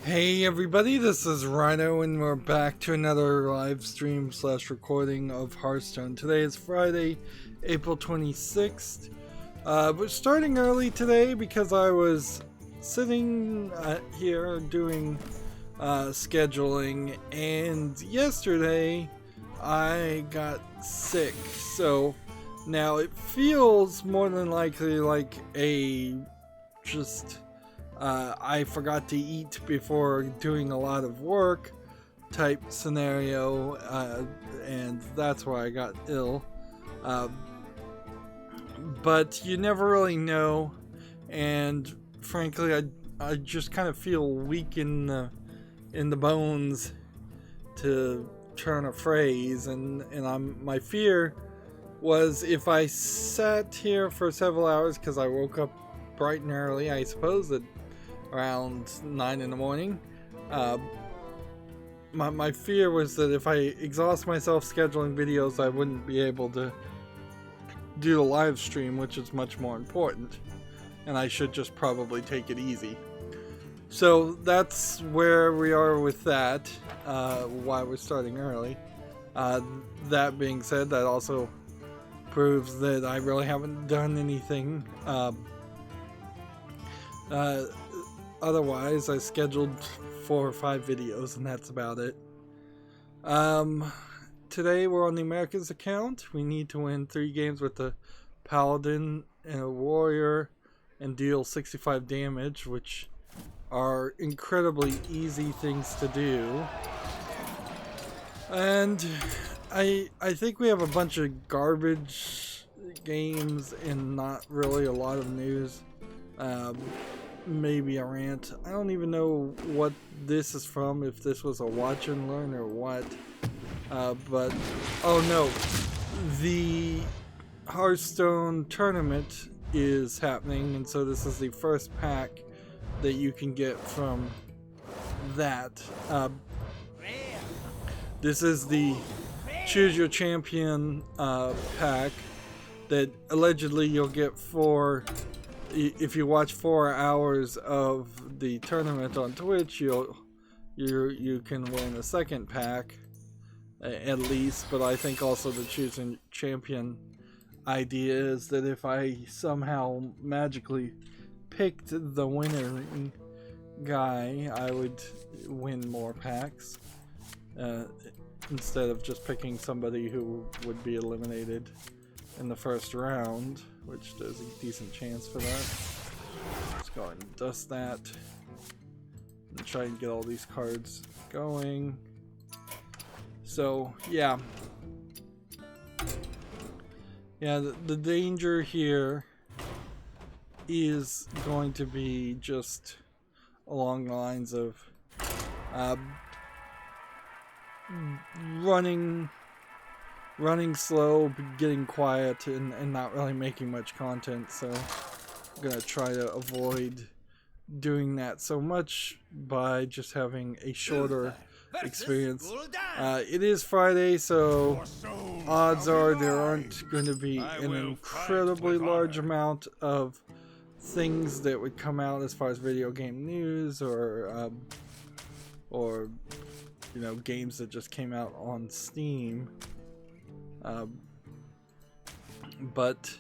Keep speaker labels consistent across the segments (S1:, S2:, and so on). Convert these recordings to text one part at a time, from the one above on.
S1: Hey everybody, this is Rydo and we're back to another live stream slash recording of Hearthstone. Today is Friday, April 26th. We're starting early today because I was sitting here doing scheduling, and yesterday I got sick. So now it feels more than likely like a I forgot to eat before doing a lot of work type scenario, and that's why I got ill. But you never really know, and frankly, I just kind of feel weak in the bones, to turn a phrase, and my fear was if I sat here for several hours, because I woke up bright and early, I suppose that around 9 in the morning. My fear was that if I exhaust myself scheduling videos, I wouldn't be able to do the live stream, which is much more important, and I should just probably take it easy. So that's where we are with that, why we're starting early. That being said, that also proves that I really haven't done anything. Otherwise, I scheduled 4 or 5 videos, and that's about it. Today we're on the Americans account. We need to win 3 games with the Paladin and a Warrior and deal 65 damage, which are incredibly easy things to do. And I think we have a bunch of garbage games and not really a lot of news. Maybe a rant. I don't even know what this is from, if this was a watch and learn or what. But oh no, the Hearthstone tournament is happening, and so this is the first pack that you can get from that. This is the Choose Your Champion pack that allegedly you'll get if you watch 4 hours of the tournament on Twitch. You can win a second pack at least. But I think also the choosing champion idea is that if I somehow magically picked the winning guy, I would win more packs, instead of just picking somebody who would be eliminated in the first round, which there's a decent chance for that. Let's go ahead and dust that and try and get all these cards going. So yeah, the danger here is going to be just along the lines of running slow, getting quiet, and not really making much content. So I'm gonna try to avoid doing that so much by just having a shorter experience. It is Friday, so odds are there aren't going to be an incredibly large amount of things that would come out as far as video game news, or you know, games that just came out on Steam. But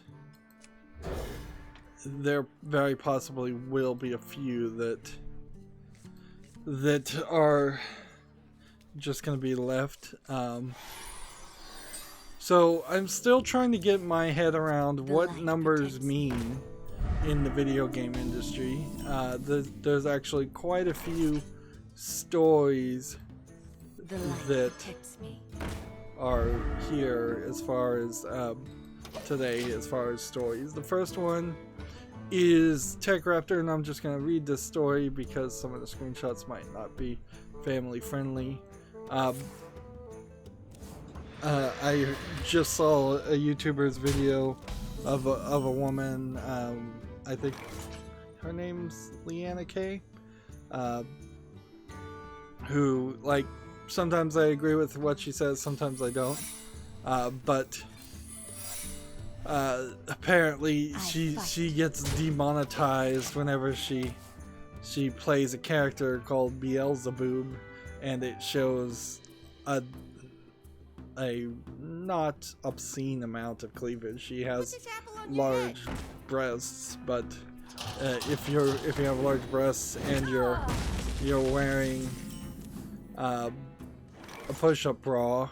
S1: there very possibly will be a few that are just going to be left. So I'm still trying to get my head around what numbers mean in the video game industry. There's actually quite a few stories that are here as far as today, as far as stories. The first one is Tech Raptor, and I'm just going to read this story because some of the screenshots might not be family friendly. I just saw a YouTuber's video of a woman, I think her name's Leanna K, who, like, sometimes I agree with what she says, sometimes I don't, but apparently she gets demonetized whenever she she plays a character called Beelzebub, and it shows a not obscene amount of cleavage. She has large breasts, but if you have large breasts and you're wearing a push-up bra,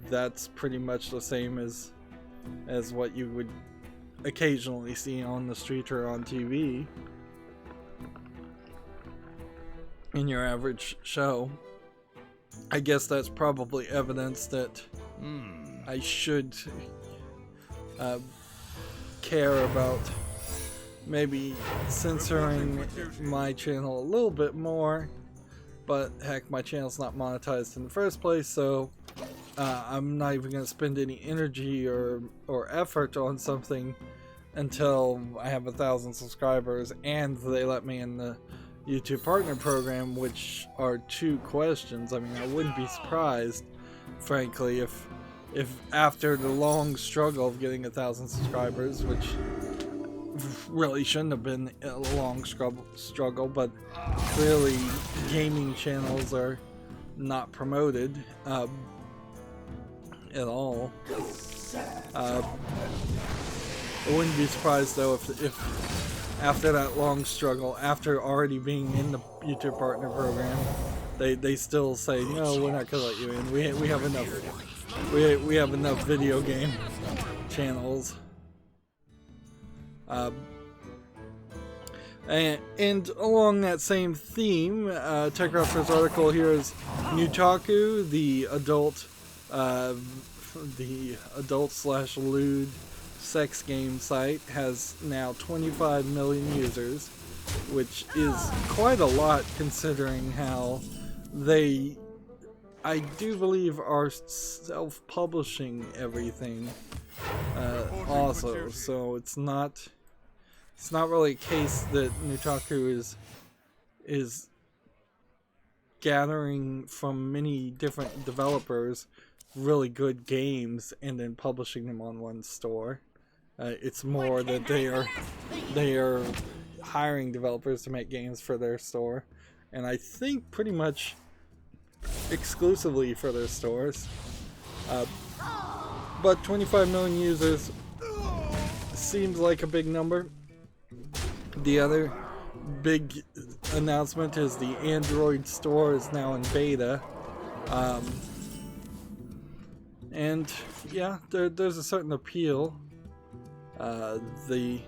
S1: that's pretty much the same as what you would occasionally see on the street or on TV in your average show. I guess that's probably evidence that I should care about maybe censoring my channel a little bit more, but heck, my channel's not monetized in the first place, so I'm not even going to spend any energy or effort on something until I have 1,000 subscribers and they let me in the YouTube Partner Program, which are 2 questions. I mean, I wouldn't be surprised, frankly, if after the long struggle of getting 1,000 subscribers, which really shouldn't have been a long struggle, but clearly gaming channels are not promoted at all. I wouldn't be surprised though if after that long struggle, after already being in the YouTube Partner Program, they still say, no, we're not gonna let you in. We have enough. We have enough video game channels. And along that same theme, TechRaptor's article here is Nutaku, the adult/lewd sex game site, has now 25 million users, which is quite a lot considering how they, I do believe, are self-publishing everything also. So it's not really a case that Nutaku is gathering from many different developers really good games and then publishing them on one store. It's more that they are hiring developers to make games for their store, and I think pretty much exclusively for their stores. But 25 million users seems like a big number. The other big announcement is the Android store is now in beta. And yeah, there's a certain appeal. The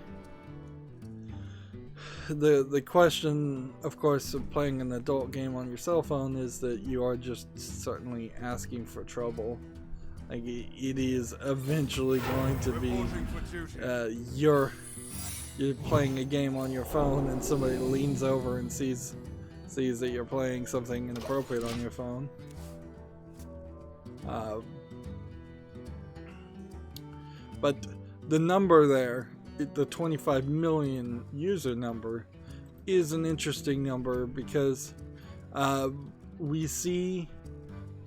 S1: question, of course, of playing an adult game on your cell phone is that you are just certainly asking for trouble. Like, it is eventually going to be you're playing a game on your phone and somebody leans over and sees that you're playing something inappropriate on your phone. But the number there, the 25 million user number, is an interesting number because we see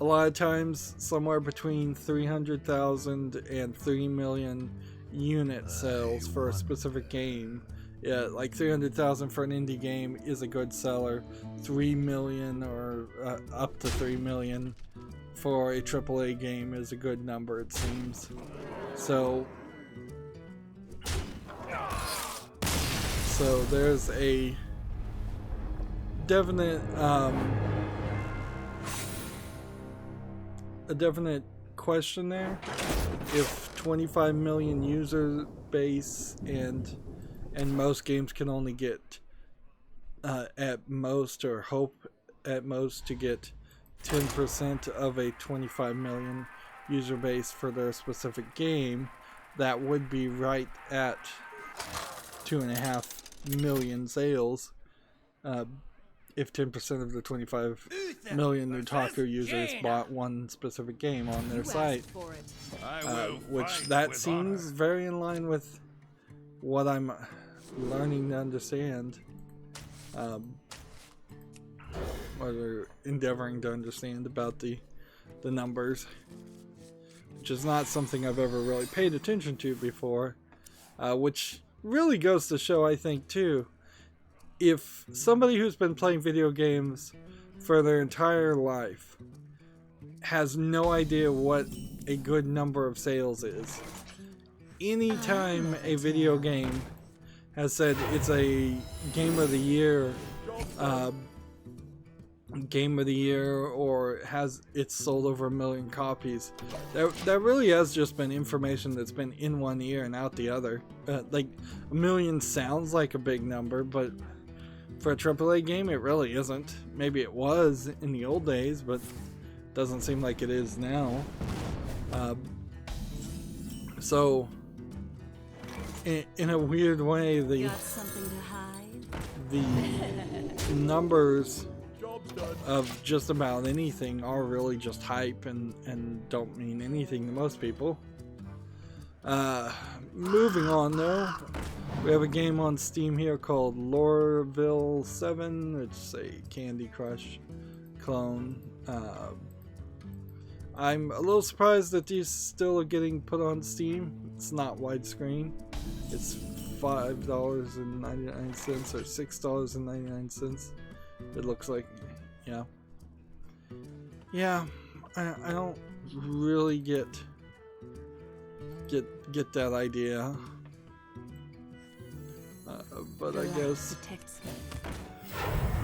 S1: a lot of times somewhere between 300,000 and 3 million unit sales for a specific game. Yeah, like 300,000 for an indie game is a good seller. 3 million or up to 3 million for a AAA game is a good number, it seems. So there's a definite question there. If 25 million user base and most games can only get at most, or hope at most to get 10% of a 25 million user base for their specific game, that would be right at 2.5 million sales. If 10% of the 25 million Nutaku users bought one specific game on their site, which that seems very in line with what I'm learning to understand, or endeavoring to understand about the numbers, which is not something I've ever really paid attention to before, which really goes to show, I think, too, if somebody who's been playing video games for their entire life has no idea what a good number of sales is, anytime a video game has said it's a game of the year, or it's sold over 1 million copies, that really has just been information that's been in one ear and out the other. Like 1 million sounds like a big number, but for a AAA game it really isn't. Maybe it was in the old days, but doesn't seem like it is now. So in a weird way, the numbers of just about anything are really just hype and don't mean anything to most people. Moving on though, we have a game on Steam here called Loreville 7. It's a Candy Crush clone. I'm a little surprised that these still are getting put on Steam. It's not widescreen. It's $5.99 or $6.99. It looks like, yeah. I don't really get that idea, but I guess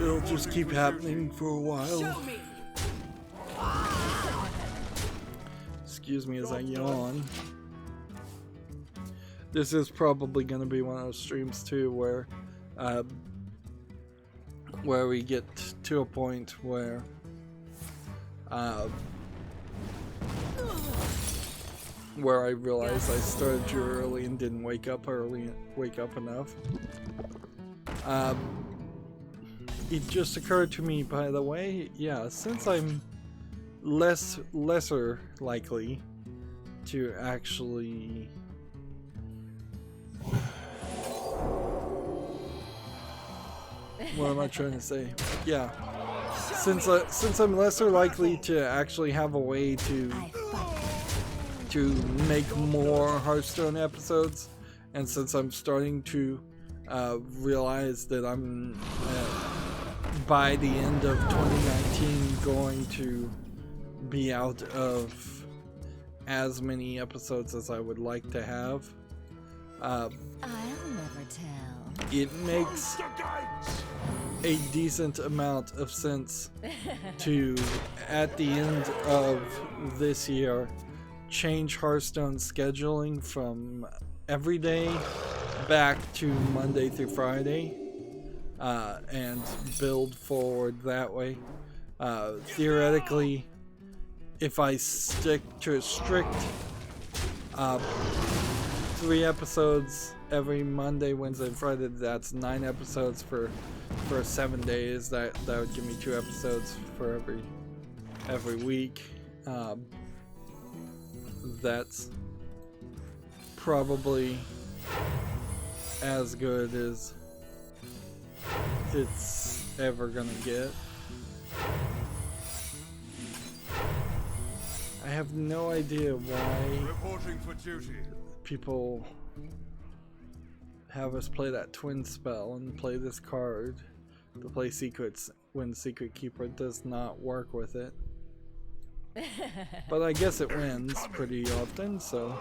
S1: it'll just keep happening for a while. Excuse me as I yawn. This is probably going to be one of those streams too where we get to a point where I realized I started too early and didn't wake up enough. It just occurred to me, by the way, since I'm lesser likely to actually what am I trying to say? Yeah, since I'm lesser likely to actually have a way to make more Hearthstone episodes, and since I'm starting to realize that I'm by the end of 2019 going to be out of as many episodes as I would like to have,
S2: I'll never tell.
S1: it makes a decent amount of sense to, at the end of this year, change Hearthstone scheduling from every day back to Monday through Friday, and build forward that way. Theoretically, if I stick to a strict 3 episodes every Monday, Wednesday, and Friday, that's 9 episodes for 7 days. That would give me 2 episodes for every week. That's probably as good as it's ever gonna get. I have no idea why people have us play that twin spell and play this card to play secrets when Secret Keeper does not work with it. But I guess it wins pretty often, so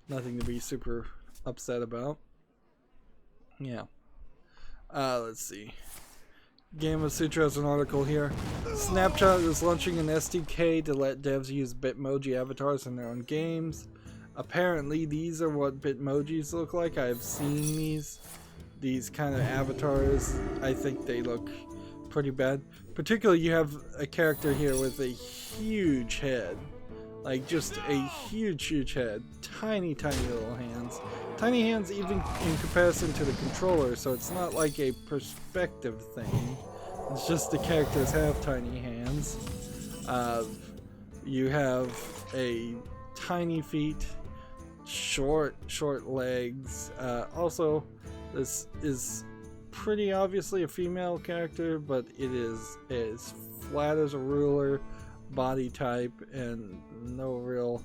S1: nothing to be super upset about. Yeah. Let's see. Game of Sutra has an article here. Snapchat is launching an SDK to let devs use Bitmoji avatars in their own games. Apparently these are what Bitmojis look like. I have seen these kind of avatars. I think they look pretty bad. Particularly, you have a character here with a huge head. Like, just a huge head. Tiny little hands. Tiny hands even in comparison to the controller, so it's not like a perspective thing. It's just the characters have tiny hands. You have a tiny feet, short legs. Also, this is pretty obviously a female character, but it is as flat as a ruler, body type, and no real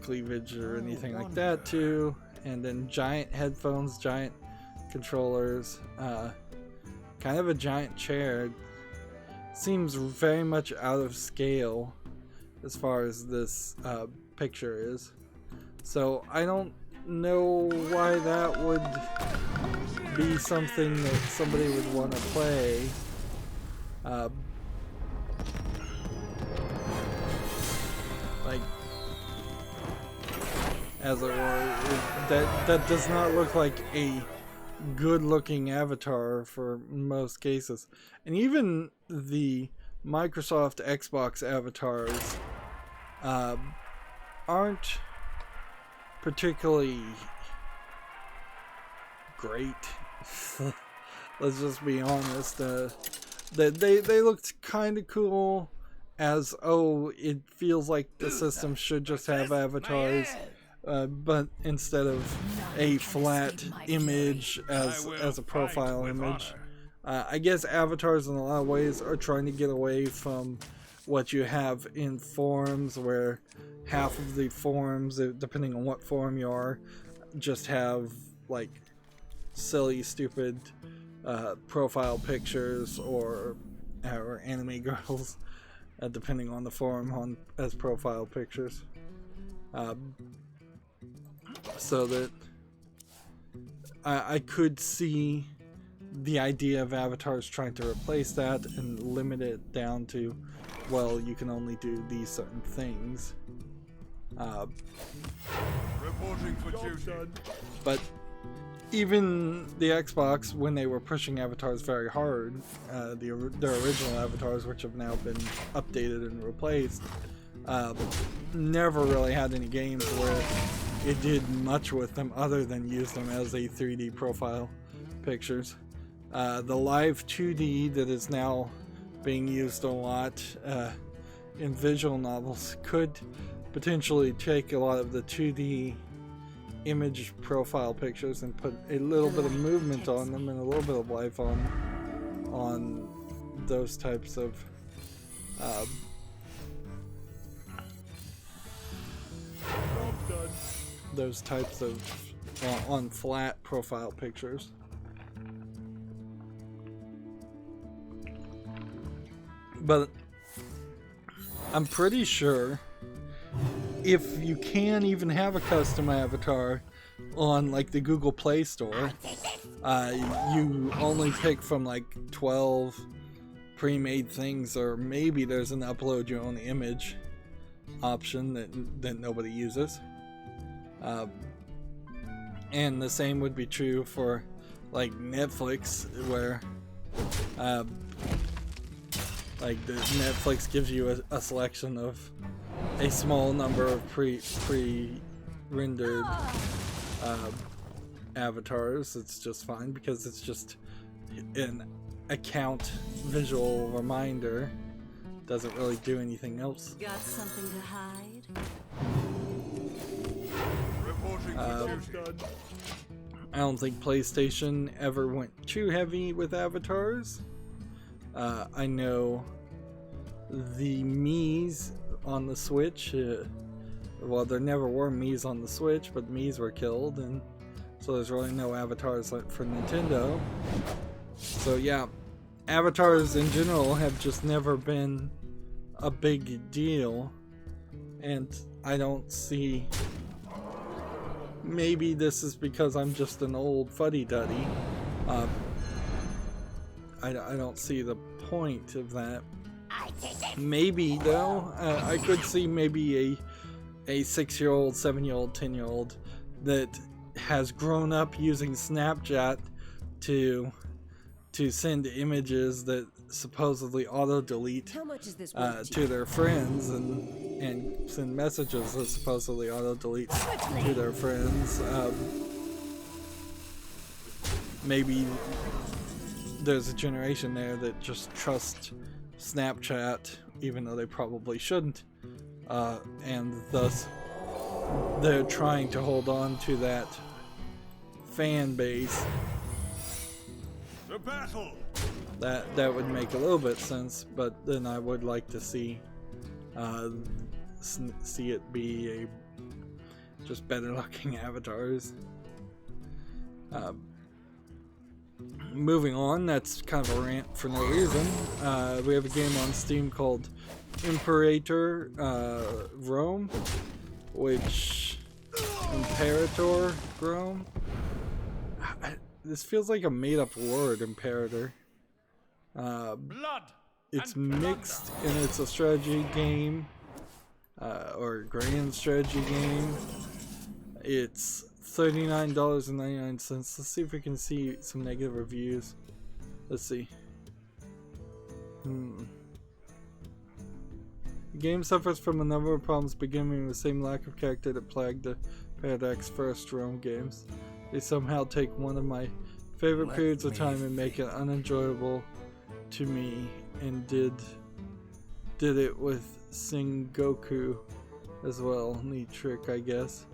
S1: cleavage or anything like that too. And then giant headphones, giant controllers, kind of a giant chair. Seems very much out of scale as far as this picture is. So I don't know why that would be something that somebody would want to play. Like, as it were, that does not look like a good-looking avatar for most cases. And even the Microsoft Xbox avatars aren't particularly great. Let's just be honest. They looked kind of cool, as it feels like the system should just have avatars, but instead of a flat image as a profile image. I guess avatars in a lot of ways are trying to get away from what you have in forums, where half of the forums, depending on what forum you are, just have like silly, stupid profile pictures or anime girls, depending on the forum, as profile pictures. So that I could see the idea of avatars trying to replace that and limit it down to, well, you can only do these certain things.
S3: Reporting for duty.
S1: But even the Xbox, when they were pushing avatars very hard, their original avatars, which have now been updated and replaced, never really had any games where it did much with them other than use them as a 3D profile pictures. The live 2D that is now being used a lot in visual novels could potentially take a lot of the 2D image profile pictures and put a little bit of movement on them and a little bit of life on those types of on flat profile pictures. But I'm pretty sure if you can even have a custom avatar on like the Google Play Store, you only pick from like 12 pre-made things, or maybe there's an upload your own image option that nobody uses. And the same would be true for like Netflix, where like the Netflix gives you a selection of a small number of pre-rendered avatars. It's just fine because it's just an account visual reminder. Doesn't really do anything else.
S2: Got something to hide?
S1: I don't think PlayStation ever went too heavy with avatars. I know the Mii's on the Switch, well, there never were Mii's on the Switch, but Mii's were killed, and so there's really no avatars for Nintendo. So yeah, avatars in general have just never been a big deal, and I don't see, maybe this is because I'm just an old fuddy-duddy, I don't see the point of that. Maybe though, I could see maybe a 6-year-old, 7-year-old, 10-year-old that has grown up using Snapchat to send images that supposedly auto-delete to their friends and send messages that supposedly auto-delete to their friends. Maybe there's a generation there that just trusts Snapchat, even though they probably shouldn't, and thus they're trying to hold on to that fan base.
S3: The battle.
S1: That would make a little bit sense, but then I would like to see it be just better looking avatars. Moving on, that's kind of a rant for no reason. We have a game on Steam called Imperator Rome, which Imperator Rome. This feels like a made-up word, Imperator.
S3: Blood.
S1: It's
S3: and
S1: mixed, and it's a strategy game, or grand strategy game. It's $39.99. Let's see if we can see some negative reviews. Let's see. The game suffers from a number of problems, beginning with the same lack of character that plagued the Paradox first Rome games. They somehow take one of my favorite periods of time and make it unenjoyable to me, and did it with Sengoku as well. Neat trick, I guess.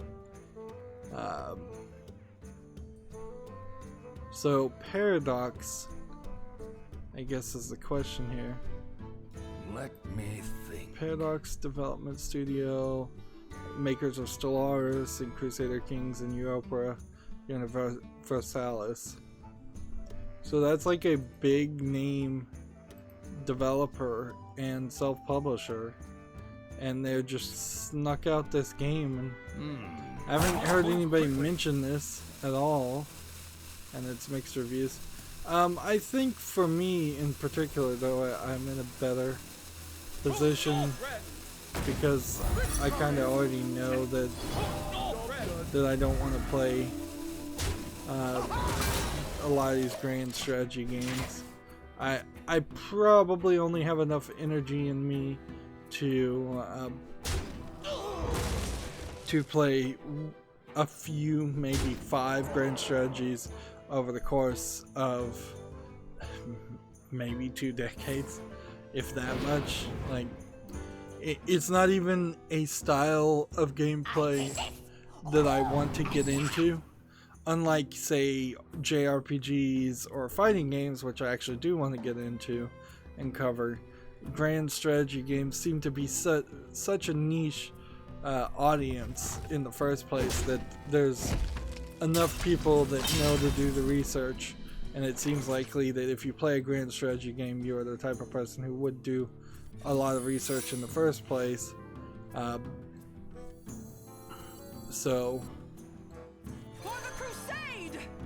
S1: So Paradox, I guess, is the question here.
S4: Let me think.
S1: Paradox Development Studio, makers of Stellaris and Crusader Kings and Europa Universalis. So that's like a big name developer and self-publisher, and they just snuck out this game, and I haven't heard anybody mention this at all, and it's mixed reviews. I think for me in particular, though, I'm in a better position because I kind of already know that I don't want to play a lot of these grand strategy games. I probably only have enough energy in me to play a few, maybe 5 grand strategies over the course of maybe 2 decades, if that much. Like, it's not even a style of gameplay that I want to get into. Unlike, say, JRPGs or fighting games, which I actually do want to get into and cover, grand strategy games seem to be such a niche audience in the first place that there's enough people that know to do the research, and it seems likely that if you play a grand strategy game, you're the type of person who would do a lot of research in the first place. So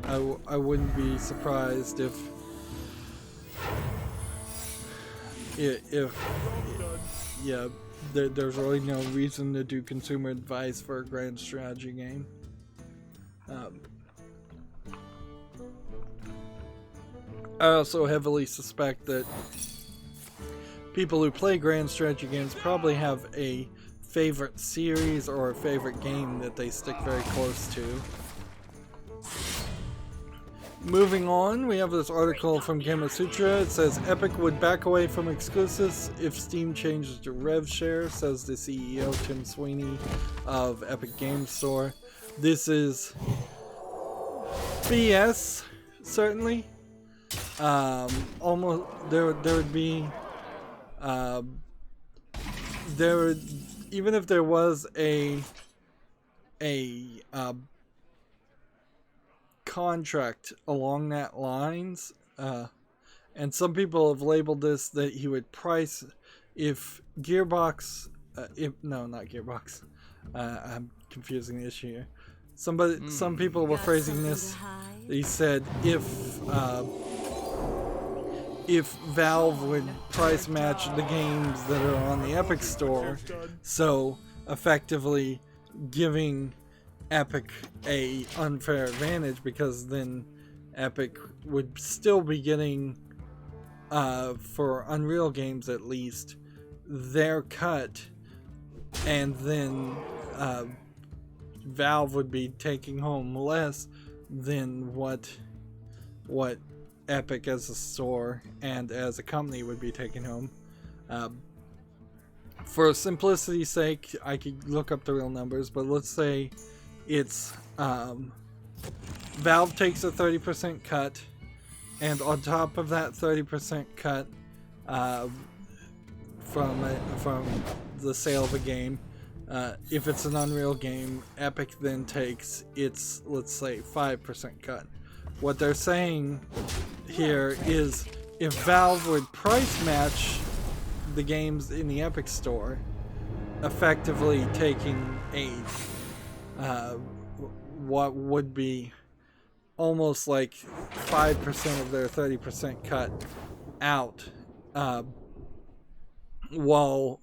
S1: I wouldn't be surprised if yeah, there's really no reason to do consumer advice for a grand strategy game. I also heavily suspect that people who play grand strategy games probably have a favorite series or a favorite game that they stick very close to. Moving on, we have this article from Gamasutra. It says Epic would back away from exclusives if Steam changes to rev share, says the CEO Tim Sweeney of Epic Games Store. This is BS, certainly. Almost there would be even if there was a contract along that lines, and some people have labeled this that he would price if Gearbox, not Gearbox, I'm confusing the issue here. Some people were phrasing this. He said if Valve would price match the games that are on the Epic Store, so effectively giving Epic a unfair advantage, because then Epic would still be getting, for Unreal games at least, their cut, and then Valve would be taking home less than what Epic as a store and as a company would be taking home. For simplicity's sake, I could look up the real numbers, but let's say it's Valve takes a 30% cut, and on top of that 30% cut from the sale of a game, if it's an Unreal game, Epic then takes its, let's say, 5% cut. what they're saying here is if Valve would price match the games in the Epic Store, effectively taking a what would be almost like 5% of their 30% cut out, while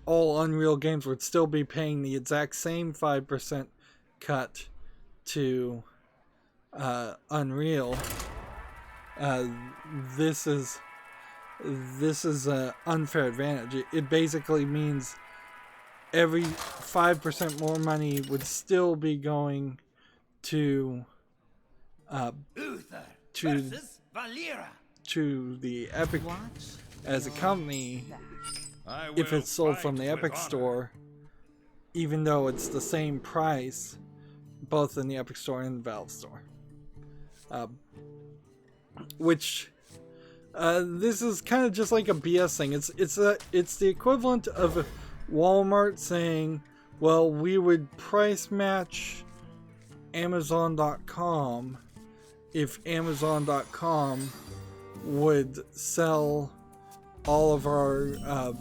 S1: all Unreal games would still be paying the exact same 5% cut to Unreal. This is an unfair advantage. It basically means every 5% more money would still be going to the Epic as a company if it's sold from the Epic Store, even though it's the same price both in the Epic Store and the Valve Store. Which this is kind of just like a BS thing. It's the equivalent of Walmart saying, well, we would price match Amazon.com if Amazon.com would sell all of our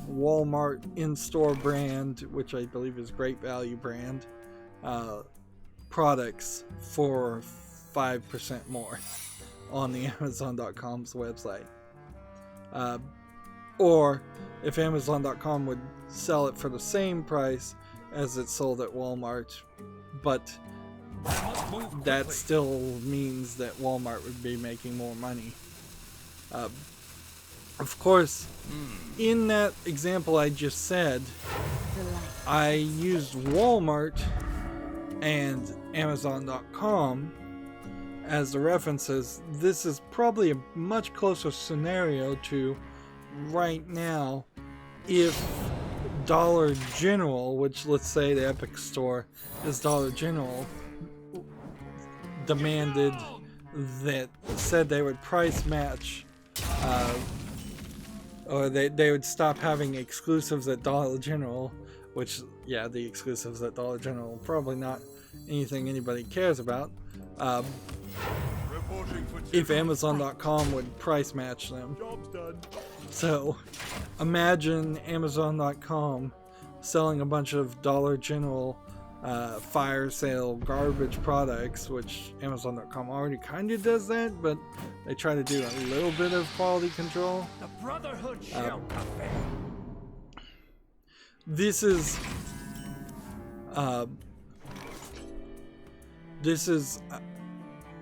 S1: Walmart in-store brand, which I believe is Great Value brand, products for 5% more on the Amazon.com's website. Or if Amazon.com would sell it for the same price as it's sold at Walmart, but that still means that Walmart would be making more money. Of course, in that example I just said, I used Walmart and Amazon.com as the references. This is probably a much closer scenario to right now if Dollar General, which let's say the Epic Store is Dollar General, said they would price match, or they would stop having exclusives at Dollar General, which, yeah, the exclusives at Dollar General probably not anything anybody cares about. If Amazon.com would price match them. So imagine Amazon.com selling a bunch of Dollar General fire sale garbage products, which Amazon.com already kind of does that, but they try to do a little bit of quality control.
S3: The Brotherhood shall prevail.
S1: This is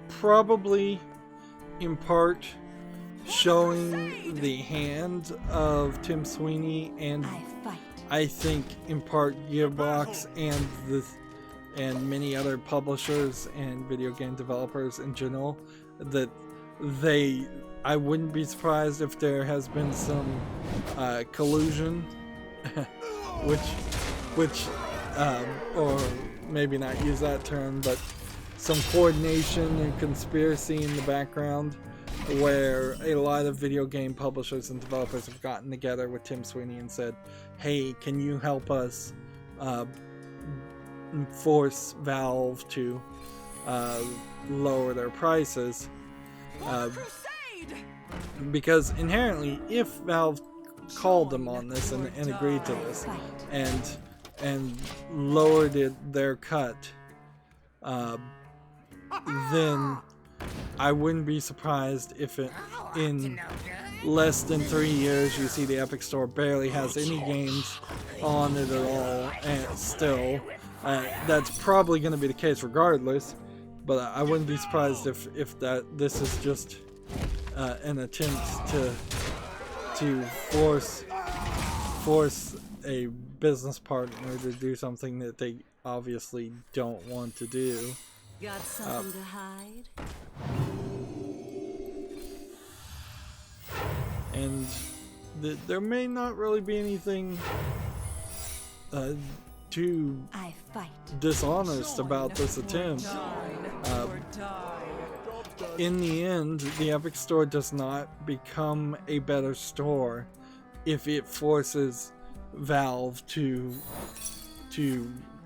S1: probably in part showing the hand of Tim Sweeney, and I think in part Gearbox and many other publishers and video game developers in general, that I wouldn't be surprised if there has been some collusion, which or maybe not use that term, but some coordination and conspiracy in the background, where a lot of video game publishers and developers have gotten together with Tim Sweeney and said, hey, can you help us force Valve to lower their prices? Because inherently, if Valve called them on this and agreed to this and lowered their cut, then I wouldn't be surprised if in less than 3 years you see the Epic Store barely has any games on it at all, and still that's probably going to be the case regardless, but I wouldn't be surprised if this is just an attempt to force a business partner to do something that they obviously don't want to do.
S2: Got something to hide?
S1: And there may not really be anything too dishonest about this attempt. In the end, the Epic Store does not become a better store if it forces Valve to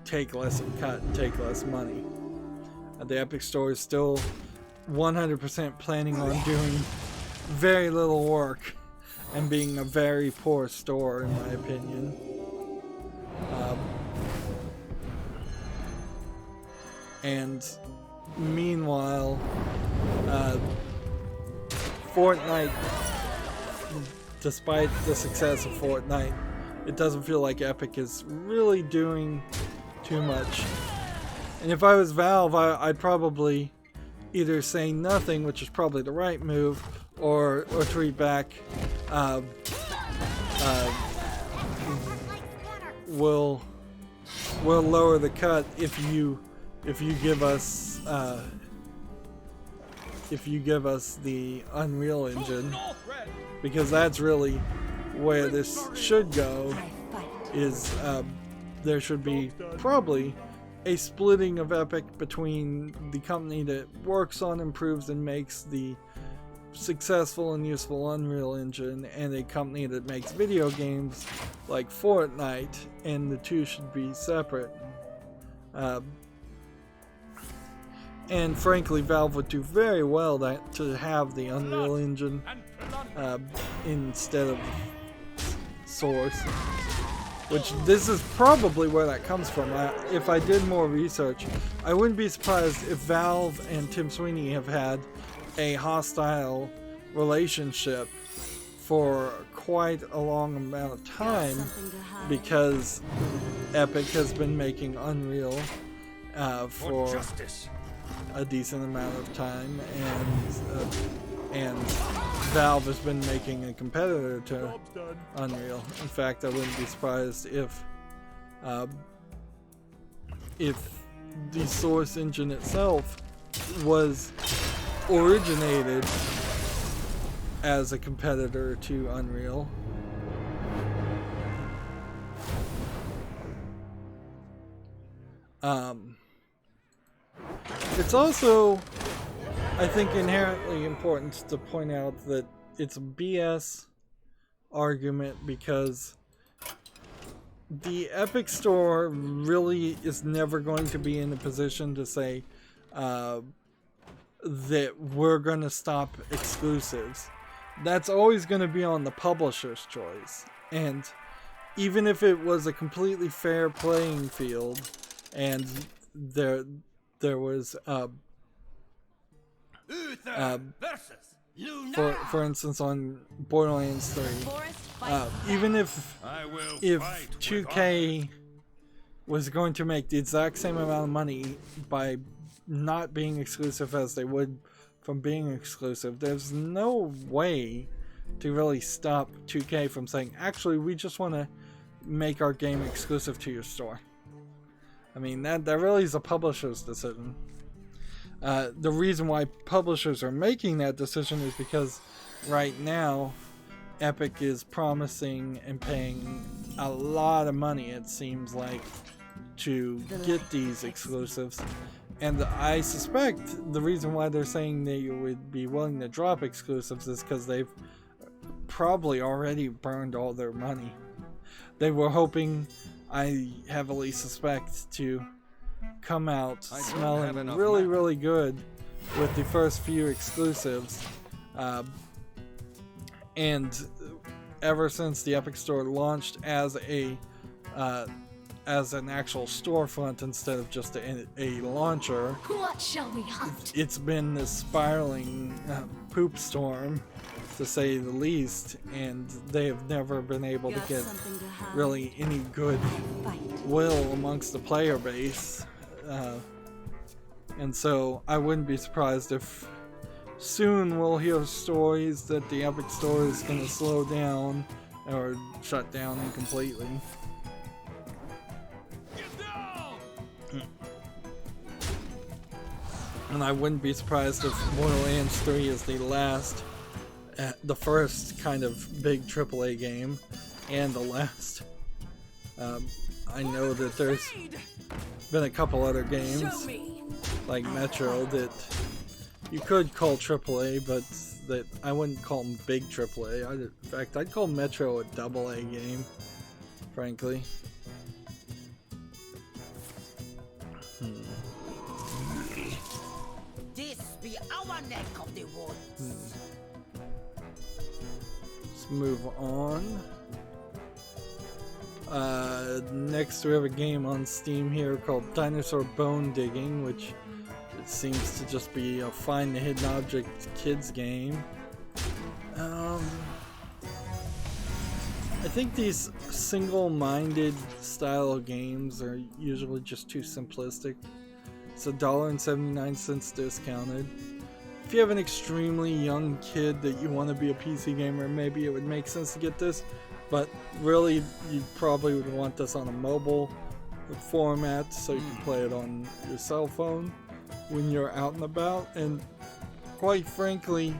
S1: take less of a cut and take less money. The Epic Store is still 100% planning on doing very little work and being a very poor store, in my opinion. And meanwhile, Fortnite, despite the success of Fortnite, it doesn't feel like Epic is really doing too much. And if I was Valve, I'd probably either say nothing, which is probably the right move, or tweet back, we'll lower the cut if you give us the Unreal Engine, because that's really where this should go. Is there should be probably a splitting of Epic between the company that works on, improves, and makes the successful and useful Unreal Engine, and a company that makes video games like Fortnite, and the two should be separate. And frankly, Valve would do very well to have the Unreal Engine instead of Source. Which, this is probably where that comes from. If I did more research, I wouldn't be surprised if Valve and Tim Sweeney have had a hostile relationship for quite a long amount of time, because Epic has been making Unreal for a decent amount of time, and Valve has been making a competitor to Unreal. In fact, I wouldn't be surprised if the Source engine itself was originated as a competitor to Unreal. It's also, I think, inherently important to point out that it's a BS argument, because the Epic Store really is never going to be in a position to say that we're going to stop exclusives. That's always going to be on the publisher's choice. And even if it was a completely fair playing field, and there was for instance on Borderlands 3, even if 2K was going to make the exact same amount of money by not being exclusive as they would from being exclusive, there's no way to really stop 2K from saying, actually, we just want to make our game exclusive to your store. I mean, that really is a publisher's decision. The reason why publishers are making that decision is because right now Epic is promising and paying a lot of money, it seems like, to get these exclusives. And I suspect the reason why they're saying they would be willing to drop exclusives is because they've probably already burned all their money. They were hoping, I heavily suspect, to come out smelling really, really good with the first few exclusives. And ever since the Epic Store launched as an actual storefront instead of just a launcher,
S2: What shall we hunt?
S1: it's been this spiraling poop storm, to say the least, and they have never been able to get really any good will amongst the player base. And so I wouldn't be surprised if soon we'll hear stories that the Epic Store is going to slow down or shut down completely. And I wouldn't be surprised if Borderlands 3 is the first kind of big AAA game, and the last. I know that there's been a couple other games, like Metro, that you could call AAA, but that I wouldn't call them big AAA. In fact, I'd call Metro a AA game, frankly. Let's move on. Next we have a game on Steam here called Dinosaur Bone Digging, which it seems to just be a find the hidden object kids game. I think these single-minded style of games are usually just too simplistic. It's $1.79 discounted. If you have an extremely young kid that you want to be a PC gamer, maybe it would make sense to get this, but really you probably would want this on a mobile format so you can play it on your cell phone when you're out and about. And quite frankly,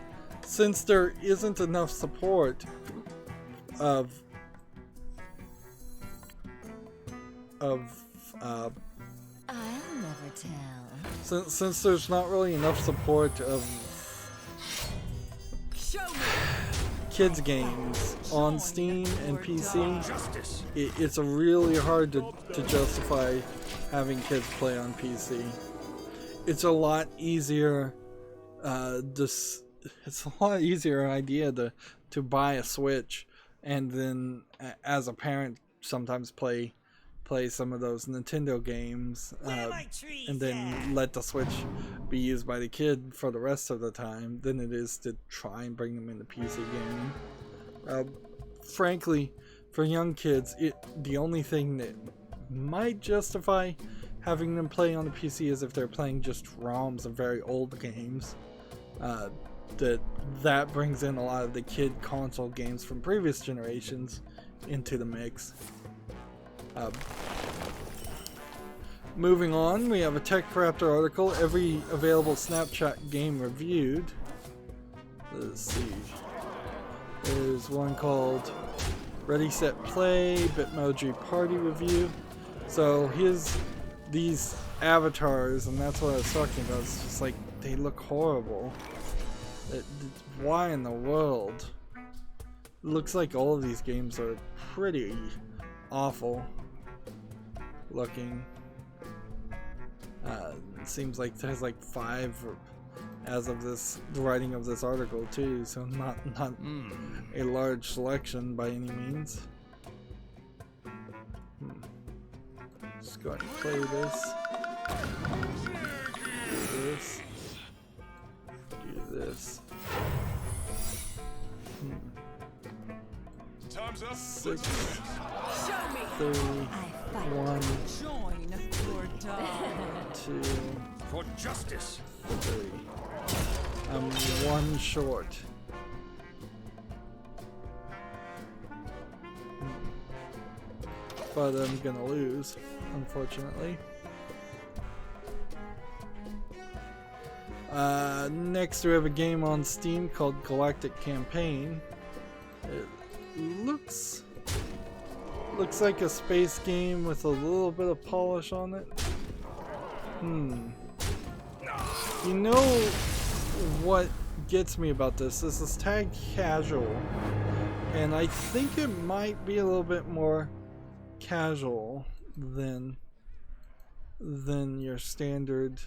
S1: since there isn't enough support of
S2: I'll never tell.
S1: since there's not really enough support of kids games on Steam and PC, it's really hard to justify having kids play on PC. It's a lot easier it's a lot easier idea to buy a Switch and then as a parent sometimes play some of those Nintendo games and then let the Switch be used by the kid for the rest of the time than it is to try and bring them into PC gaming. Frankly, for young kids, the only thing that might justify having them play on the PC is if they're playing just ROMs of very old games. That brings in a lot of the kid console games from previous generations into the mix. Moving on, we have a TechRaptor article, every available Snapchat game reviewed. Let's see. There's one called Ready Set Play, Bitmoji Party Review. So these avatars, and that's what I was talking about, it's just like, they look horrible. Why in the world? It looks like all of these games are pretty awful looking. It seems like there's like 5 as of the writing of this article too, so not a large selection by any means. Just go ahead and play this. Do this. Do this.
S3: Time's up.
S1: 6, 3, 1,
S2: Join your dog.
S1: 2,
S3: For justice.
S1: 3. I'm 1 short. But I'm gonna lose, unfortunately. Next we have a game on Steam called Galactic Campaign. It looks like a space game with a little bit of polish on it. You know what gets me about this? This is tagged casual, and I think it might be a little bit more casual than your standard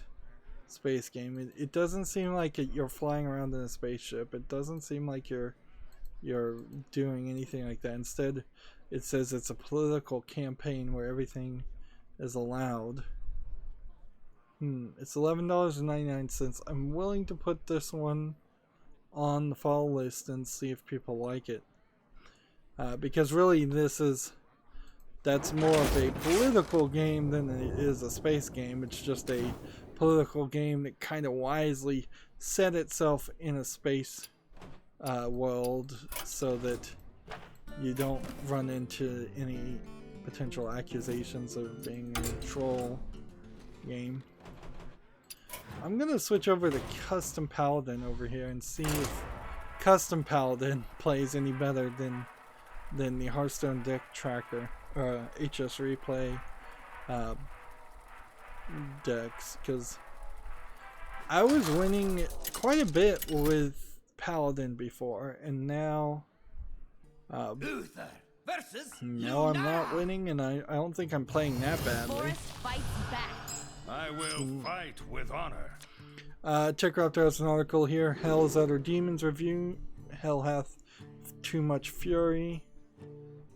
S1: space game. It doesn't seem like you're flying around in a spaceship. It doesn't seem like you're doing anything like that. Instead, it says it's a political campaign where everything is allowed. It's $11.99. I'm willing to put this one on the fall list and see if people like it. Because really that's more of a political game than it is a space game. It's just a political game that kind of wisely set itself in a space world so that you don't run into any potential accusations of being a troll game. I'm gonna switch over to Custom Paladin over here and see if Custom Paladin plays any better than the Hearthstone deck tracker or HS Replay decks, because I was winning quite a bit with Paladin before, and now now I'm not winning, and I don't think I'm playing that badly.
S3: I will fight with honor.
S1: TechCraft has an article here. Hell is Utter Demons review. Hell hath too much fury.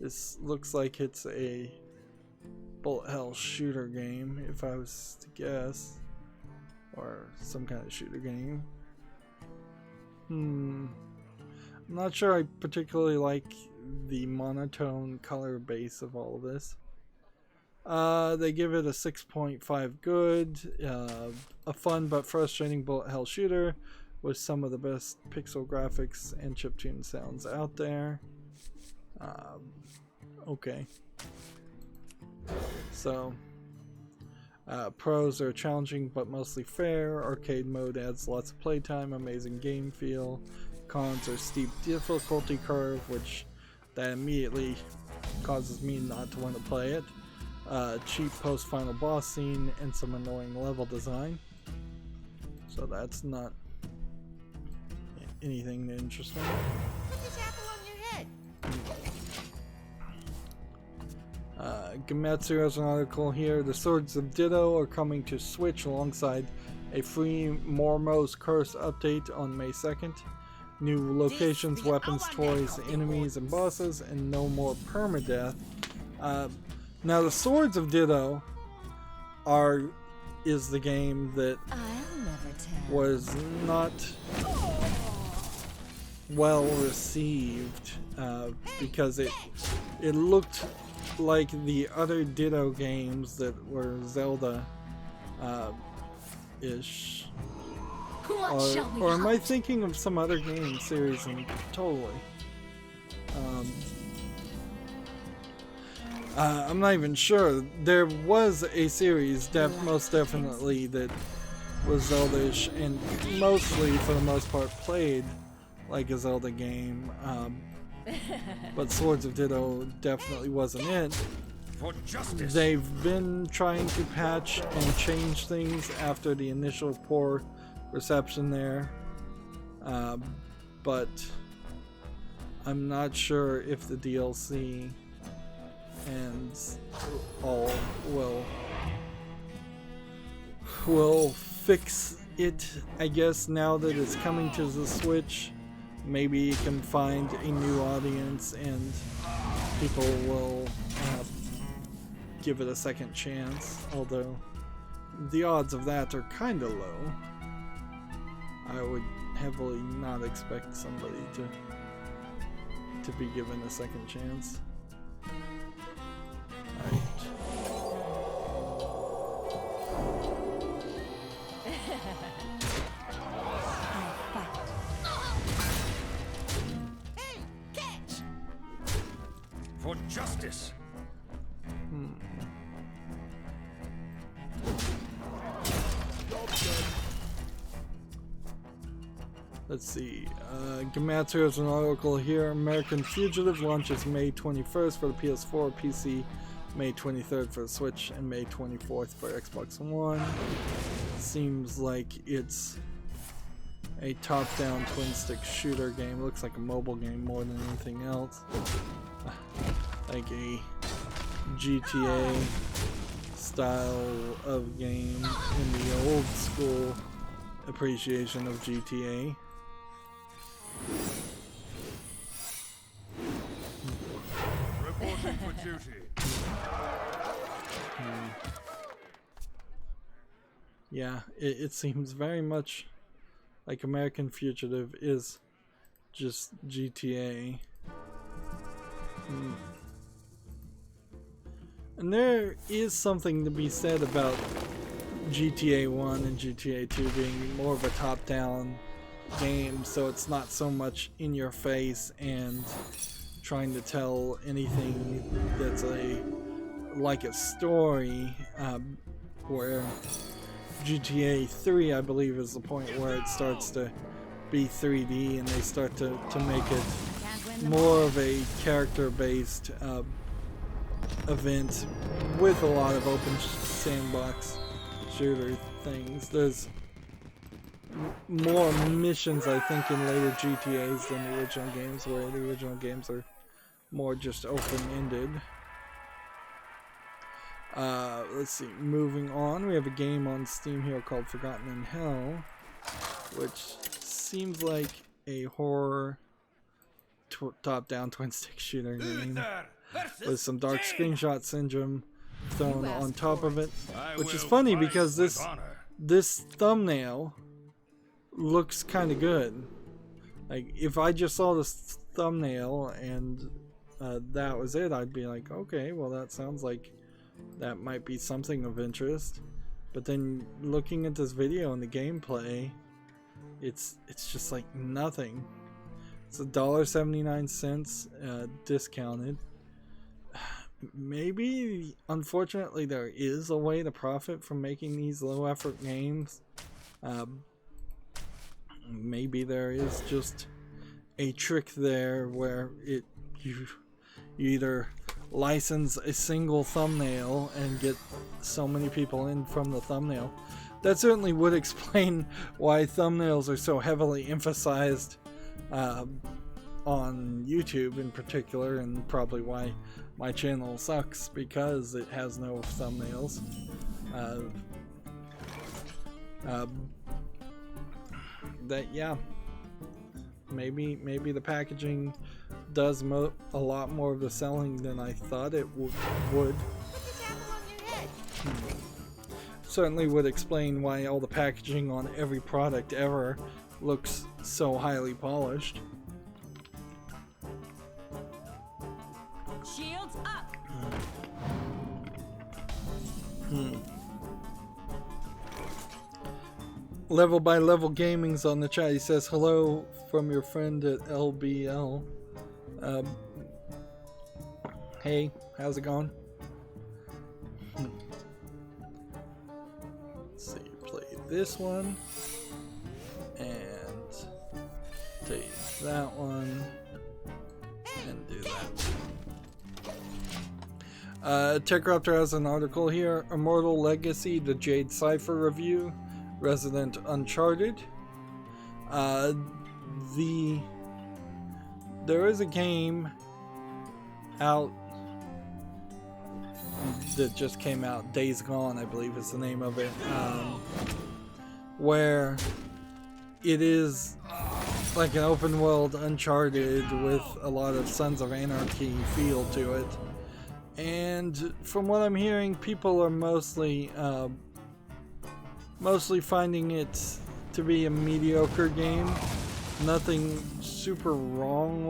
S1: This looks like it's a bullet hell shooter game, if I was to guess. Or some kind of shooter game. I'm not sure I particularly like the monotone color base of all of this. They give it a 6.5 good. A fun but frustrating bullet hell shooter with some of the best pixel graphics and chiptune sounds out there. Okay. So, pros are challenging but mostly fair. Arcade mode adds lots of playtime, amazing game feel. Cons are steep difficulty curve, which that immediately causes me not to want to play it. Cheap post-final boss scene and some annoying level design. So that's not anything interesting.
S5: Put this apple on your head.
S1: Gametsu has an article here. The Swords of Ditto are coming to Switch alongside a free Mormo's Curse update on May 2nd. New locations, weapons, toys, enemies, and bosses, and no more permadeath. Now, the Swords of Ditto is the game that was not well received because it looked like the other Ditto games that were Zelda-ish. Or am I thinking of some other game series? And totally. I'm not even sure. There was a series most definitely that was Zelda-ish and mostly, for the most part, played like a Zelda game. But Swords of Ditto definitely wasn't it.
S3: For justice.
S1: They've been trying to patch and change things after the initial poor reception there. But I'm not sure if the DLC and all will fix it. I guess now that it's coming to the Switch, maybe you can find a new audience and people will give it a second chance, although the odds of that are kind of low. I would heavily not expect somebody to be given a second chance.
S5: Hey, catch!
S3: For justice.
S1: Let's see. Gamatsu has an article here. American Fugitive launches May 21st for the PS4, PC, May 23rd for the Switch, and May 24th for Xbox One. Seems like it's a top-down twin-stick shooter game. Looks like a mobile game more than anything else. Like a GTA style of game in the old school appreciation of GTA.
S3: Reporting for duty.
S1: Yeah, it seems very much like American Fugitive is just GTA. And there is something to be said about GTA 1 and GTA 2 being more of a top-down game, so it's not so much in your face and trying to tell anything that's like a story, where GTA 3, I believe, is the point where it starts to be 3D and they start to make it more of a character-based event with a lot of open sandbox shooter things. There's more missions, I think, in later GTAs than the original games, where the original games are more just open-ended. Let's see, moving on, we have a game on Steam here called Forgotten in Hell. which seems like a horror top-down twin-stick shooter game with some dark screenshot syndrome thrown on top of it, which is funny because this thumbnail looks kind of good. Like, if I just saw this thumbnail and that was it, I'd be like, okay, well, that sounds like that might be something of interest. But then looking at this video and the gameplay, it's just like nothing. It's $1.79 discounted. Maybe, unfortunately, there is a way to profit from making these low effort games. Maybe there is just a trick there where you either license a single thumbnail and get so many people in from the thumbnail. That certainly would explain why thumbnails are so heavily emphasized on YouTube in particular, and probably why my channel sucks, because it has no thumbnails. Maybe the packaging does a lot more of the selling than I thought it would.
S5: Put this apple on your head.
S1: Certainly would explain why all the packaging on every product ever looks so highly polished.
S2: Shields up.
S1: Level by Level Gaming's on the chat. He says hello from your friend at LBL. Hey, how's it going? Let's see, play this one and take that one and do that. TechRaptor has an article here. Immortal Legacy, the Jade Cypher review. Resident Uncharted. There is a game out that just came out, Days Gone I believe is the name of it, where it is like an open world Uncharted with a lot of Sons of Anarchy feel to it, and from what I'm hearing, people are mostly finding it to be a mediocre game. Nothing super wrong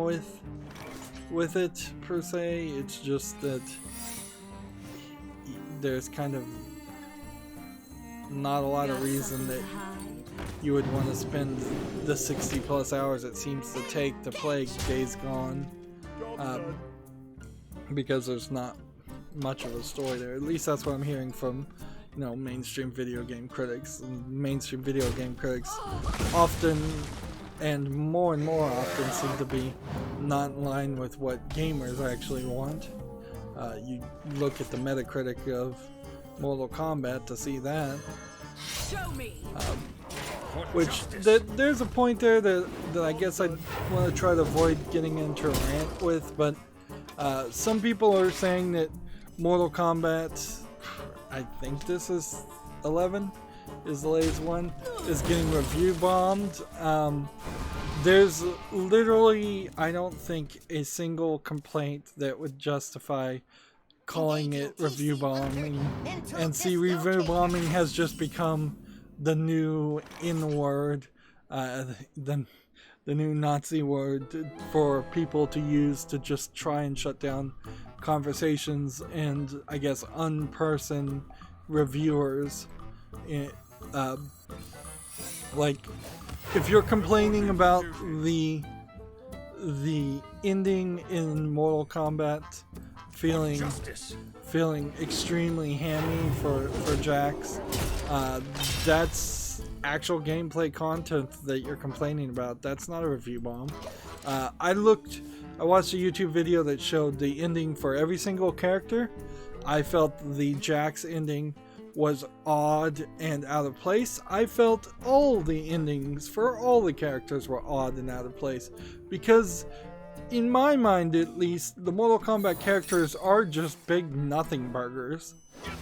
S1: with it per se. It's just that there's kind of not a lot of reason that you would want to spend the 60 plus hours it seems to take to play Days Gone, because there's not much of a story there. At least that's what I'm hearing from mainstream video game critics. And mainstream video game critics often and more often seem to be not in line with what gamers actually want. You look at the Metacritic of Mortal Kombat to see that.
S2: Show me.
S1: There's a point there that I guess I want to try to avoid getting into a rant with, but some people are saying that Mortal Kombat, I think this is 11, is the latest one, is getting review bombed. There's literally, I don't think, a single complaint that would justify calling it review bombing. And see, review bombing has just become the new word, the new Nazi word for people to use to just try and shut down conversations and, I guess, unperson reviewers. Like, if you're complaining about the ending in Mortal Kombat feeling extremely hammy for Jax, that's actual gameplay content that you're complaining about. That's not a review bomb. I watched a YouTube video that showed the ending for every single character. I felt the Jax ending was odd and out of place. I felt all the endings for all the characters were odd and out of place, because in my mind at least, the Mortal Kombat characters are just big nothing burgers.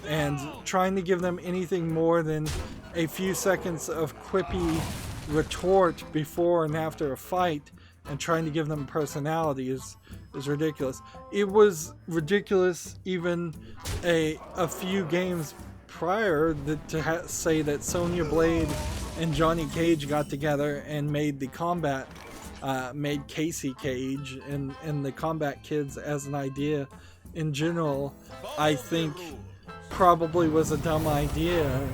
S1: and trying to give them anything more than a few seconds of quippy retort before and after a fight and trying to give them personality is ridiculous. It was ridiculous even a few games prior to say that Sonya Blade and Johnny Cage got together and made the combat, made Casey Cage and the combat kids as an idea in general. I think probably was a dumb idea.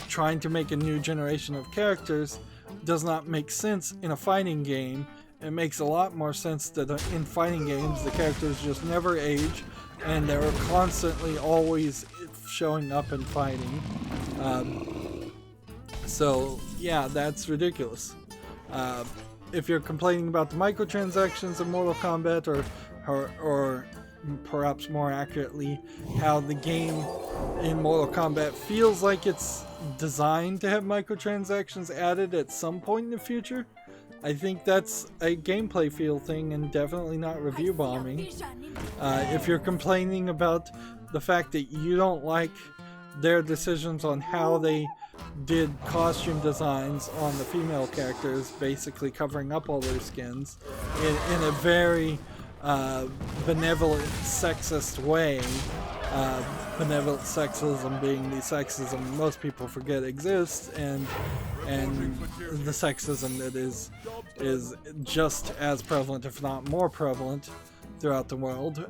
S1: Trying to make a new generation of characters does not make sense in a fighting game. It makes a lot more sense that in fighting games the characters just never age and they're constantly always showing up and fighting. So yeah, that's ridiculous. If you're complaining about the microtransactions in Mortal Kombat, or perhaps more accurately, how the game in Mortal Kombat feels like it's designed to have microtransactions added at some point in the future, I think that's a gameplay feel thing and definitely not review bombing. If you're complaining about the fact that you don't like their decisions on how they did costume designs on the female characters, basically covering up all their skins in a very benevolent sexist way, benevolent sexism being the sexism most people forget exists, and the sexism that is just as prevalent, if not more prevalent, throughout the world.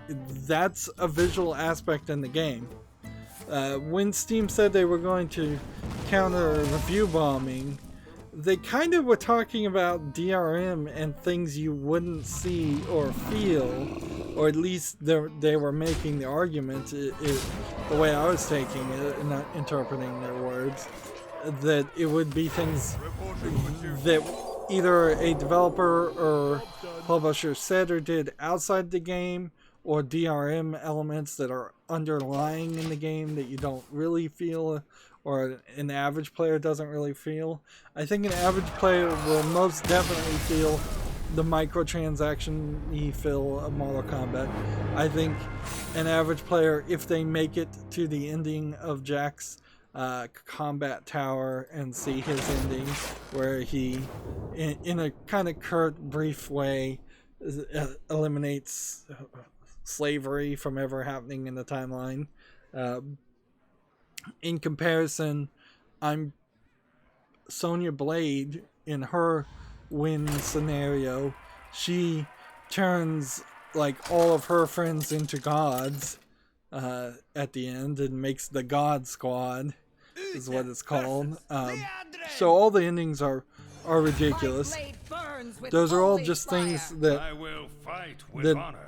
S1: That's a visual aspect in the game. When Steam said they were going to counter review bombing, they kind of were talking about DRM and things you wouldn't see or feel, or at least they were making the argument, the way I was taking it and not interpreting their words, that it would be things that either a developer or publisher said or did outside the game, or DRM elements that are underlying in the game that you don't really feel, or an average player doesn't really feel. I think an average player will most definitely feel the microtransaction-y feel of Mortal Kombat. I think an average player, if they make it to the ending of Jack's combat tower and see his ending, where he, in a kind of curt, brief way, eliminates slavery from ever happening in the timeline. In comparison, I'm Sonya Blade in her win scenario. She turns like all of her friends into gods at the end and makes the God Squad is what it's called. So all the endings are ridiculous. Those are all just things that
S3: I will fight with honor.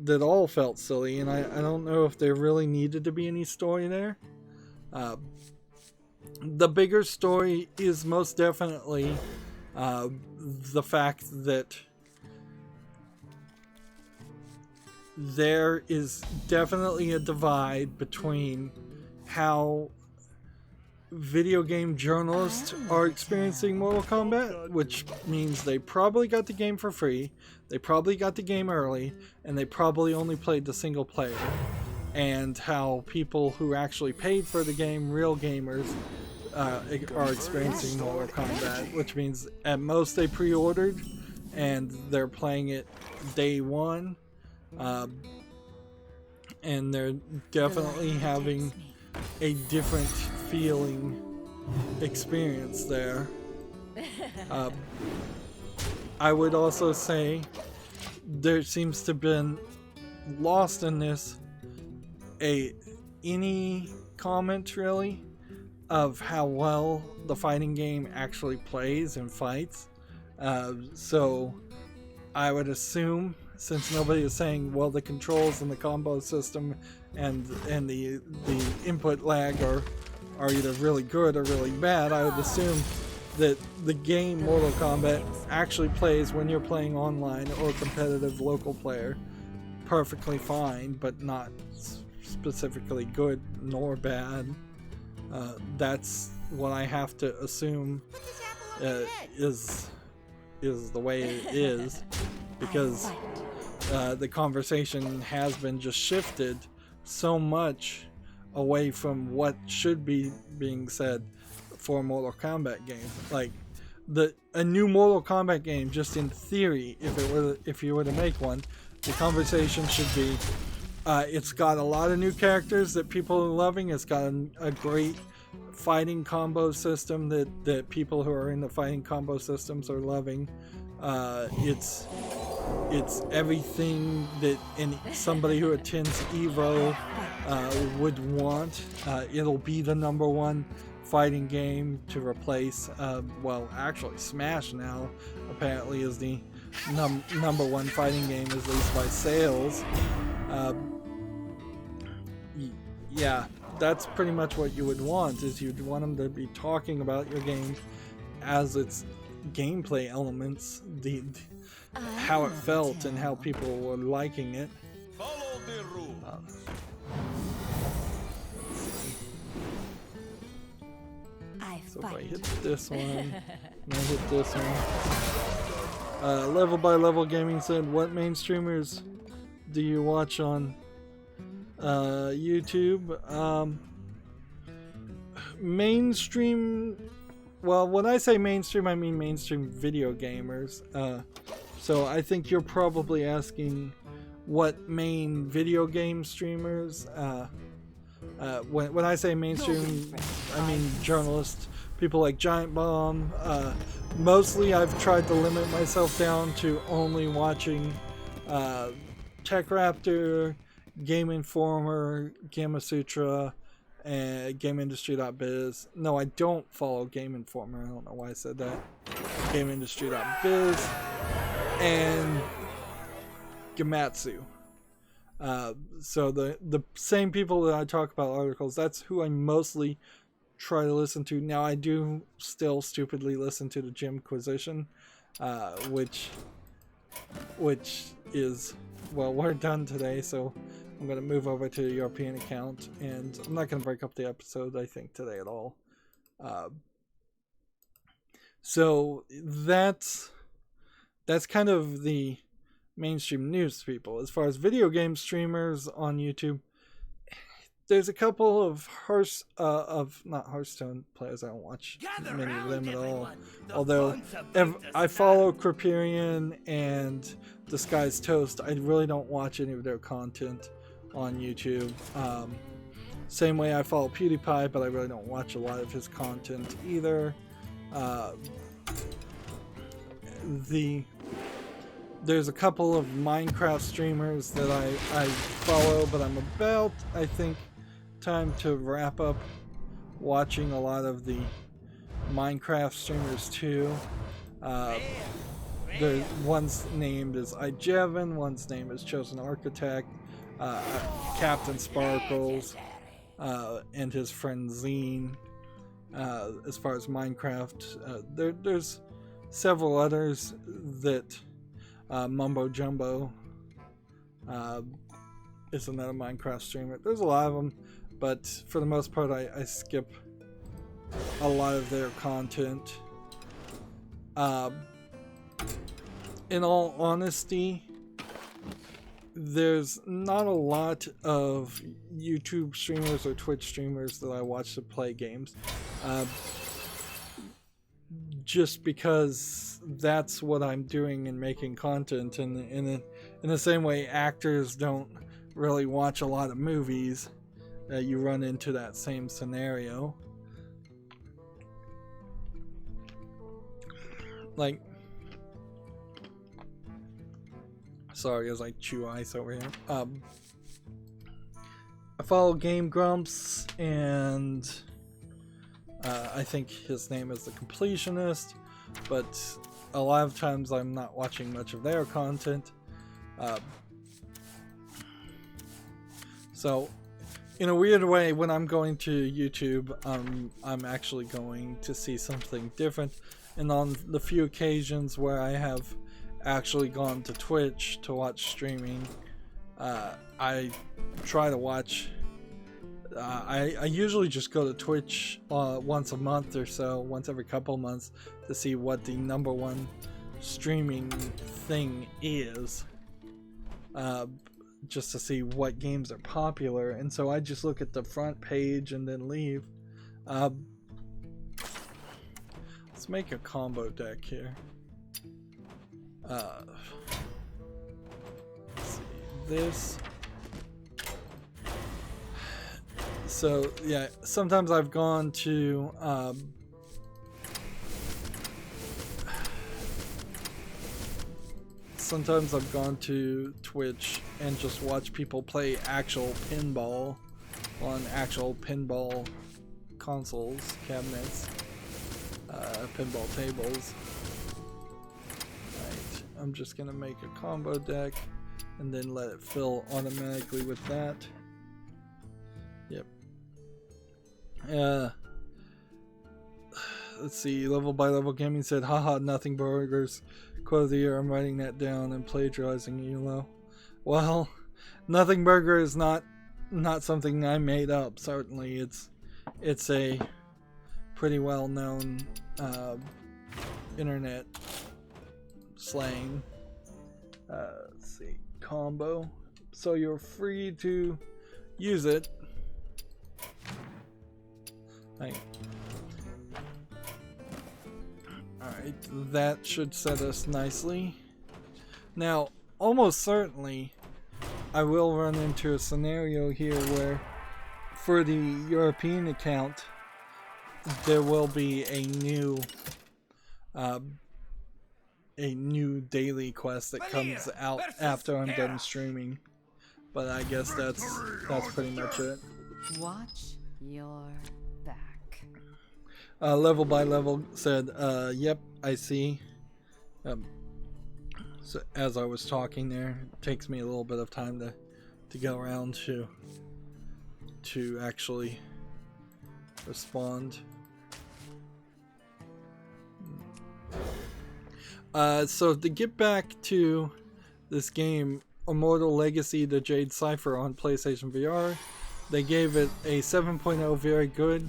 S1: That all felt silly, and I don't know if there really needed to be any story there. The bigger story is most definitely the fact that there is definitely a divide between how video game journalists are experiencing Mortal Kombat, which means they probably got the game for free, they probably got the game early, and they probably only played the single player, and how people who actually paid for the game, real gamers, are experiencing Mortal Kombat, which means at most they pre-ordered and they're playing it day one, and they're definitely having a different feeling experience there. I would also say there seems to have been lost in this any comment really of how well the fighting game actually plays and fights. So I would assume, since nobody is saying, well, the controls and the combo system and the input lag are either really good or really bad, I would assume that the game Mortal Kombat actually plays when you're playing online or competitive local player perfectly fine, but not specifically good nor bad. That's what I have to assume is the way it is, because the conversation has been just shifted so much away from what should be being said for a Mortal Kombat game. Like a new Mortal Kombat game, just in theory, if you were to make one, the conversation should be, it's got a lot of new characters that people are loving. It's got a great fighting combo system that people who are in the fighting combo systems are loving. It's everything that somebody who attends EVO would want. It'll be the #1 fighting game to replace, well, actually Smash now apparently is the #1 fighting game, at least by sales. Yeah, that's pretty much what you would want, is you'd want them to be talking about your game as its gameplay elements, how it felt and how people were liking it.
S3: Follow the rule.
S1: So if I hit this one, and I hit this one. Level by Level Gaming said, what main streamers do you watch on YouTube? Mainstream, well, when I say mainstream, I mean mainstream video gamers. So I think you're probably asking what main video game streamers. When I say mainstream, I mean journalists, people like Giant Bomb. Mostly I've tried to limit myself down to only watching Tech Raptor, Game Informer, Gamma Sutra, and GameIndustry.biz. No, I don't follow Game Informer. I don't know why I said that. GameIndustry.biz and Gamatsu. So the same people that I talk about articles, that's who I mostly try to listen to. Now I do still stupidly listen to the Jimquisition, which is, well, we're done today, so I'm going to move over to the European account, and I'm not going to break up the episode, I think, today at all. So that's kind of the mainstream news people. As far as video game streamers on YouTube, there's a couple of not Hearthstone players. I don't watch many of them at all. Although I follow Kriperian and Disguised Toast, I really don't watch any of their content on YouTube. Same way I follow PewDiePie, but I really don't watch a lot of his content either. There's a couple of Minecraft streamers that I follow, but I'm about, I think, time to wrap up watching a lot of the Minecraft streamers too. One's named is iJevin, one's name is Chosen Architect, Captain Sparkles, and his friend Zine. As far as Minecraft, there's several others that Mumbo Jumbo is another Minecraft streamer. There's a lot of them, but for the most part I skip a lot of their content. In all honesty, there's not a lot of YouTube streamers or Twitch streamers that I watch to play games. Just because that's what I'm doing and making content, and in the same way actors don't really watch a lot of movies, you run into that same scenario. Like, sorry as I chew ice over here. I follow Game Grumps, and I think his name is The Completionist, but a lot of times I'm not watching much of their content. So in a weird way, when I'm going to YouTube, I'm actually going to see something different. And on the few occasions where I have actually gone to Twitch to watch streaming, I try to watch. I usually just go to Twitch once a month or so, once every couple months, to see what the #1 streaming thing is. just to see what games are popular, and so I just look at the front page and then leave. Let's make a combo deck here. Let's see, this. So yeah, sometimes I've gone to Twitch and just watch people play actual pinball on actual pinball consoles, cabinets, pinball tables. Right, I'm just gonna make a combo deck and then let it fill automatically with that. Yep. Let's see, Level by Level Gaming said, haha, nothing burgers. Quote of the year, I'm writing that down and plagiarizing ELO. Well, nothing burger is not something I made up, certainly. It's a pretty well known internet slang. Let's see, combo. So you're free to use it. Right. Alright, that should set us nicely. Now, almost certainly, I will run into a scenario here where, for the European account, there will be a new daily quest that comes out after I'm done streaming. But I guess that's pretty much it.
S2: Watch your back.
S1: Level by Level said, yep, I see. So as I was talking there, it takes me a little bit of time to go around to actually respond. So to get back to this game, Immortal Legacy: The Jade Cipher on PlayStation VR, they gave it a 7.0, very good.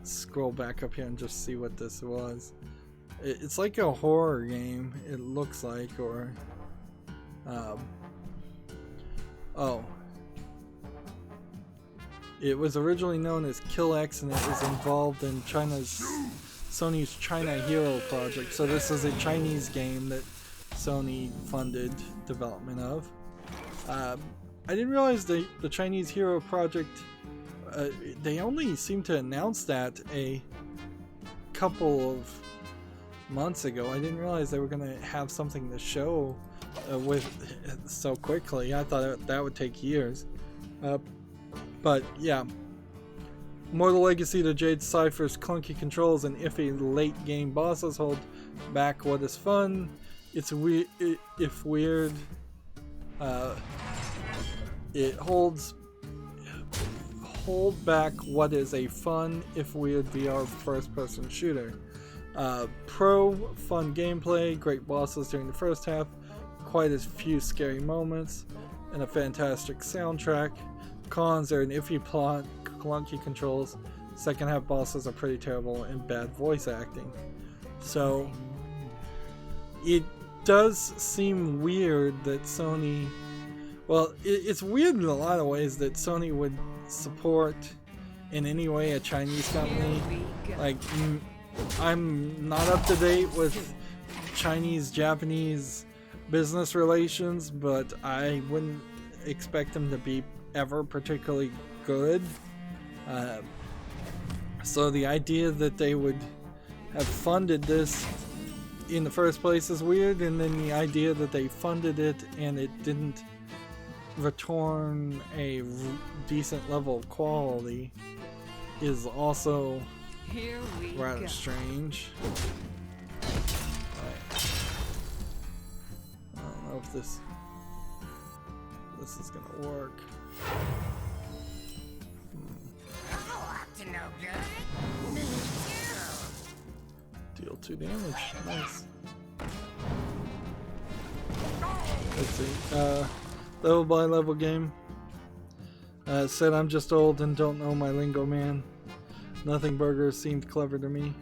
S1: Scroll back up here and just see what this was. It's like a horror game, it looks like, or oh, it was originally known as Kill X, and it was involved in Sony's China Hero project. So this is a Chinese game that Sony funded development of. I didn't realize the Chinese Hero project, they only seem to announce that a couple of months ago. I didn't realize they were going to have something to show with so quickly. I thought that would take years. But yeah, Mortal Legacy: The Jade Cipher's clunky controls and iffy late game bosses hold back what is fun. It's weird. If weird, it hold back what is a fun, if weird VR first-person shooter. Pro fun gameplay, great bosses during the first half, quite a few scary moments, and a fantastic soundtrack. Cons are an iffy plot, clunky controls. Second half bosses are pretty terrible, and bad voice acting. So it does seem weird that Sony, well, it's weird in a lot of ways that Sony would support in any way a Chinese company. Like, I'm not up to date with Chinese-Japanese business relations, but I wouldn't expect them to be ever particularly good. So the idea that they would have funded this in the first place is weird, and then the idea that they funded it and it didn't return a decent level of quality is also rather strange. Right. I don't know if this is gonna work. Deal 2 damage. Nice. Let's see. Level by level game. Said I'm just old and don't know my lingo, man. Nothing burger seemed clever to me.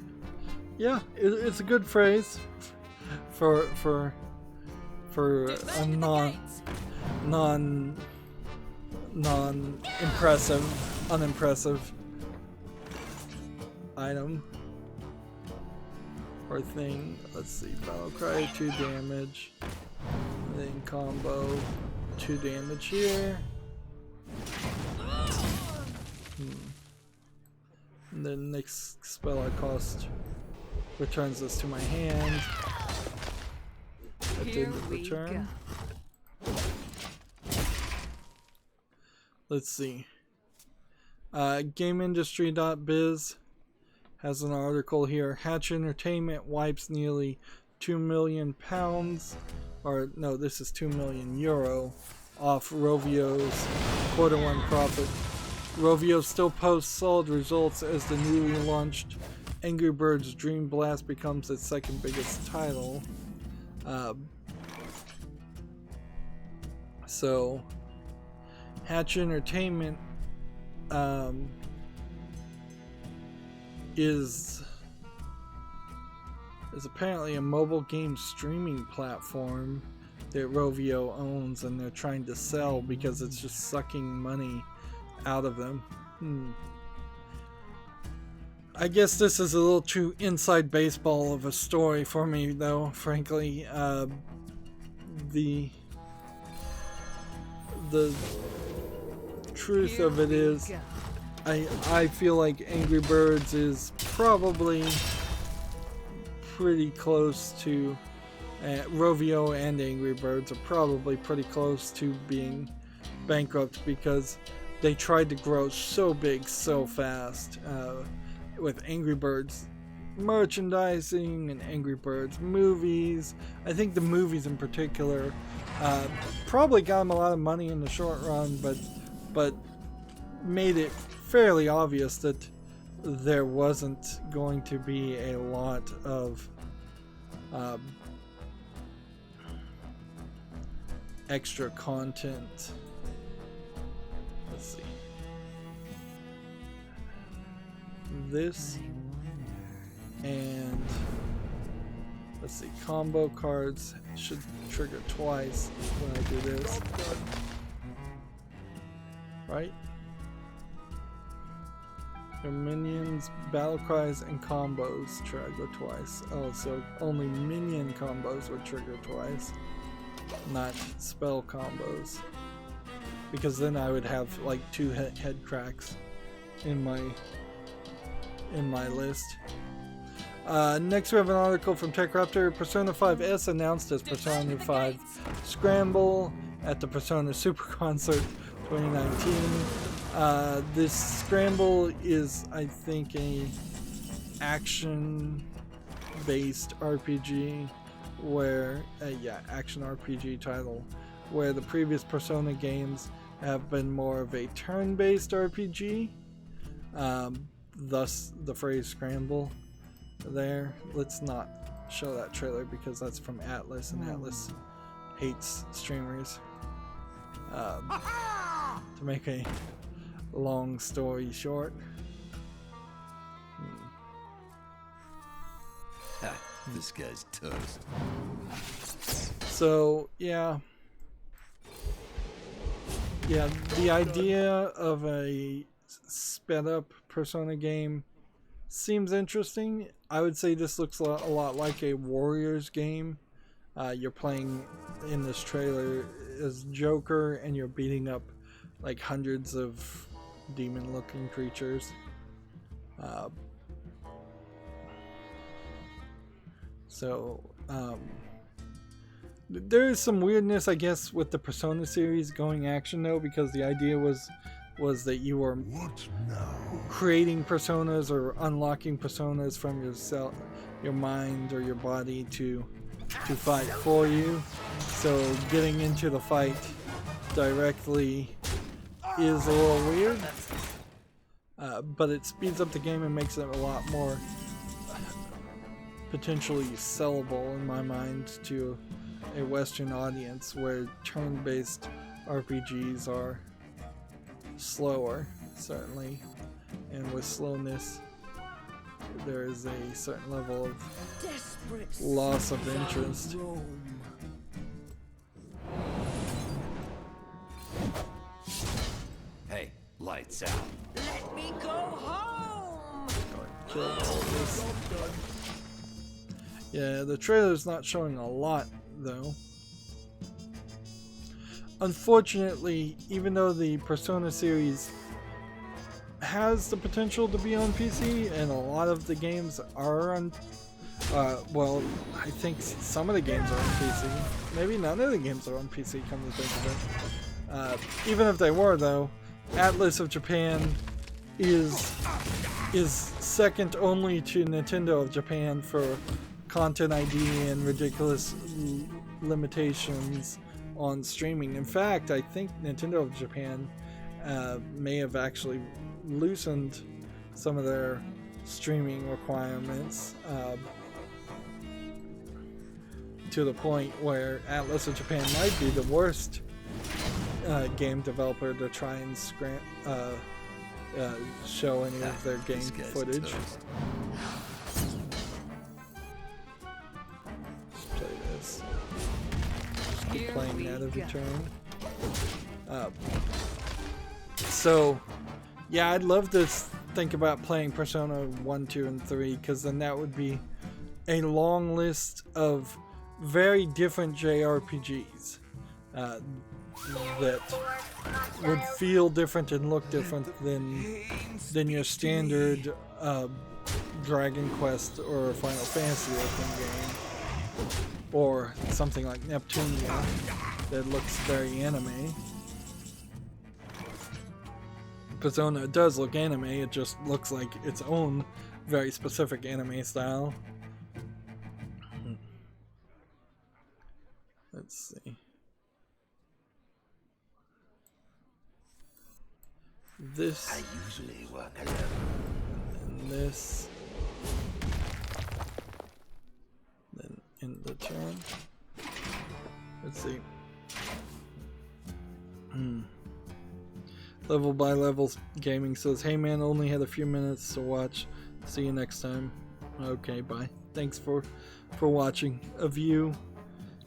S1: Yeah, it's a good phrase for for a unimpressive item or thing. Let's see, battle cry 2 damage, then combo 2 damage here. And then next spell I cast returns this to my hand at the end of the turn. Let's see. GameIndustry.biz has an article here. Hatch Entertainment wipes nearly £2 million, or no, this is €2 million off Rovio's Q1 profit. Rovio still posts solid results as the newly launched Angry Birds Dream Blast becomes its second biggest title. So Hatch Entertainment is apparently a mobile game streaming platform that Rovio owns, and they're trying to sell because it's just sucking money out of them. I guess this is a little too inside baseball of a story for me, though, frankly. The truth of it is, I feel like Angry Birds is probably pretty close to Rovio, and Angry Birds are probably pretty close to being bankrupt because they tried to grow so big so fast with Angry Birds merchandising and Angry Birds movies. I think the movies in particular probably got them a lot of money in the short run, but made it fairly obvious that there wasn't going to be a lot of extra content. Let's see. This and let's see, combo cards should trigger twice when I do this, right? Your minions, battle cries, and combos trigger twice. Oh, so only minion combos would trigger twice, not spell combos, because then I would have like 2 head cracks in my list. Next we have an article from TechRaptor. Persona 5S announced as Persona 5 Scramble at the Persona Super Concert 2019. This Scramble is, I think, a action-based RPG where, action RPG title, where the previous Persona games have been more of a turn-based RPG. Thus the phrase Scramble there. Let's not show that trailer because that's from Atlas, and Atlas hates streamers. To make a long story short.
S4: This guy's toast.
S1: So yeah, the idea of a sped up Persona game seems interesting. I would say this looks a lot like a Warriors game. You're playing in this trailer as Joker, and you're beating up like hundreds of demon looking creatures. There is some weirdness, I guess, with the Persona series going action though, because the idea was that you were creating personas or unlocking personas from yourself, your mind or your body to fight for you. So getting into the fight directly is a little weird, but it speeds up the game and makes it a lot more potentially sellable in my mind to a Western audience, where turn-based RPGs are slower, certainly, and with slowness there is a certain level of loss of interest.
S4: Lights out.
S5: Let me go home.
S1: Kill all this. Yeah, the trailer's not showing a lot though. Unfortunately, even though the Persona series has the potential to be on PC, and a lot of the games are on, well, I think some of the games are on PC. Maybe none of the games are on PC, come to think of it. Even if they were, though, Atlas of Japan is second only to Nintendo of Japan for content ID and ridiculous limitations on streaming. In fact, I think Nintendo of Japan may have actually loosened some of their streaming requirements to the point where Atlas of Japan might be the worst game developer to try and show any of their game footage.
S4: Toast.
S1: Let's play this. Just keep playing that every turn. So, yeah, I'd love to think about playing Persona 1, 2, and 3, because then that would be a long list of very different JRPGs that would feel different and look different than your standard Dragon Quest or Final Fantasy looking game, or something like Neptunia that looks very anime. Persona does look anime, it just looks like its own very specific anime style. Let's see. This.
S4: I usually work alone.
S1: And this. Then end the turn. Let's see. Level by Level Gaming says, "Hey man, only had a few minutes to watch. See you next time." Okay, bye. Thanks for watching. A view,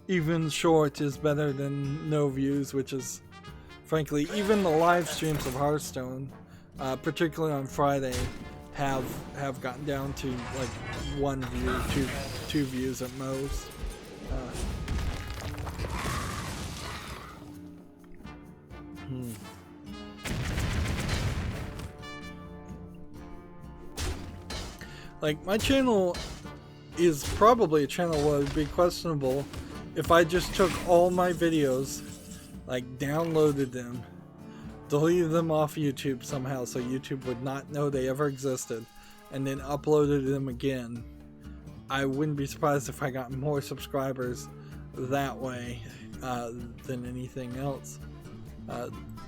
S1: even short, is better than no views, which is, frankly, even the live streams of Hearthstone, particularly on Friday, have gotten down to like 1 view, two views at most. Like, my channel is probably a channel where it would be questionable if I just took all my videos, like downloaded them, deleted them off YouTube somehow so YouTube would not know they ever existed, and then uploaded them again. I wouldn't be surprised if I got more subscribers that way than anything else.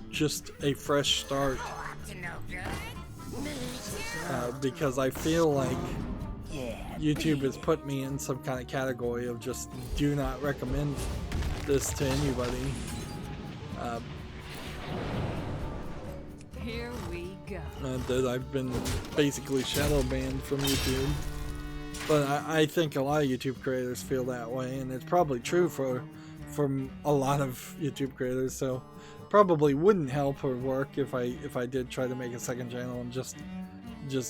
S1: Just a fresh start. Because I feel like YouTube has put me in some kind of category of just do not recommend this to anybody.
S2: Here we go.
S1: That I've been basically shadow banned from YouTube. But I think a lot of YouTube creators feel that way, and it's probably true for a lot of YouTube creators. So probably wouldn't help or work if I did try to make a second channel and just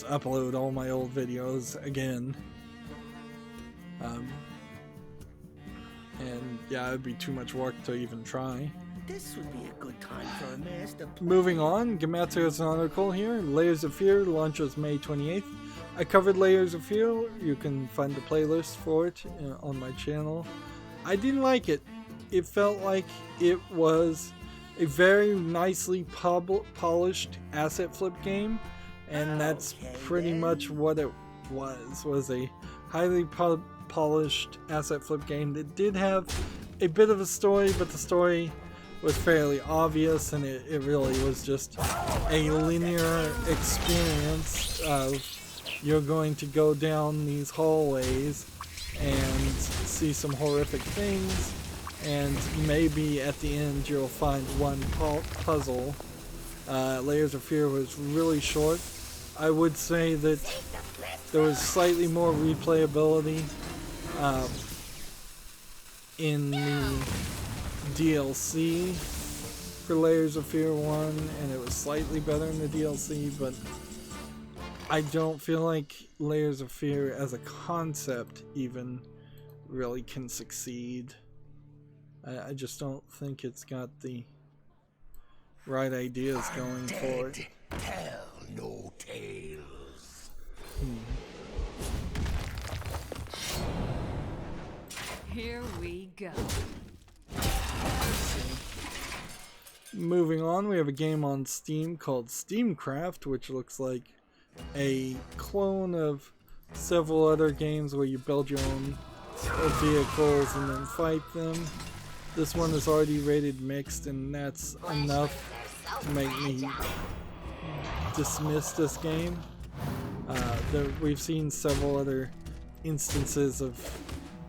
S1: upload all my old videos again. And yeah, it'd be too much work to even try.
S5: This would be a good time for a master.
S1: Moving on, Gamatsu has an article here. Layers of Fear launches May 28th. I covered Layers of Fear. You can find the playlist for it on my channel. I didn't like it. It felt like it was a very nicely polished asset flip game, and that's pretty much what it was a highly polished asset flip game that did have a bit of a story, but the story was fairly obvious, and it really was just a linear experience of you're going to go down these hallways and see some horrific things, and maybe at the end you'll find one puzzle. Layers of Fear was really short. I would say that there was slightly more replayability in the DLC for Layers of Fear 1, and it was slightly better in the DLC, but I don't feel like Layers of Fear as a concept even really can succeed. I just don't think it's got the right ideas going for it.
S4: Tell no tales.
S2: Here we go.
S1: Moving on, we have a game on Steam called Steamcraft, which looks like a clone of several other games where you build your own vehicles and then fight them. This one is already rated mixed, and that's enough to make me dismiss this game. We've seen several other instances of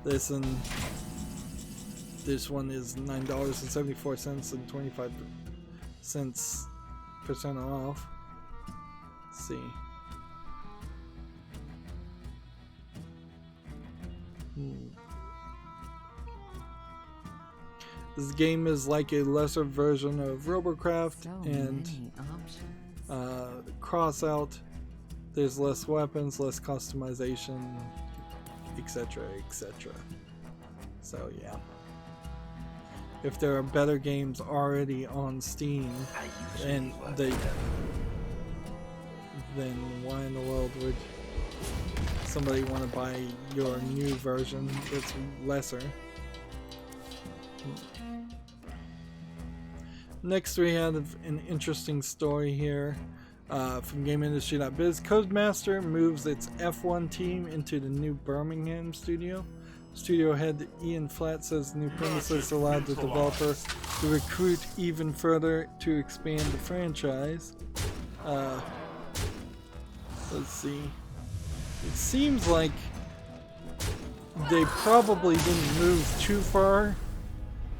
S1: this, and this one is $9.74 and 25% off. Let's see. This game is like a lesser version of Warcraft and cross out. There's less weapons, less customization, etc., etc. So yeah. If there are better games already on Steam, and then why in the world would somebody want to buy your new version that's lesser? Next, we have an interesting story here from GameIndustry.biz. Codemaster moves its F1 team into the new Birmingham studio. Studio head Ian Flatt says new premises allowed the developer to recruit even further to expand the franchise. Let's see. It seems like they probably didn't move too far.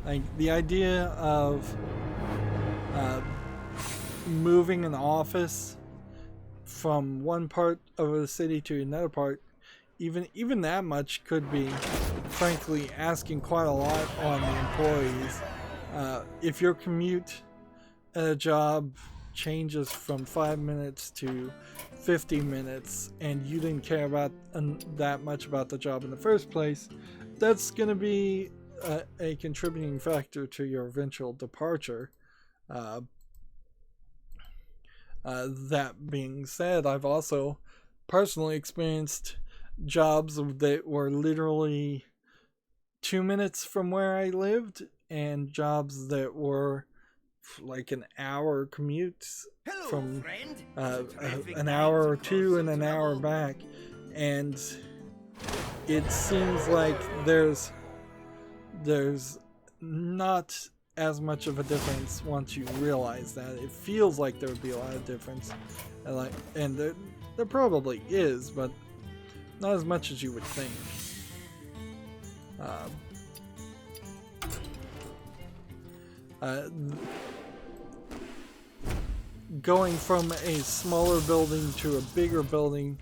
S1: Like the idea of moving an office from one part of the city to another part, even that much could be, frankly, asking quite a lot on the employees. If your commute at a job changes from 5 minutes to 50 minutes and you didn't care about that much about the job in the first place, that's going to be a contributing factor to your eventual departure. That being said, I've also personally experienced jobs that were literally 2 minutes from where I lived, and jobs that were like an hour commute from an hour or two and an hour back. And it seems like there's not as much of a difference once you realize that. It feels like there would be a lot of difference, and there probably is, but not as much as you would think. Going from a smaller building to a bigger building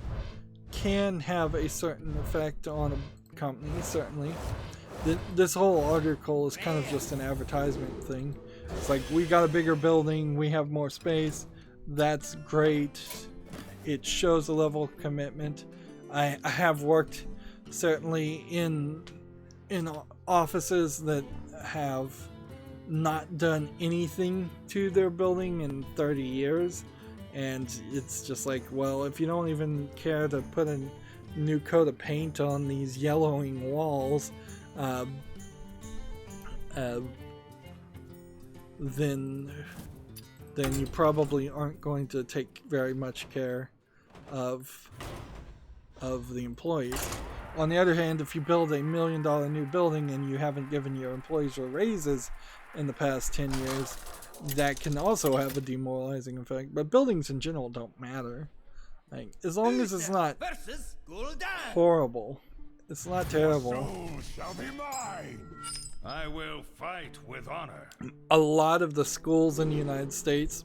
S1: can have a certain effect on a company, certainly. This whole article is kind of just an advertisement thing. It's like, we got a bigger building, we have more space, that's great. It shows a level of commitment. I have worked certainly in offices that have not done anything to their building in 30 years, and it's just like, well, if you don't even care to put a new coat of paint on these yellowing walls, then you probably aren't going to take very much care of the employees. On the other hand, if you build $1 million new building and you haven't given your employees raises in the past 10 years, that can also have a demoralizing effect. But buildings in general don't matter. Like, as long as it's not horrible. It's not terrible.
S3: Soul shall be mine. I will fight with honor.
S1: A lot of the schools in the United States,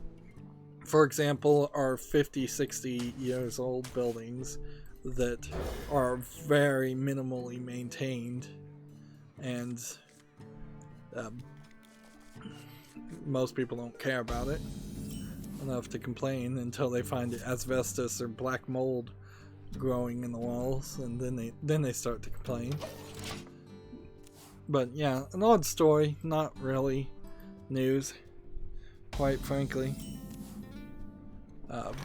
S1: for example, are 50, 60 years old buildings that are very minimally maintained, and most people don't care about it enough to complain until they find asbestos or black mold growing in the walls, and then they start to complain. But yeah, an odd story, not really news, quite frankly. Let's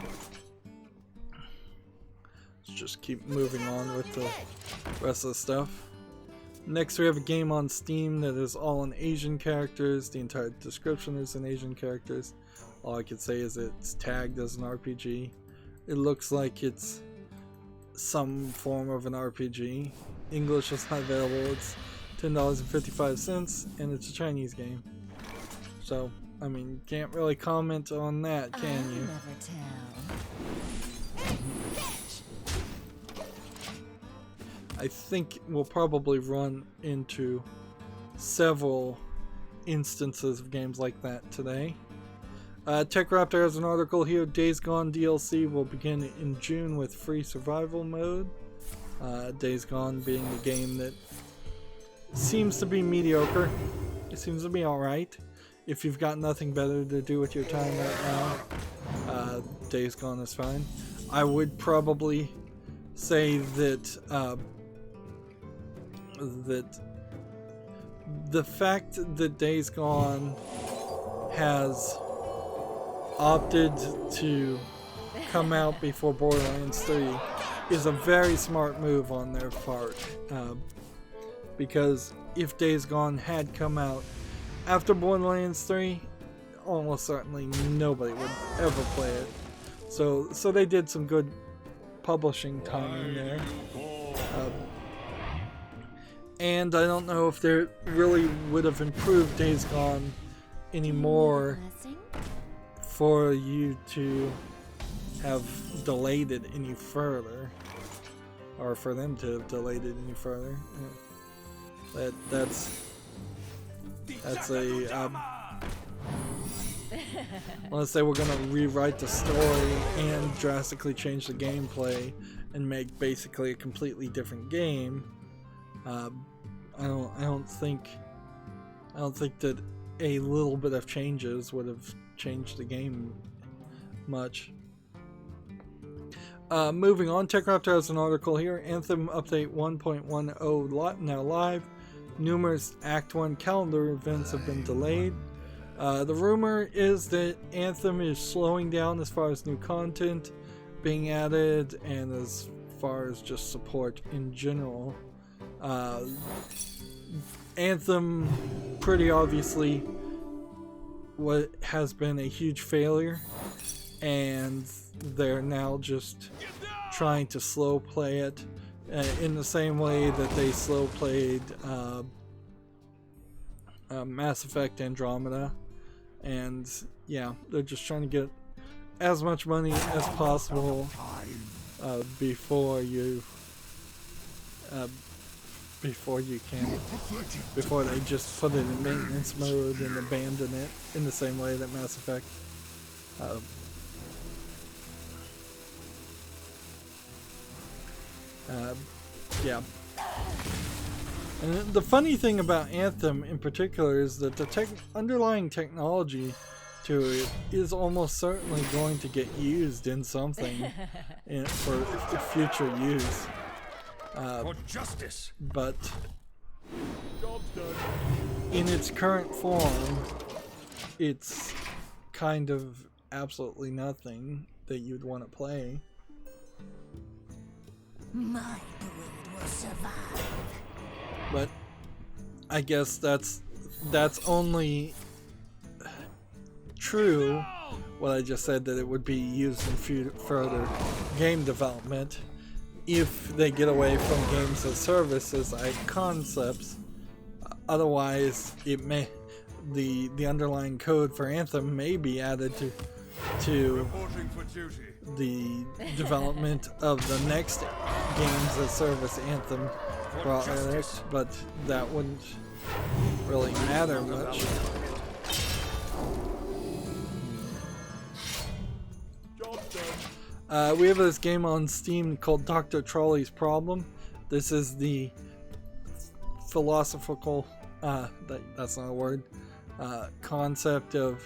S1: just keep moving on with the rest of the stuff. Next, we have a game on Steam that is all in Asian characters. The entire description is in Asian characters. All I can say is it's tagged as an RPG. It looks like it's some form of an RPG. English is not available. It's $10.55, and it's a Chinese game. So, I mean, can't really comment on that, can you?
S2: Never tell.
S1: I think we'll probably run into several instances of games like that today. TechRaptor has an article here. Days Gone DLC will begin in June with free survival mode. Days Gone being a game that seems to be mediocre. It seems to be alright. If you've got nothing better to do with your time right now, Days Gone is fine. I would probably say that that the fact that Days Gone has opted to come out before Borderlands 3 is a very smart move on their part, because if Days Gone had come out after Borderlands 3, almost certainly nobody would ever play it. So they did some good publishing timing there. And I don't know if they really would have improved Days Gone anymore for you to have delayed it any further, or for them to have delayed it any further. That's a unless they were gonna rewrite the story and drastically change the gameplay and make basically a completely different game. I don't think that a little bit of changes would have changed the game much. Moving on, TechRaptor has an article here. Anthem update 1.10 now live. Numerous Act 1 calendar events have been delayed. The rumor is that Anthem is slowing down as far as new content being added and as far as just support in general. Anthem, pretty obviously, what has been a huge failure, and they're now just trying to slow play it in the same way that they slow played Mass Effect Andromeda. And yeah, they're just trying to get as much money as possible before they just put it in maintenance mode and abandon it in the same way that Mass Effect yeah. And the funny thing about Anthem in particular is that the underlying technology to it is almost certainly going to get used in something for future use.
S3: For justice.
S1: But in its current form, it's kind of absolutely nothing that you'd want to play.
S5: My brood will survive.
S1: But I guess that's only true what I just said, that it would be used in further game development if they get away from games as services like concepts. Otherwise, it may the underlying code for Anthem may be added to the development of the next games as service Anthem product, but that wouldn't really matter much. We have this game on Steam called Dr. Trolley's Problem. This is the philosophical, that's not a word, concept of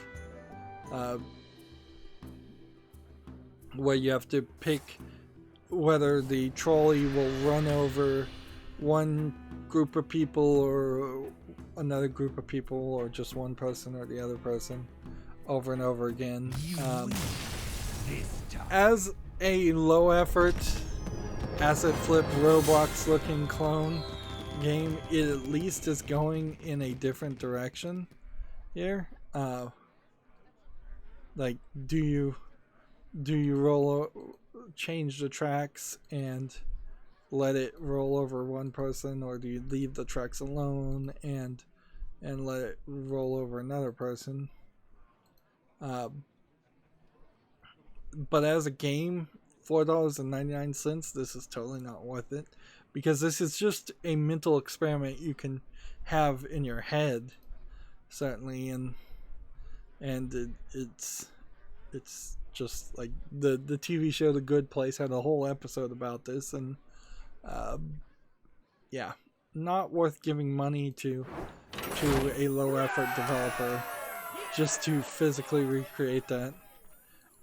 S1: where you have to pick whether the trolley will run over one group of people or another group of people, or just one person or the other person, over and over again. As a low effort asset flip Roblox looking clone game, it at least is going in a different direction here. Like, do you change the tracks and let it roll over one person, or do you leave the tracks alone and let it roll over another person? But as a game, $4.99, this is totally not worth it, because this is just a mental experiment you can have in your head, certainly, and it's just like the TV show The Good Place had a whole episode about this, and yeah, not worth giving money to a low effort developer just to physically recreate that.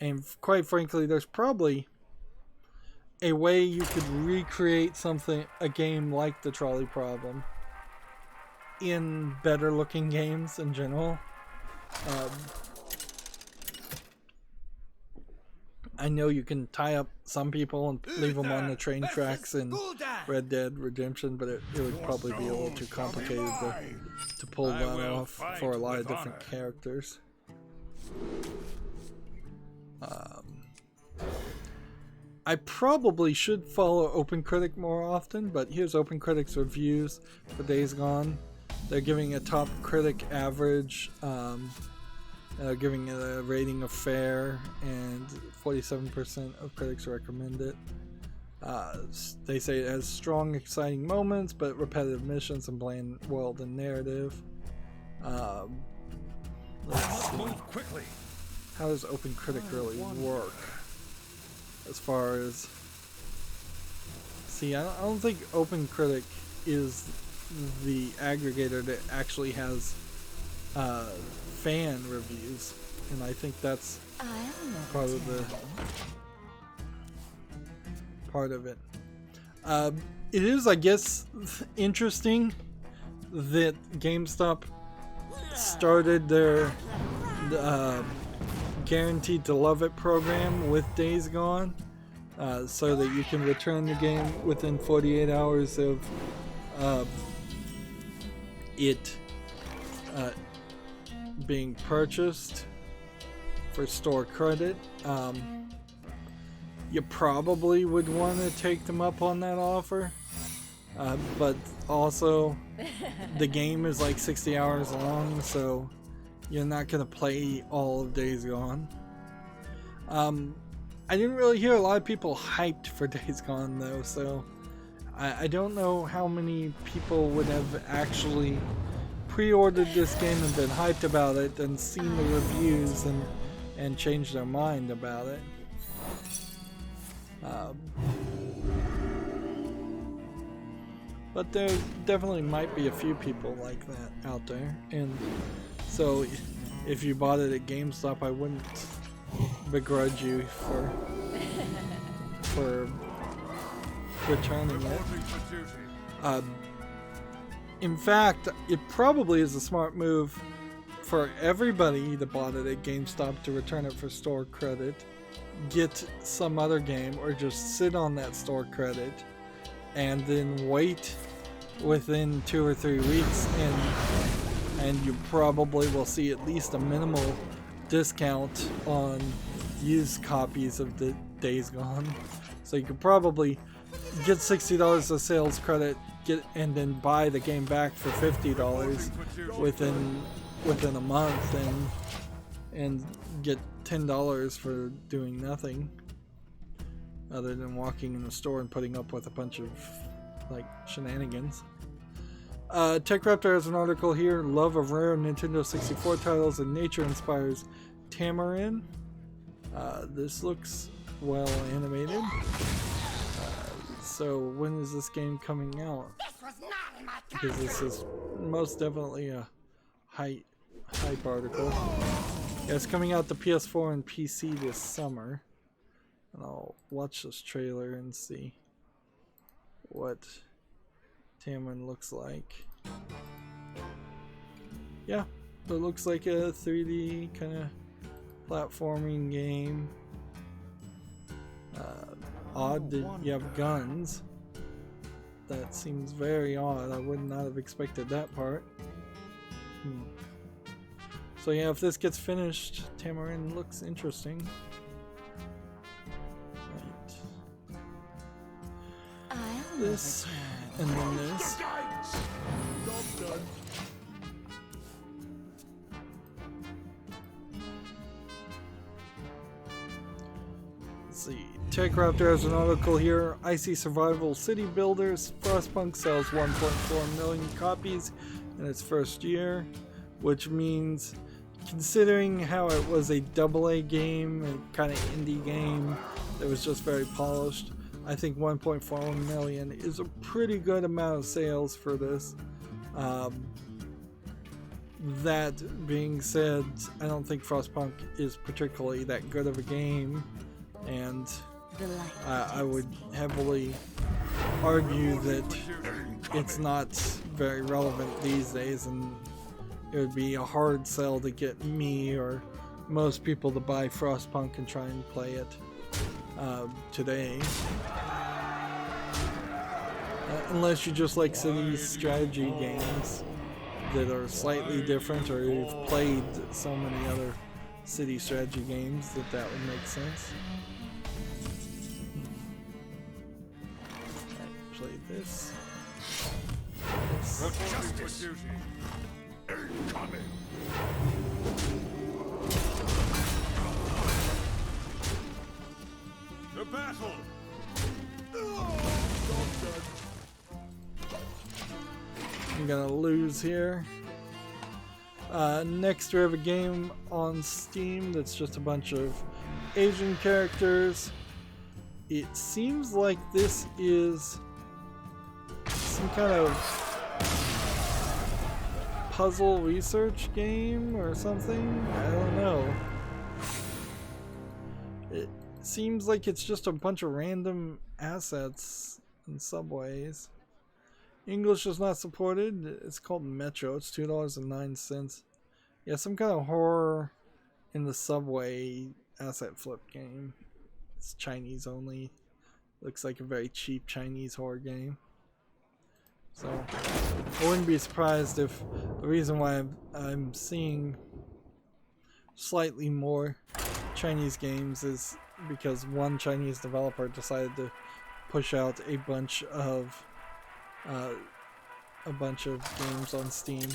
S1: And quite frankly, there's probably a way you could recreate a game like the Trolley Problem in better looking games in general. I know you can tie up some people and leave them on the train tracks in Red Dead Redemption, but it would probably be a little too complicated to pull that off for a lot of different characters. I probably should follow OpenCritic more often, but here's OpenCritic's reviews for Days Gone. They're giving a top critic average, giving it a rating of fair, and 47% of critics recommend it. They say it has strong, exciting moments, but repetitive missions and bland world and narrative. Let's see.
S3: Move quickly.
S1: How does OpenCritic really work? As far as... See, I don't think OpenCritic is the aggregator that actually has fan reviews, and I think that's part of it. It is, I guess, interesting that GameStop started their Guaranteed to Love It program with Days Gone, so that you can return the game within 48 hours of it being purchased for store credit. You probably would want to take them up on that offer, but also the game is like 60 hours long, so you're not going to play all of Days Gone. I didn't really hear a lot of people hyped for Days Gone though, so I don't know how many people would have actually pre-ordered this game and been hyped about it and seen the reviews and changed their mind about it. But there definitely might be a few people like that out there, and so if you bought it at GameStop, I wouldn't begrudge you for returning it. In fact, it probably is a smart move for everybody that bought it at GameStop to return it for store credit, get some other game, or just sit on that store credit and then wait within 2 or 3 weeks, and you probably will see at least a minimal discount on used copies of the Days Gone. So you could probably get $60 of sales credit, and then buy the game back for $50 within a month, and get $10 for doing nothing other than walking in the store and putting up with a bunch of like shenanigans. TechRaptor has an article here: love of rare Nintendo 64 titles and nature inspires Tamarin. This looks well animated. So when is this game coming out? Because this is most definitely a high hype article. Yeah, it's coming out to PS4 and PC this summer. And I'll watch this trailer and see what Tamarin looks like. Yeah, it looks like a 3D kind of platforming game. Odd that you have guns. That seems very odd. I would not have expected that part. So yeah, if this gets finished, Tamarin looks interesting. Right. This and then this. Let's see. TechRaptor has an article here. Icy Survival City Builders. Frostpunk sells 1.4 million copies in its first year, which means, considering how it was a AA game, a kind of indie game that was just very polished, I think 1.4 million is a pretty good amount of sales for this. That being said, I don't think Frostpunk is particularly that good of a game, and I would heavily argue that it's not very relevant these days, and it would be a hard sell to get me or most people to buy Frostpunk and try and play it today. Unless you just like city strategy games that are slightly different, or you've played so many other city strategy games that would make sense. Play this.
S3: Justice. Incoming. The battle.
S1: I'm gonna lose here. Next we have a game on Steam that's just a bunch of Asian characters. It seems like this is some kind of puzzle research game or something. I don't know. It seems like it's just a bunch of random assets and subways. English is not supported. It's called Metro. It's $2.09. Yeah, some kind of horror in the subway asset flip game. It's Chinese only. Looks like a very cheap Chinese horror game. So I wouldn't be surprised if the reason why I'm seeing slightly more Chinese games is because one Chinese developer decided to push out a bunch of games on Steam.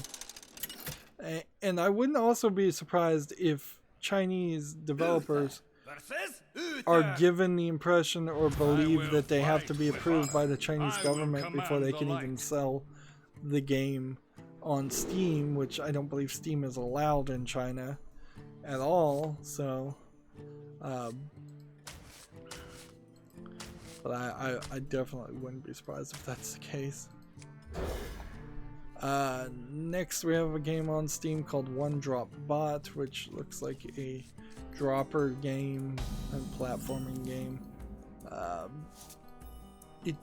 S1: And I wouldn't also be surprised if Chinese developers are given the impression or believe that they have to be approved by the Chinese government before they can even sell the game on Steam, which I don't believe Steam is allowed in China at all. So but I definitely wouldn't be surprised if that's the case. Next we have a game on Steam called One Drop Bot, which looks like a dropper game and platforming game. It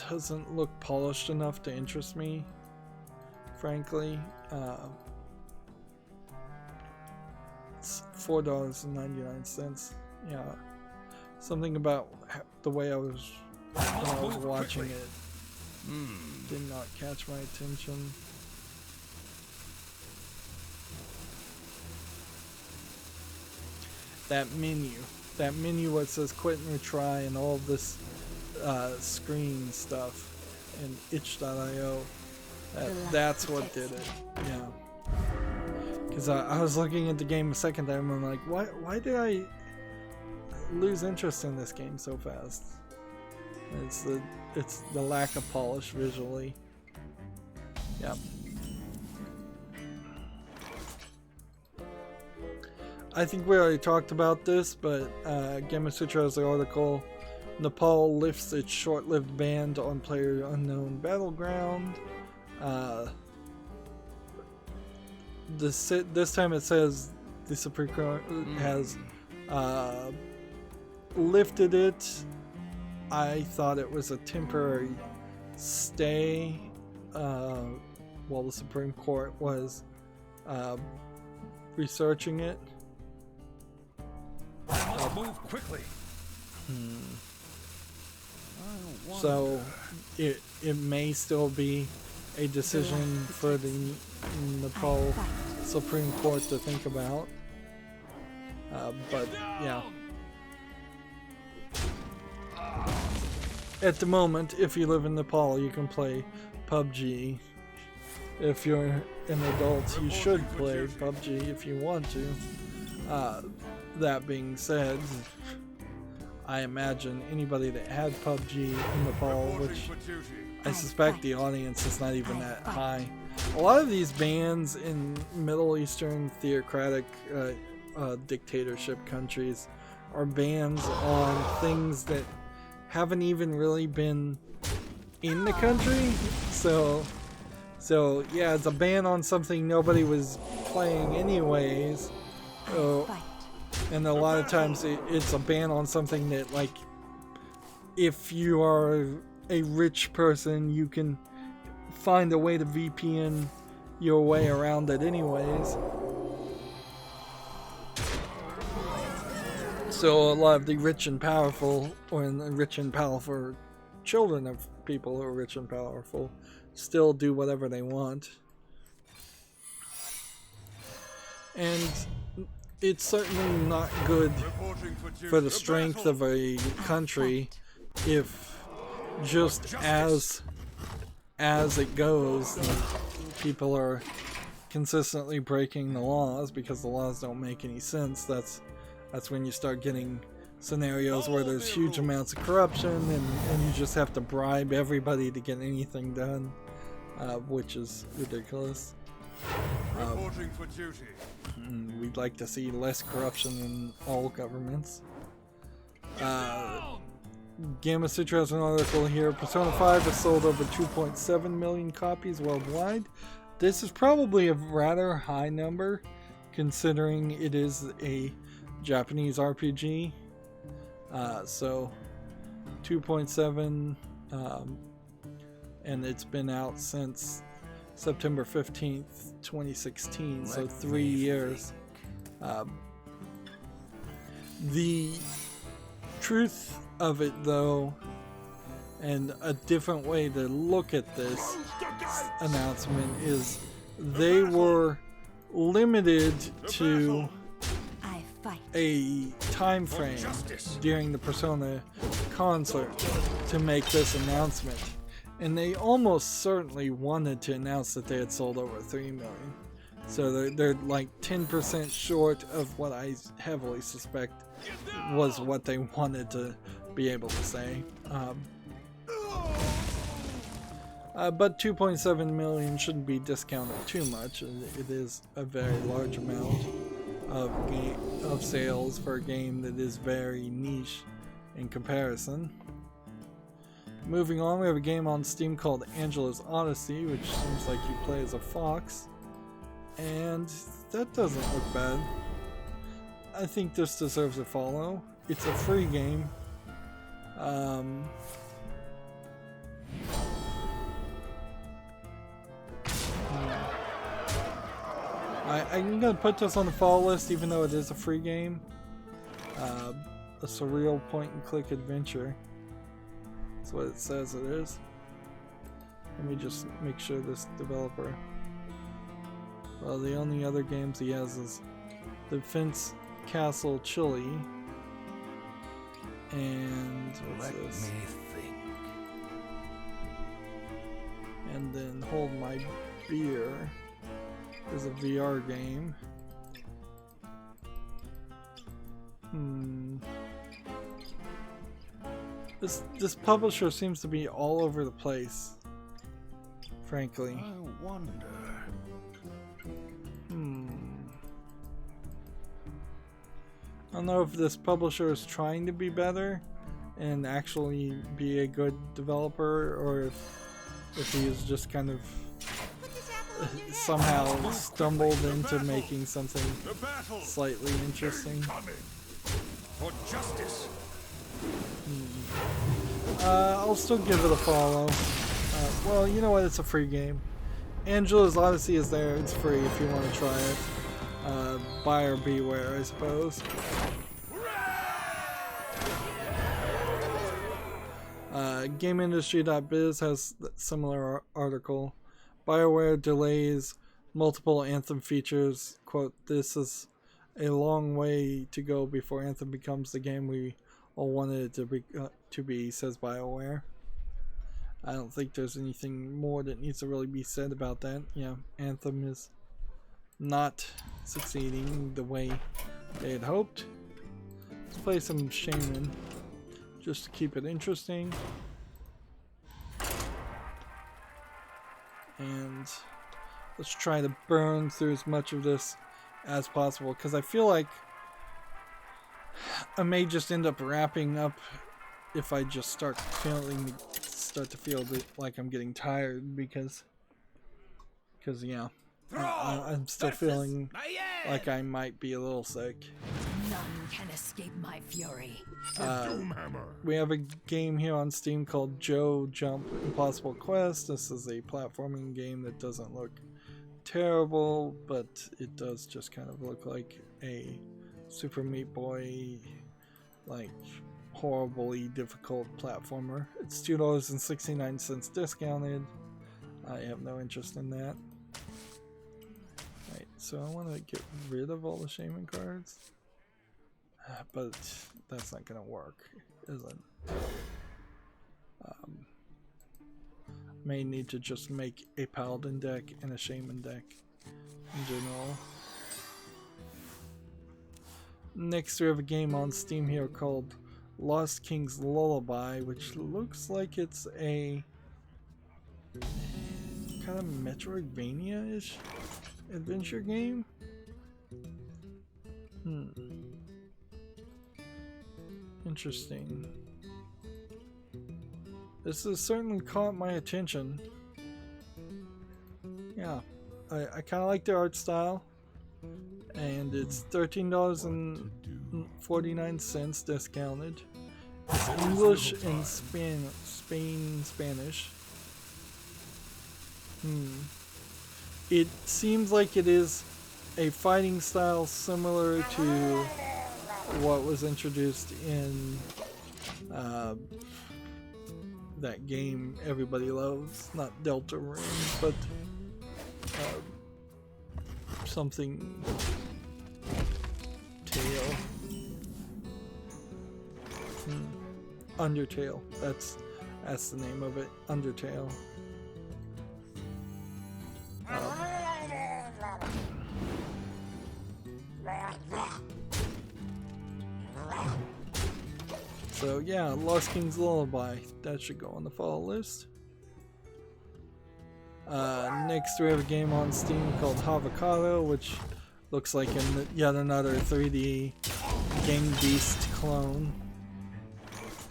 S1: doesn't look polished enough to interest me, frankly. It's $4.99. Yeah, something about the way when I was watching it did not catch my attention. That menu what says quit and retry and all this screen stuff and itch.io, that's what did it. Yeah, because I was looking at the game a second time and I'm like, why did I lose interest in this game so fast? And it's the lack of polish visually. Yeah. I think we already talked about this, but Gamma Sutra has the article. Nepal lifts its short-lived ban on PlayerUnknown Battleground. this time it says the Supreme Court has lifted it. I thought it was a temporary stay while the Supreme Court was researching it.
S3: I must move quickly.
S1: So it may still be a decision for the Nepal Supreme Court to think about. But yeah. At the moment, if you live in Nepal, you can play PUBG. If you're an adult, you should play PUBG if you want to. That being said, I imagine anybody that had PUBG in Nepal, which I suspect the audience is not even that high. A lot of these bans in Middle Eastern theocratic dictatorship countries are bans on things that haven't even really been in the country. So yeah, it's a ban on something nobody was playing anyways. And a lot of times it's a ban on something that, like, if you are a rich person, you can find a way to VPN your way around it anyways. So a lot of the rich and powerful, or the rich and powerful children of people who are rich and powerful, still do whatever they want. And it's certainly not good for the strength of a country if just as it goes, people are consistently breaking the laws because the laws don't make any sense. That's when you start getting scenarios where there's huge amounts of corruption and you just have to bribe everybody to get anything done, which is ridiculous.
S3: Reporting for duty.
S1: We'd like to see less corruption in all governments. Gamma Sutra has an article here. Persona 5 has sold over 2.7 million copies worldwide. This is probably a rather high number, considering it is a Japanese RPG. So 2.7, and it's been out since September 15th, 2016, so 3 years. The truth of it, though, and a different way to look at this announcement, is they were limited to a time frame during the Persona concert to make this announcement. And they almost certainly wanted to announce that they had sold over 3 million. So they're like 10% short of what I heavily suspect was what they wanted to be able to say. But 2.7 million shouldn't be discounted too much. It is a very large amount of sales for a game that is very niche in comparison. Moving on, we have a game on Steam called Angela's Odyssey, which seems like you play as a fox. And that doesn't look bad. I think this deserves a follow. It's a free game. I'm gonna put this on the follow list even though it is a free game. A surreal point-and-click adventure. That's what it says it is. Let me just make sure this developer... Well, the only other games he has is Defense Castle Chile. And what's this?
S4: Let me think.
S1: And then Hold My Beer is a VR game. This publisher seems to be all over the place, frankly.
S4: I wonder.
S1: I don't know if this publisher is trying to be better and actually be a good developer, or if he is just kind of somehow stumbled into making something
S3: The battle
S1: slightly interesting.
S3: coming for justice.
S1: I'll still give it a follow. Well, you know what? It's a free game. Angela's Odyssey is there. It's free if you want to try it. Buyer beware, I suppose. GameIndustry.biz has a similar article. BioWare delays multiple Anthem features. Quote, this is a long way to go before Anthem becomes the game we all wanted it to be, says BioWare. I don't think there's anything more that needs to really be said about that. Yeah, Anthem is not succeeding the way they had hoped. Let's play some Shaman just to keep it interesting. And let's try to burn through as much of this as possible, because I feel like I may just end up wrapping up if I just start to feel like I'm getting tired, because yeah, I'm still feeling like I might be a little sick.
S2: None can escape my fury.
S1: We have a game here on Steam called Joe Jump Impossible Quest. This is a platforming game that doesn't look terrible, but it does just kind of look like a Super Meat Boy, like horribly difficult platformer. It's $2.69 discounted. I have no interest in that. Right, so I want to get rid of all the Shaman cards, but that's not gonna work, is it? May need to just make a Paladin deck and a Shaman deck in general. Next we have a game on Steam here called Lost King's Lullaby, which looks like it's a kind of Metroidvania-ish adventure game. Interesting. This has certainly caught my attention. Yeah, I kind of like the art style, and it's $13.49 discounted. It's English and Spanish. It seems like it is a fighting style similar to what was introduced in that game everybody loves, not Deltarune, but something Tail. Undertale. That's the name of it. Undertale. So yeah, Lost King's Lullaby. That should go on the follow list. Next we have a game on Steam called Havocado, which looks like yet another 3D Gang Beast clone.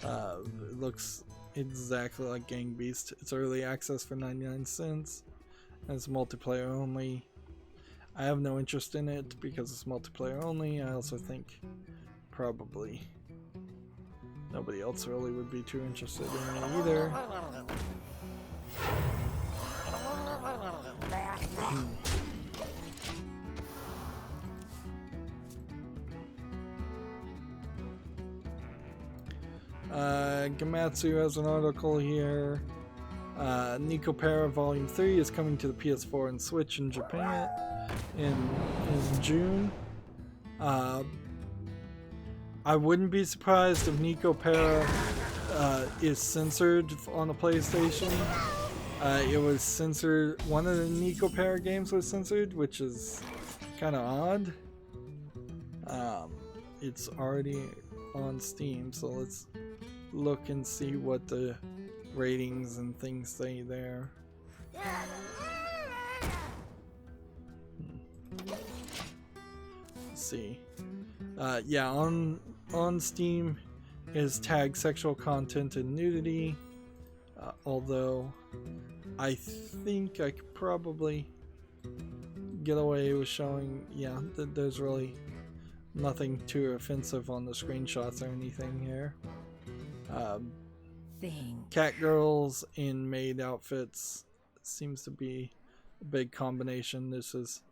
S1: It looks exactly like Gang Beast. It's early access for 99 cents. And it's multiplayer only. I have no interest in it because it's multiplayer only. I also think probably nobody else really would be too interested in it either. Gamatsu has an article here. Nico Para Volume 3 is coming to the PS4 and Switch in Japan in June. I wouldn't be surprised if Nico Para is censored on the PlayStation. It was censored. One of the Nico Para games was censored, which is kind of odd. It's already on Steam, so let's look and see what the ratings and things say there. Let's see. Yeah, on Steam is tagged sexual content and nudity. Although I think I could probably get away with showing, yeah, there's really nothing too offensive on the screenshots or anything here. Cat girls in maid outfits seems to be a big combination. This is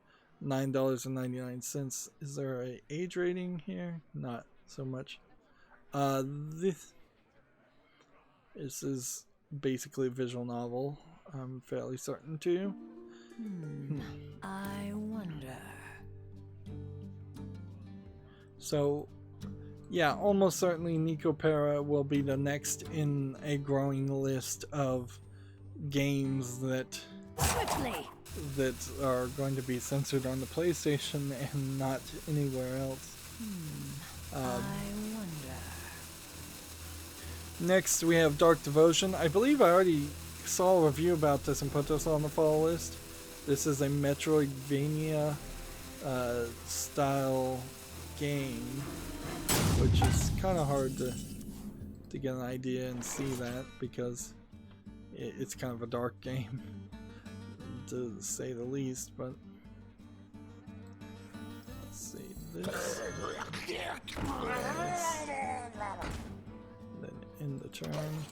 S1: $9.99. Is there a age rating here? Not so much. This is basically a visual novel, I'm fairly certain too.
S2: I wonder.
S1: So yeah, almost certainly Nicopera will be the next in a growing list of games that are going to be censored on the PlayStation and not anywhere else.
S2: I wonder.
S1: Next we have Dark Devotion. I believe I already saw a review about this and put this on the follow list. This is a Metroidvania style game, which is kind of hard to get an idea and see that because it's kind of a dark game to say the least. But let's see this. Then end the turn.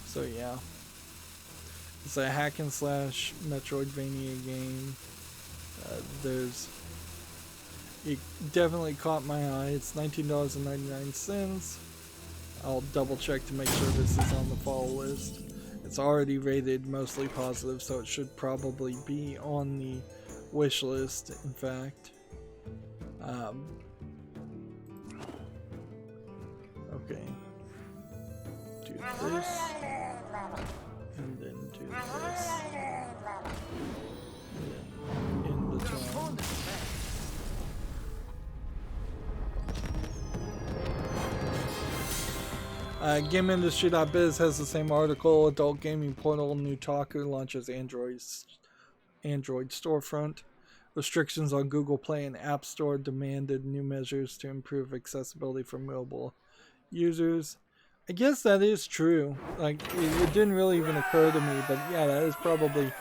S1: So yeah, it's a hack and slash Metroidvania game. It definitely caught my eye. It's $19.99. I'll double check to make sure this is on the follow list. It's already rated mostly positive, so it should probably be on the wish list, in fact. Okay. Do this. And then do this. And then end the turn. GameIndustry.biz has the same article. Adult gaming portal Nutaku launches Android storefront. Restrictions on Google Play and App Store demanded new measures to improve accessibility for mobile users. I guess that is true. Like, it didn't really even occur to me, but yeah, that is probably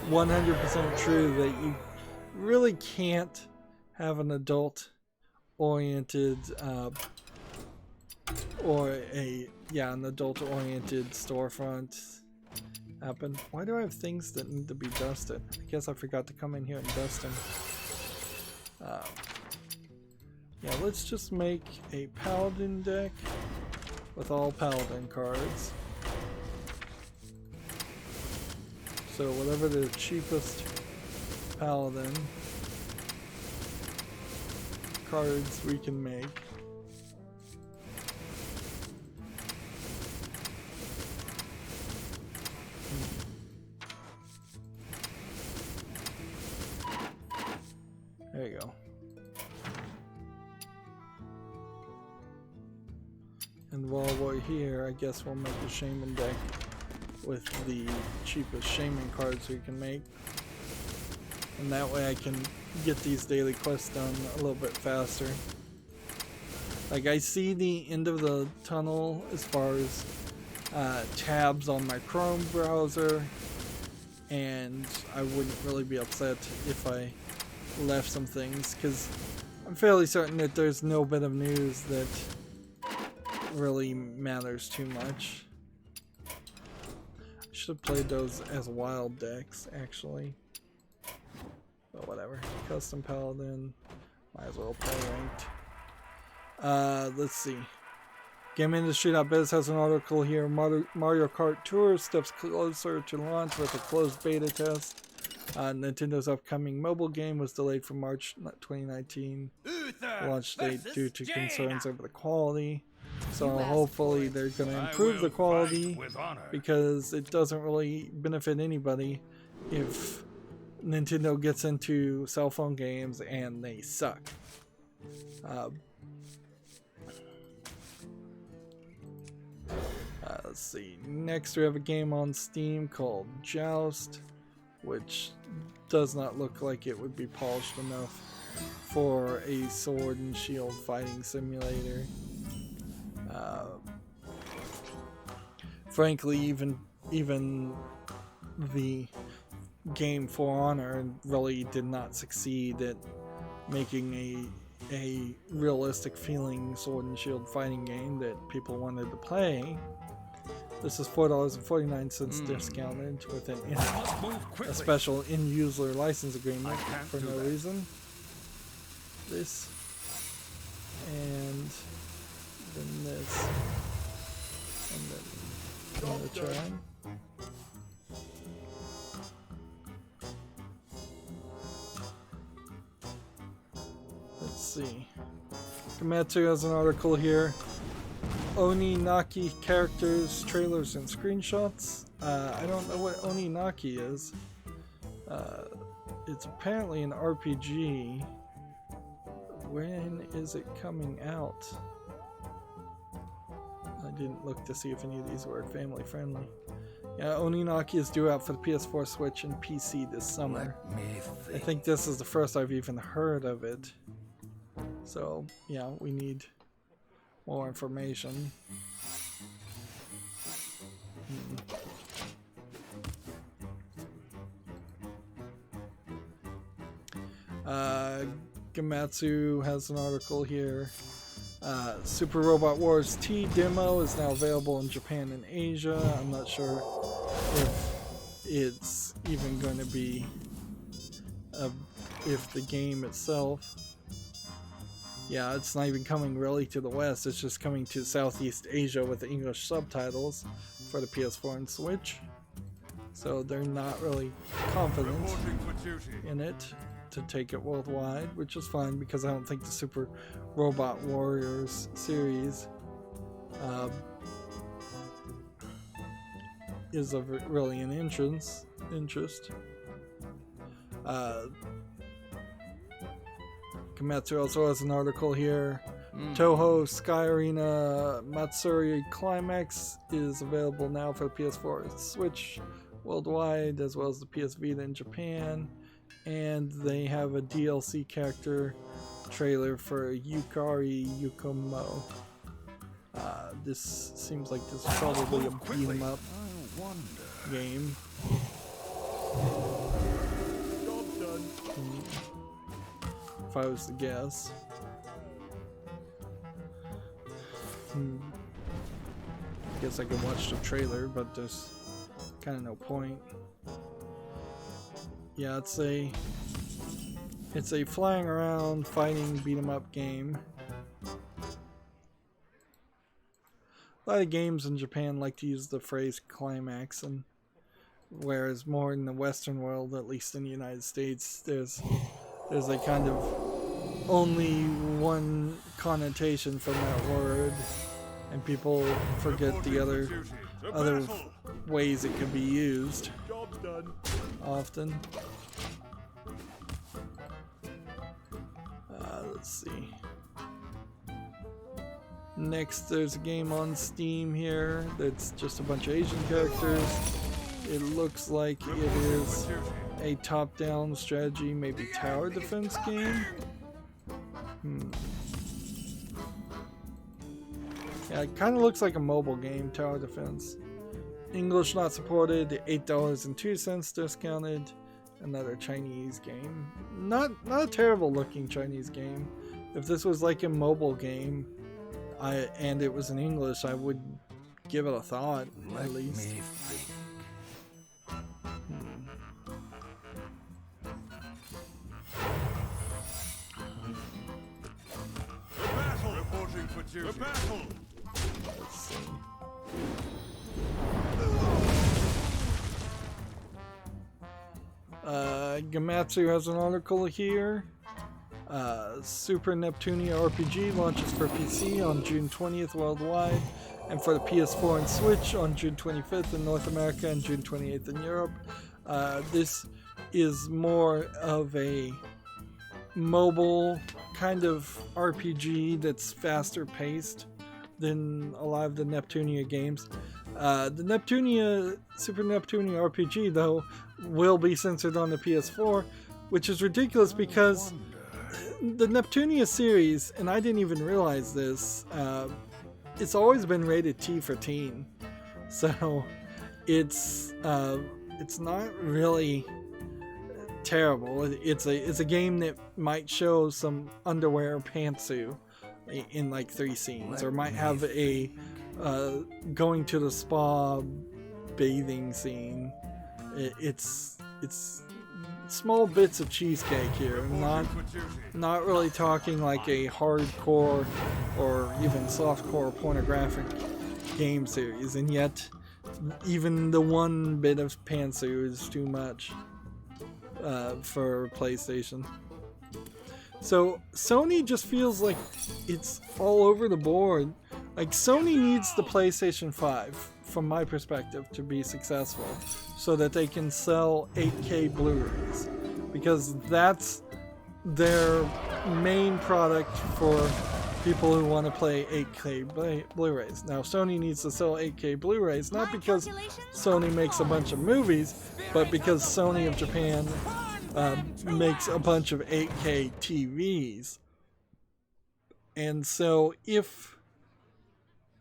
S1: 100% true that you really can't have an adult-oriented an adult-oriented storefront happen. Why do I have things that need to be dusted? I guess I forgot to come in here and dust them. Yeah, let's just make a paladin deck with all paladin cards. So whatever the cheapest paladin cards we can make. There you go. And while we're here, I guess we'll make a shaman deck with the cheapest shaman cards we can make. And that way I can get these daily quests done a little bit faster. Like, I see the end of the tunnel as far as tabs on my Chrome browser, and I wouldn't really be upset if I left some things, because I'm fairly certain that there's no bit of news that really matters too much. I should have played those as wild decks, actually. But whatever. Custom Paladin. Might as well play ranked. Let's see. GameIndustry.biz has an article here. Mario Kart Tour steps closer to launch with a closed beta test. Nintendo's upcoming mobile game was delayed from March 2019 launch date due to concerns over the quality. So hopefully they're going to improve the quality, because it doesn't really benefit anybody if Nintendo gets into cell phone games and they suck. Let's see. Next we have a game on Steam called Joust, which does not look like it would be polished enough for a sword and shield fighting simulator. Frankly, even the game For Honor really did not succeed at making a realistic feeling sword and shield fighting game that people wanted to play. This is $4.49 discounted with a special in-user license agreement for no reason. This and then this and then another try. Let's see. Komatsu has an article here. Oni-Naki characters, trailers, and screenshots. I don't know what Oni-Naki is. It's apparently an RPG. When is it coming out? I didn't look to see if any of these were family friendly. Yeah, Oni-Naki is due out for the PS4, Switch, and PC this summer. I think this is the first I've even heard of it. So, yeah, we need more information. Gamatsu has an article here. Super Robot Wars T demo is now available in Japan and Asia. I'm not sure if it's even going to be if the game itself. Yeah, it's not even coming really to the West. It's just coming to Southeast Asia with the English subtitles for the PS4 and Switch. So they're not really confident in it to take it worldwide, which is fine because I don't think the Super Robot Warriors series is of really an interest. Komatsu also has an article here. Toho Sky Arena Matsuri Climax is available now for the PS4 and Switch worldwide, as well as the PS Vita in Japan. And they have a DLC character trailer for Yukari Yukomo. This seems like this is probably a beat 'em up game. If I was to guess. Guess I could watch the trailer, but there's kind of no point. Yeah, it's a flying around fighting beat 'em up game. A lot of games in Japan like to use the phrase climax, and whereas more in the Western world, at least in the United States, there's a kind of only one connotation from that word, and people forget the other ways it can be used often. Let's see. Next, there's a game on Steam here that's just a bunch of Asian characters. It looks like it is a top-down strategy, maybe tower defense game. Yeah, it kind of looks like a mobile game, tower defense. English not supported, $8.02 discounted. Another Chinese game. Not a terrible looking Chinese game. If this was like a mobile game, and it was in English, I would give it a thought, at least.
S3: The battle!
S1: Let's see. Gamatsu has an article here. Super Neptunia RPG launches for PC on June 20th worldwide, and for the PS4 and Switch on June 25th in North America and June 28th in Europe. This is more of a mobile kind of RPG that's faster paced than a lot of the Neptunia games. The Super Neptunia RPG, though, will be censored on the PS4, which is ridiculous because the Neptunia series, and I didn't even realize this, it's always been rated T for teen. So it's not really terrible. It's a game that might show some underwear pantsu in like 3 scenes, or might have a going to the spa bathing scene. It's small bits of cheesecake here. Not really talking like a hardcore or even softcore pornographic game series, and yet even the one bit of pantsu is too much for PlayStation. So Sony just feels like it's all over the board. Like, Sony needs the PlayStation 5, from my perspective, to be successful, so that they can sell 8K Blu-rays, because that's their main product for people who want to play 8K Blu-rays. Now, Sony needs to sell 8K Blu-rays, not because Sony makes a bunch of movies, but because Sony of Japan makes a bunch of 8K TVs. And so if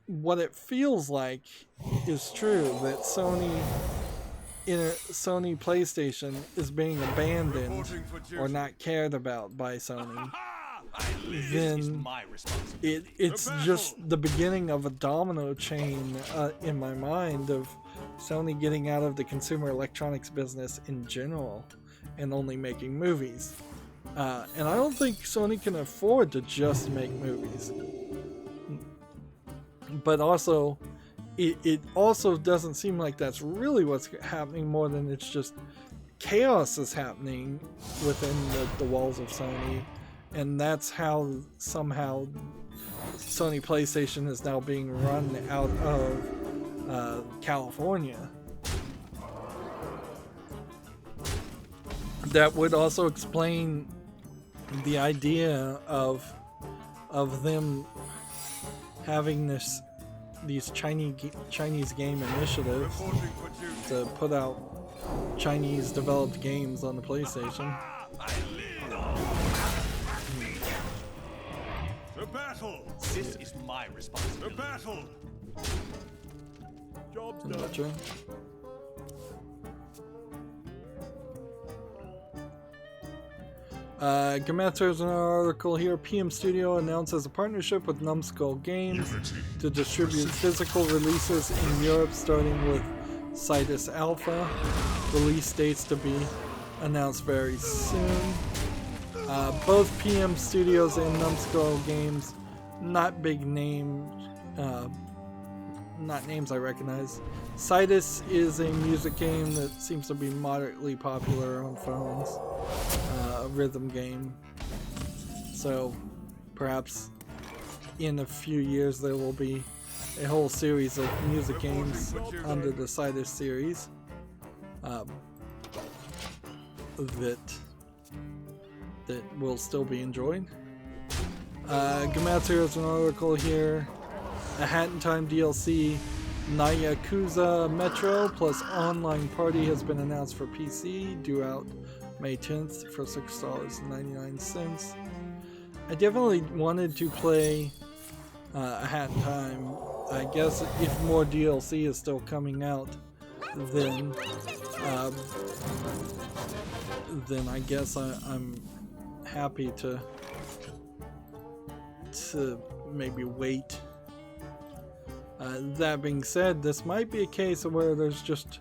S1: what it feels like is true, that Sony PlayStation is being abandoned or not cared about by Sony, then it's just the beginning of a domino chain in my mind of Sony getting out of the consumer electronics business in general and only making movies. And I don't think Sony can afford to just make movies. But also, it also doesn't seem like that's really what's happening, more than it's just chaos is happening within the walls of Sony. And that's how somehow Sony PlayStation is now being run out of California. That would also explain the idea of them having these Chinese game initiatives to put out Chinese developed games on the PlayStation.
S3: The battle. This is my responsibility. The battle. Job's done.
S1: Gametsu has an article here. PM Studio announces a partnership with Numbskull Games to distribute physical releases in Europe, starting with Citus Alpha. Release dates to be announced very soon. Both PM Studios and Numbskull Games, not big names, not names I recognize. Citus is a music game that seems to be moderately popular on phones, a rhythm game. So perhaps in a few years there will be a whole series of music games under the Citus series that will still be enjoyed. Gamatsu has an article here. A Hat in Time DLC, Yakuza Metro plus Online Party has been announced for PC, due out May 10th for $6.99. I definitely wanted to play A Hat in Time. I guess if more DLC is still coming out, then I guess I'm happy to maybe wait. That being said, this might be a case where there's just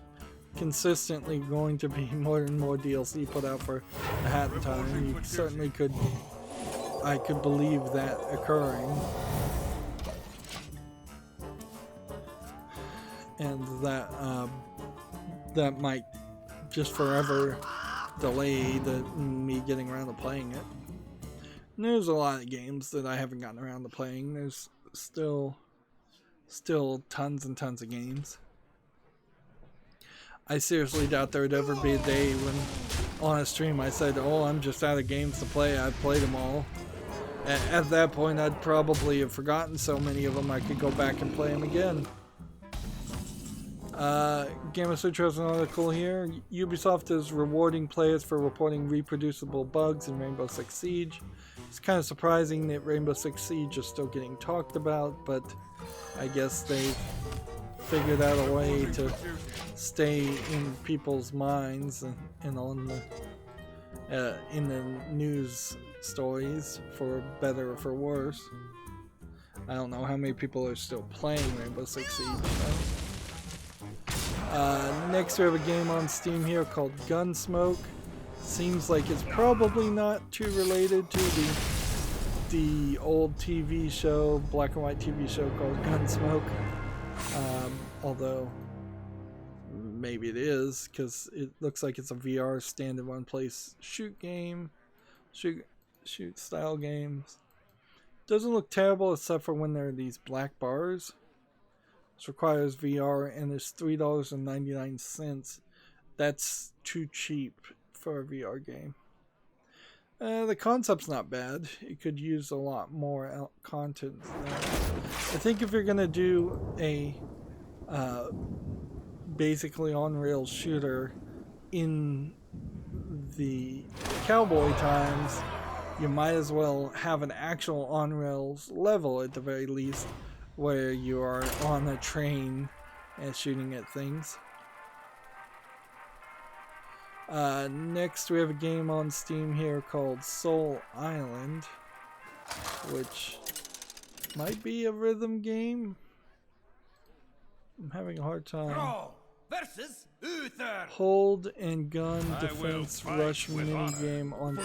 S1: consistently going to be more and more DLC put out for A Hat in Time. You certainly I could believe that occurring. And that might just forever delay me getting around to playing it. And there's a lot of games that I haven't gotten around to playing. There's still tons and tons of games. I seriously doubt there would ever be a day when on a stream I said, oh, I'm just out of games to play, I've played them all. At that point I'd probably have forgotten so many of them I could go back and play them again. Gamma Sutra has an article here. Ubisoft is rewarding players for reporting reproducible bugs in Rainbow Six Siege. It's kind of surprising that Rainbow Six Siege is still getting talked about, but I guess they've figured out a way to stay in people's minds and on in the news stories, for better or for worse. I don't know how many people are still playing Rainbow Six Siege. Next we have a game on Steam here called Gunsmoke. Seems like it's probably not too related to the old TV show, black and white TV show called Gunsmoke. Although maybe it is, because it looks like it's a VR stand in one place shoot game, shoot style games. Doesn't look terrible except for when there are these black bars. This requires VR and it's $3.99. That's too cheap for a VR game. The concept's not bad. It could use a lot more content than that. I think if you're gonna do a basically on-rails shooter in the cowboy times, you might as well have an actual on-rails level at the very least, where you are on a train and shooting at things. Next we have a game on Steam here called Soul Island, which might be a rhythm game. I'm having a hard time. Hold and gun defense rush mini game on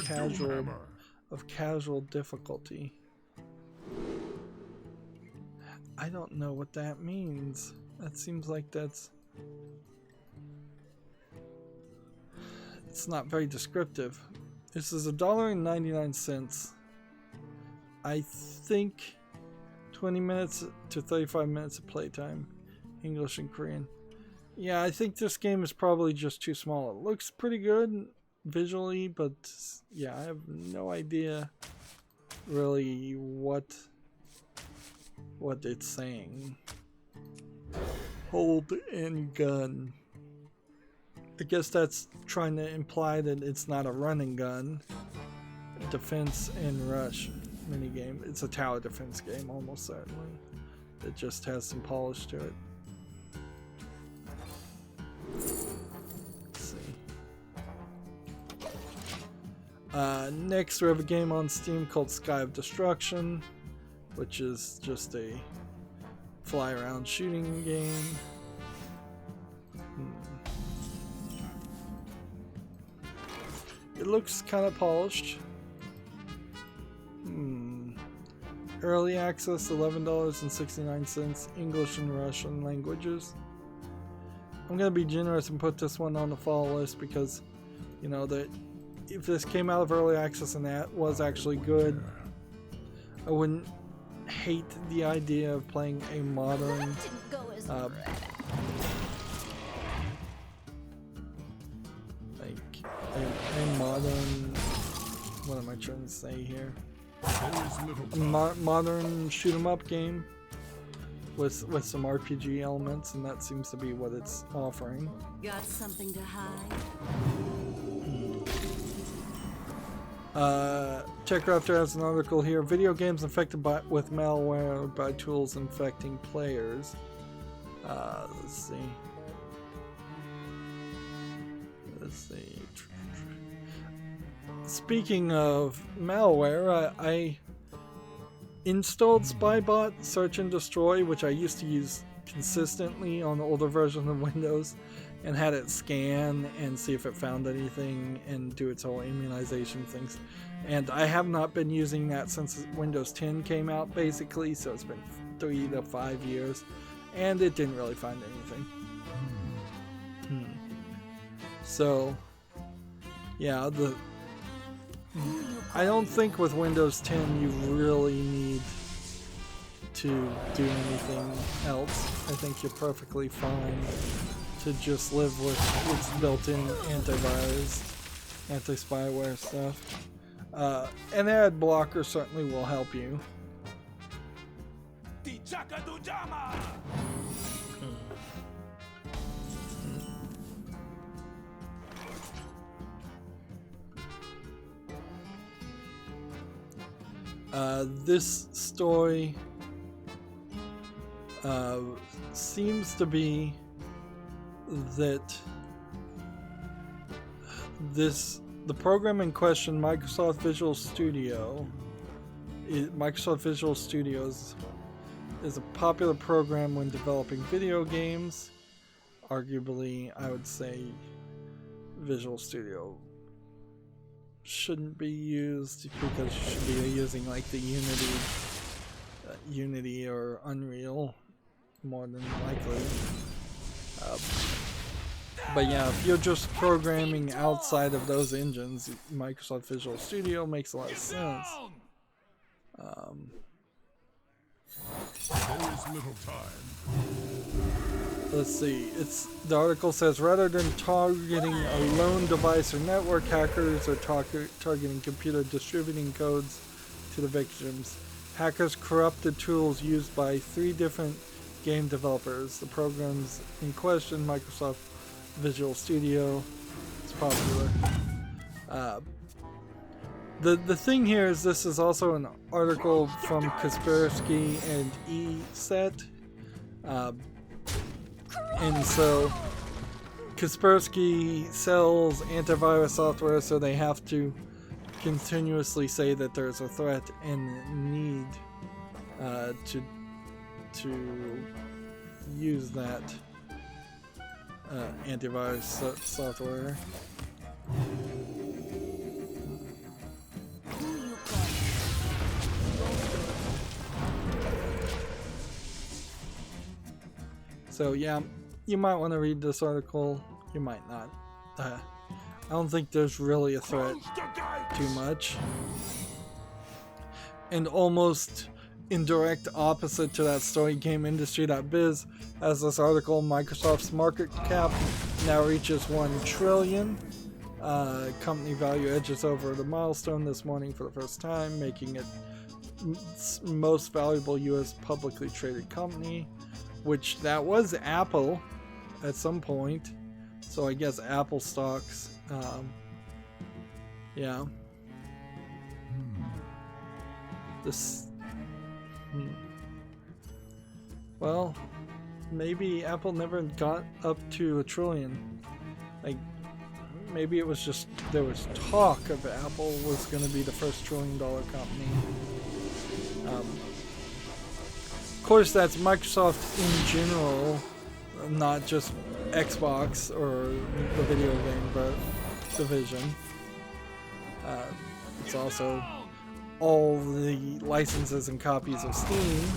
S1: casual difficulty. I don't know what that means. That seems like it's not very descriptive. This is $1.99. I think 20 minutes to 35 minutes of playtime. English and Korean. Yeah, I think this game is probably just too small. It looks pretty good visually, but yeah, I have no idea really what it's saying. Hold and gun. I guess that's trying to imply that it's not a run and gun. Defense and rush minigame. It's a tower defense game, almost certainly. It just has some polish to it. Let's see. Next we have a game on Steam called Sky of Destruction, which is just a fly around shooting game. It looks kind of polished. Early access, $11.69, English and Russian languages. I'm gonna be generous and put this one on the follow list because, you know, that if this came out of early access and that was actually good, I wouldn't hate the idea of playing a modern what am I trying to say here? A modern shoot 'em up game with some RPG elements, and that seems to be what it's offering.
S2: Got something to hide?
S1: TechRaptor has an article here. Video games infected with malware by tools infecting players. Let's see. Speaking of malware, I installed Spybot Search and Destroy, which I used to use consistently on the older version of Windows, and had it scan and see if it found anything and do its whole immunization things. And I have not been using that since Windows 10 came out, basically, so it's been 3 to 5 years, and it didn't really find anything. So, yeah, I don't think with Windows 10 you really need to do anything else. I think you're perfectly fine to just live with its built-in antivirus, anti-spyware stuff. An ad blocker certainly will help you. This story seems to be that this The program in question, Microsoft Visual Studio. Microsoft Visual Studios is a popular program when developing video games. Arguably, I would say Visual Studio shouldn't be used because you should be using like the Unity or Unreal more than likely. But yeah, if you're just programming outside of those engines, Microsoft Visual Studio makes a lot of sense.
S3: There is little time.
S1: Let's see. The article says rather than targeting a lone device or network, hackers are targeting computer distributing codes to the victims. Hackers corrupted tools used by 3 different game developers. The programs in question, Microsoft Visual Studio, is popular. The thing here is this is also an article from Kaspersky and ESET. And so Kaspersky sells antivirus software, so they have to continuously say that there's a threat and need to use that antivirus software. So yeah, you might want to read this article, you might not. I don't think there's really a threat too much. And almost in direct opposite to that story, GameIndustry.biz has this article, Microsoft's market cap now reaches $1 trillion. Company value edges over the milestone this morning for the first time, making it most valuable US publicly traded company, which that was Apple at some point. So I guess Apple stocks, yeah. Well, maybe Apple never got up to $1 trillion. Like, maybe it was just, there was talk of Apple was going to be the first $1 trillion company. Of course, that's Microsoft in general, not just Xbox or the video game division. It's also all the licenses and copies of Steam.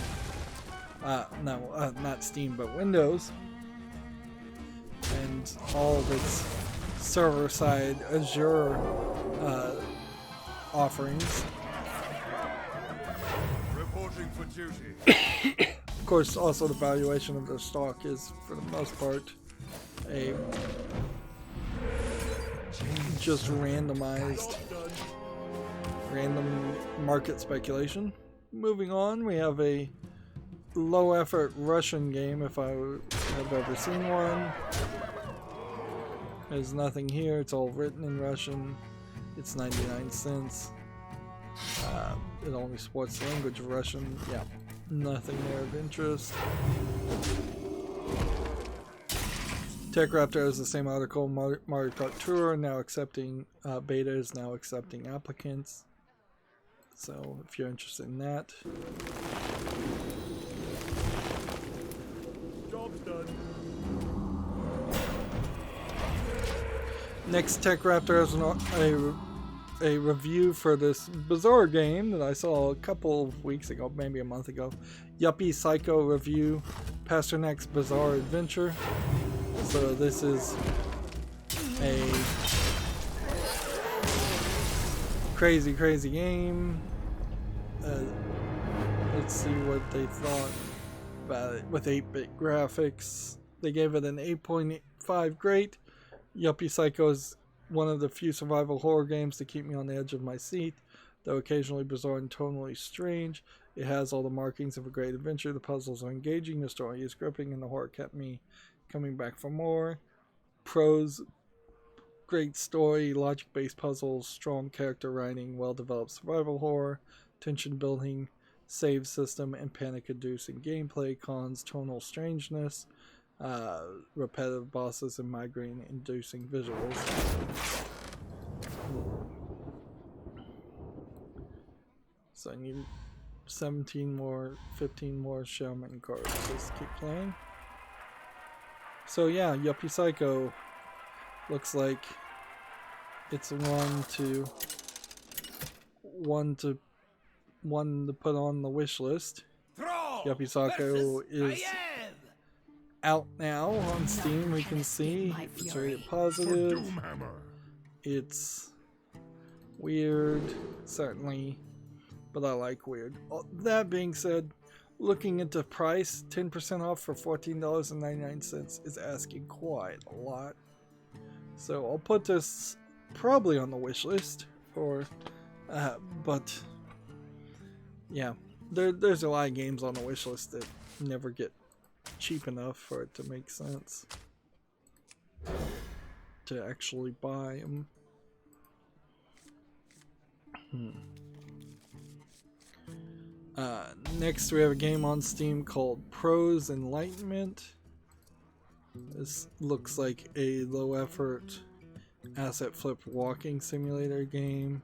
S1: No, not Steam, but Windows. And all of its server-side Azure offerings.
S3: Reporting for duty.
S1: Of course, also the valuation of their stock is, for the most part, a just randomized, random market speculation. Moving on, we have a low-effort Russian game, if I have ever seen one. There's nothing here. It's all written in Russian. It's 99 cents. It only supports the language of Russian. Yeah, nothing there of interest. TechRaptor has the same article. Mario Kart Tour now accepting beta is now accepting applicants. So if you're interested in that.
S3: Job's done.
S1: Next, TechRaptor has a review for this bizarre game that I saw a couple of weeks ago, maybe a month ago. Yuppie Psycho review, Pasternak's Bizarre Adventure. So this is a crazy game. Let's see what they thought about it with 8-bit graphics. They gave it an 8.5 great. Yuppie Psycho is one of the few survival horror games to keep me on the edge of my seat, though occasionally bizarre and tonally strange. It has all the markings of a great adventure. The puzzles are engaging, the story is gripping, and the horror kept me coming back for more. Pros: great story, logic-based puzzles, strong character writing, well-developed survival horror, tension building, save system, and panic-inducing gameplay. Cons: tonal strangeness, repetitive bosses, and migraine-inducing visuals. So I need 17 more, 15 more shaman cards. Let's keep playing. So yeah, Yuppie Psycho looks like it's one to put on the wish list. Yuppie Psycho is out now on Steam. We can see it's rated positive. It's weird, certainly, but I like weird. That being said, looking at the price, 10% off for $14.99 is asking quite a lot. So I'll put this probably on the wish list, but yeah, there's a lot of games on the wish list that never get cheap enough for it to make sense to actually buy them. Next we have a game on Steam called Prose Enlightenment. This looks like a low effort asset flip walking simulator game.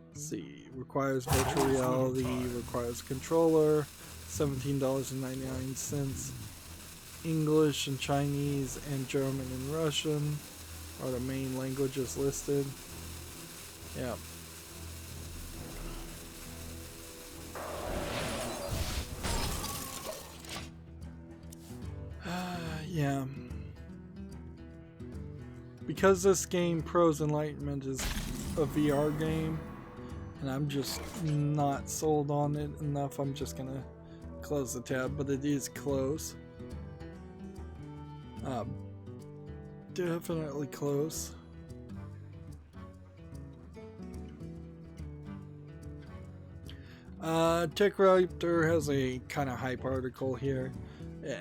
S1: Let's see, requires virtual reality, requires a controller, $17.99. English and Chinese and German and Russian are the main languages listed. Yeah. Yeah. Because this game, Prose Enlightenment, is a VR game, and I'm just not sold on it enough, I'm just gonna close the tab, but it is close. Definitely close. TechRaptor has a kind of hype article here.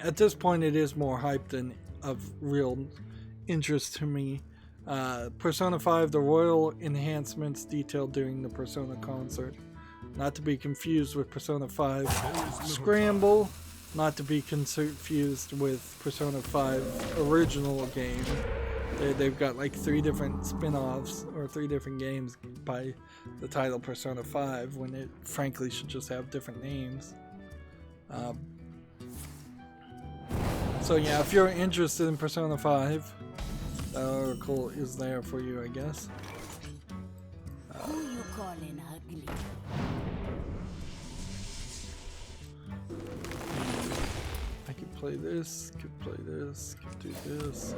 S1: At this point it is more hype than of real interest to me. Persona 5, the royal enhancements detailed during the Persona concert. Not to be confused with Persona 5 Scramble. Not to be confused with Persona 5 original game. They've got like 3 different spin-offs or 3 different games by the title Persona 5 when it frankly should just have different names. So yeah, if you're interested in Persona 5, that article is there for you, I guess.
S5: Who you calling ugly?
S1: I could play this, could play this, could do this.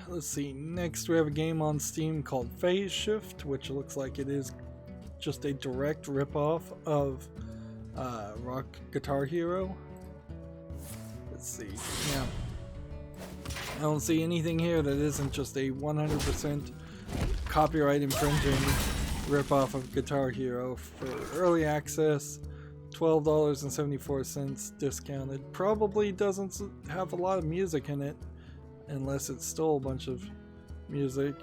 S1: Let's see, next we have a game on Steam called Phase Shift, which looks like it is just a direct ripoff of Rock Guitar Hero. Let's see, yeah. I don't see anything here that isn't just a 100% copyright infringing ripoff of Guitar Hero for early access. $12.74 discounted. Probably doesn't have a lot of music in it, unless it stole a bunch of music.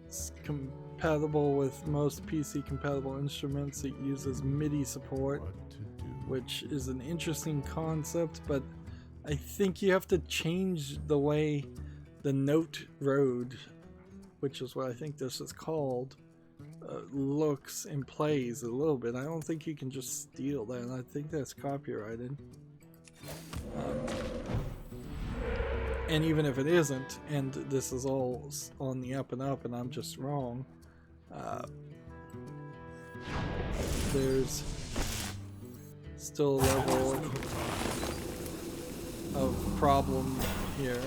S1: It's compatible with most PC compatible instruments. It uses MIDI support, which is an interesting concept, but I think you have to change the way the note road, which is what I think this is called, looks and plays a little bit. I don't think you can just steal that, and I think that's copyrighted. And even if it isn't, and this is all on the up and up and I'm just wrong, there's still a level of problem here,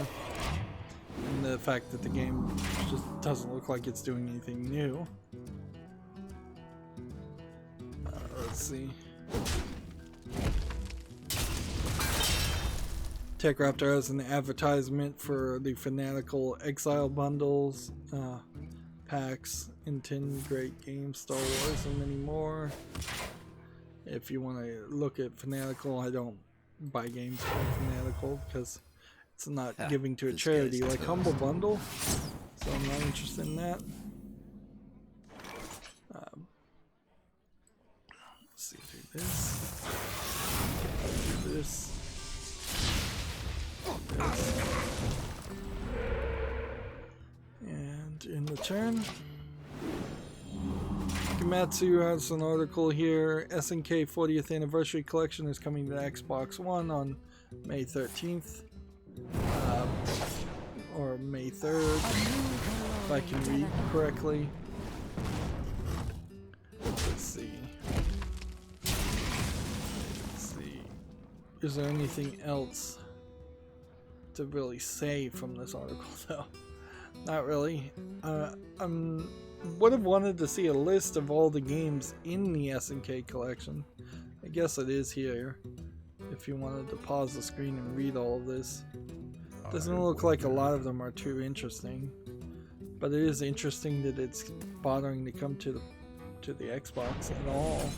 S1: and the fact that the game just doesn't look like it's doing anything new. Let's see. TechRaptor has an advertisement for the Fanatical Exile bundles, packs, and 10 great games, Star Wars, and many more. If you want to look at Fanatical, I don't buy games from Fanatical because it's not giving to a charity like Humble Bundle, so I'm not interested in that. Let's see, do this. Do this. And in return, Gamatsu has an article here. SNK 40th Anniversary Collection is coming to Xbox One on May 13th. Or May 3rd, if I can read correctly. Let's see. Is there anything else to really say from this article though? Not really. Would have wanted to see a list of all the games in the SNK collection. I guess it is here. If you wanted to pause the screen and read all of this. Doesn't look like a lot of them are too interesting. But it is interesting that it's bothering to come to the Xbox at all.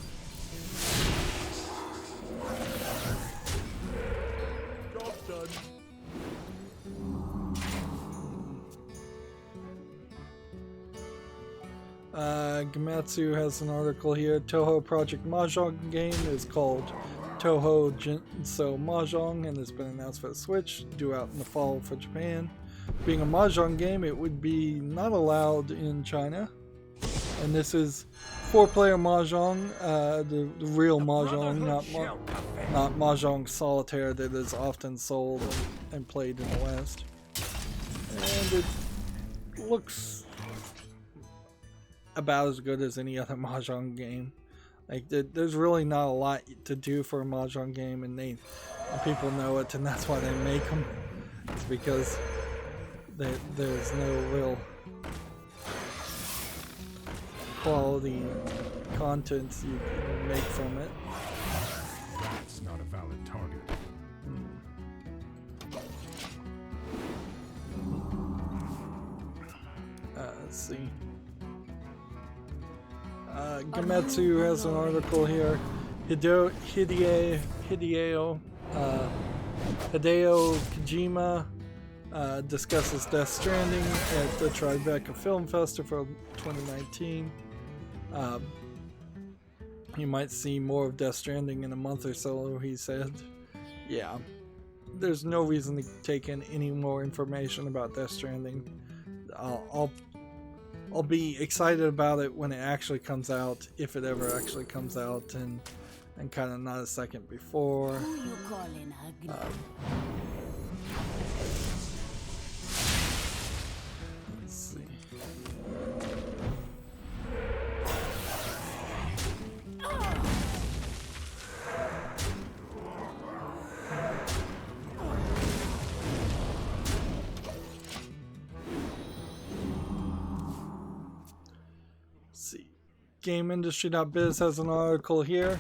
S1: Gamatsu has an article here. Toho Project Mahjong game is called Toho Jinso Mahjong and has been announced for the Switch, due out in the fall for Japan. Being a Mahjong game, it would be not allowed in China. And this is 4-player Mahjong, the real Mahjong, not Mahjong Solitaire that is often sold and played in the West. And it looks about as good as any other Mahjong game. Like, there's really not a lot to do for a Mahjong game, and people know it, and that's why they make them. It's because there's no real quality content you can make from it.
S3: It's not a valid target.
S1: Let's see. Gamatsu has an article here. Hideo Kojima discusses Death Stranding at the Tribeca Film Festival 2019. You might see more of Death Stranding in a month or so, he said. Yeah, there's no reason to take in any more information about Death Stranding. I'll be excited about it when it actually comes out, if it ever actually comes out, and kind of not a second before.
S5: Who you calling ugly?
S1: Let's see. GameIndustry.biz has an article here.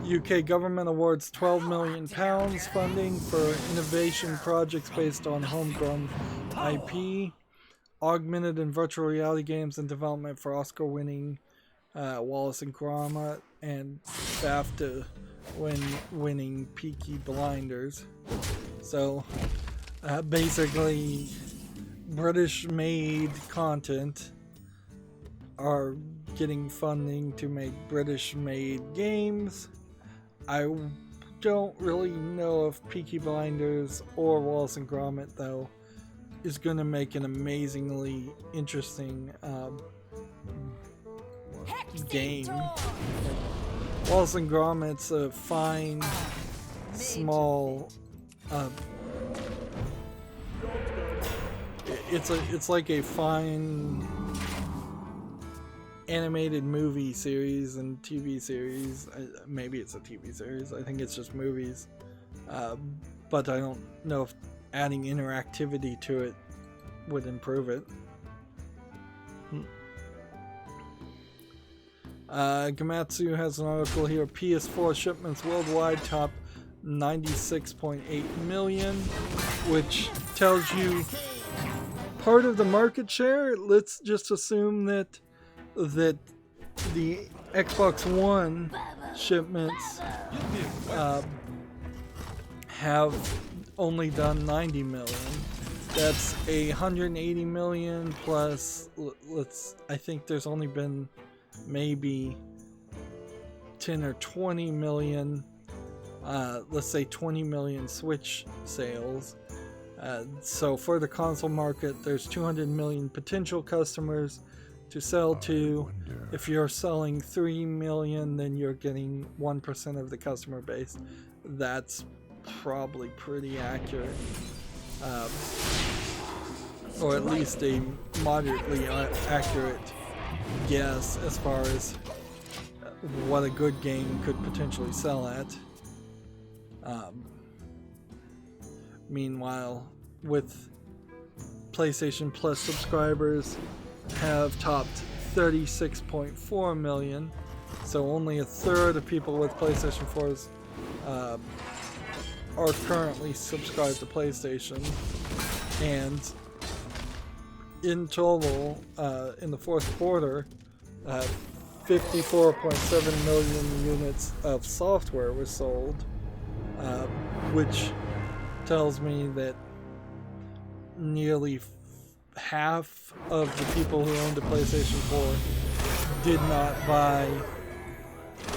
S1: UK government awards £12 million funding for innovation projects based on homegrown IP. Augmented and virtual reality games in development for Oscar-winning Wallace and Gromit and BAFTA winning Peaky Blinders. So basically, British-made content are getting funding to make British-made games. I don't really know if Peaky Blinders or Wallace and Gromit, though, is going to make an amazingly interesting game. Wallace and Gromit's a fine, small. It's like a fine animated movie series and TV series. Maybe it's a TV series. I think it's just movies. But I don't know if adding interactivity to it would improve it. Gamatsu has an article here. PS4 shipments worldwide top 96.8 million, which tells you part of the market share. Let's just assume that the Xbox One shipments have only done 90 million. That's 180 million plus, I think there's only been maybe 10 or 20 million, let's say 20 million Switch sales. So for the console market, there's 200 million potential customers to sell to. If you're selling 3 million, then you're getting 1% of the customer base. That's probably pretty accurate. Or at least a moderately accurate guess as far as what a good game could potentially sell at. Meanwhile, with PlayStation Plus subscribers have topped 36.4 million, so only a third of people with PlayStation 4s are currently subscribed to PlayStation, and in total, in the fourth quarter, 54.7 million units of software were sold, which tells me that nearly half of the people who owned a PlayStation 4 did not buy,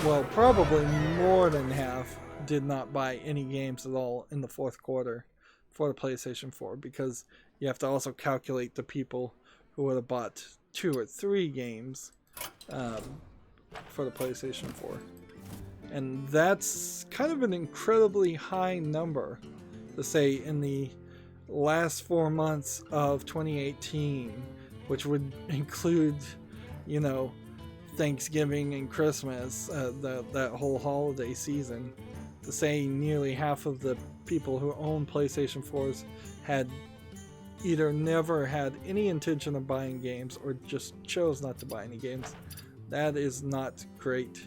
S1: well, probably more than half did not buy any games at all in the fourth quarter for the PlayStation 4, because you have to also calculate the people who would have bought 2 or 3 games for the PlayStation 4. And that's kind of an incredibly high number to say in the last 4 months of 2018, which would include, you know, Thanksgiving and Christmas, that whole holiday season. To say nearly half of the people who own PlayStation 4s had either never had any intention of buying games or just chose not to buy any games, that is not great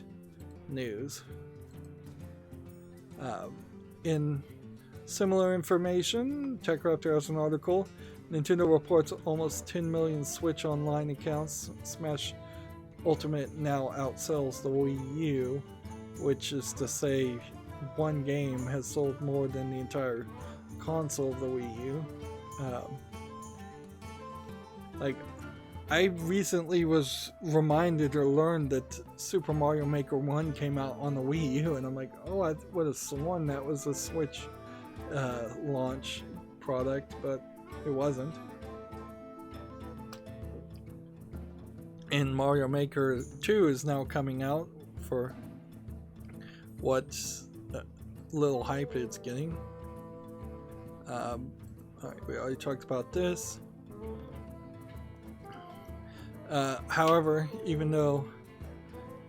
S1: news. In similar information, TechRaptor has an article. Nintendo reports almost 10 million Switch Online accounts. Smash Ultimate now outsells the Wii U, which is to say one game has sold more than the entire console of the Wii U. I recently was reminded or learned that Super Mario Maker 1 came out on the Wii U, and I'm like, oh, I would have sworn that was a Switch launch product, but it wasn't. And Mario Maker 2 is now coming out for what little hype it's getting. Alright, we already talked about this. However, even though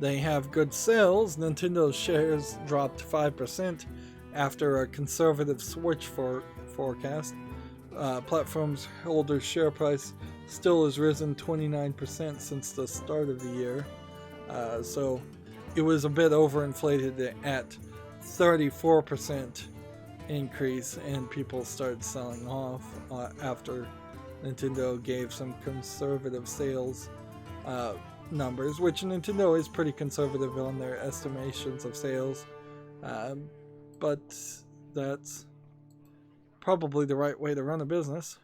S1: they have good sales, Nintendo's shares dropped 5% after a conservative Switch forecast. Platform's holder share price still has risen 29% since the start of the year. So it was a bit overinflated at 34% increase, and people started selling off after Nintendo gave some conservative sales numbers, which Nintendo is pretty conservative on their estimations of sales, but that's probably the right way to run a business.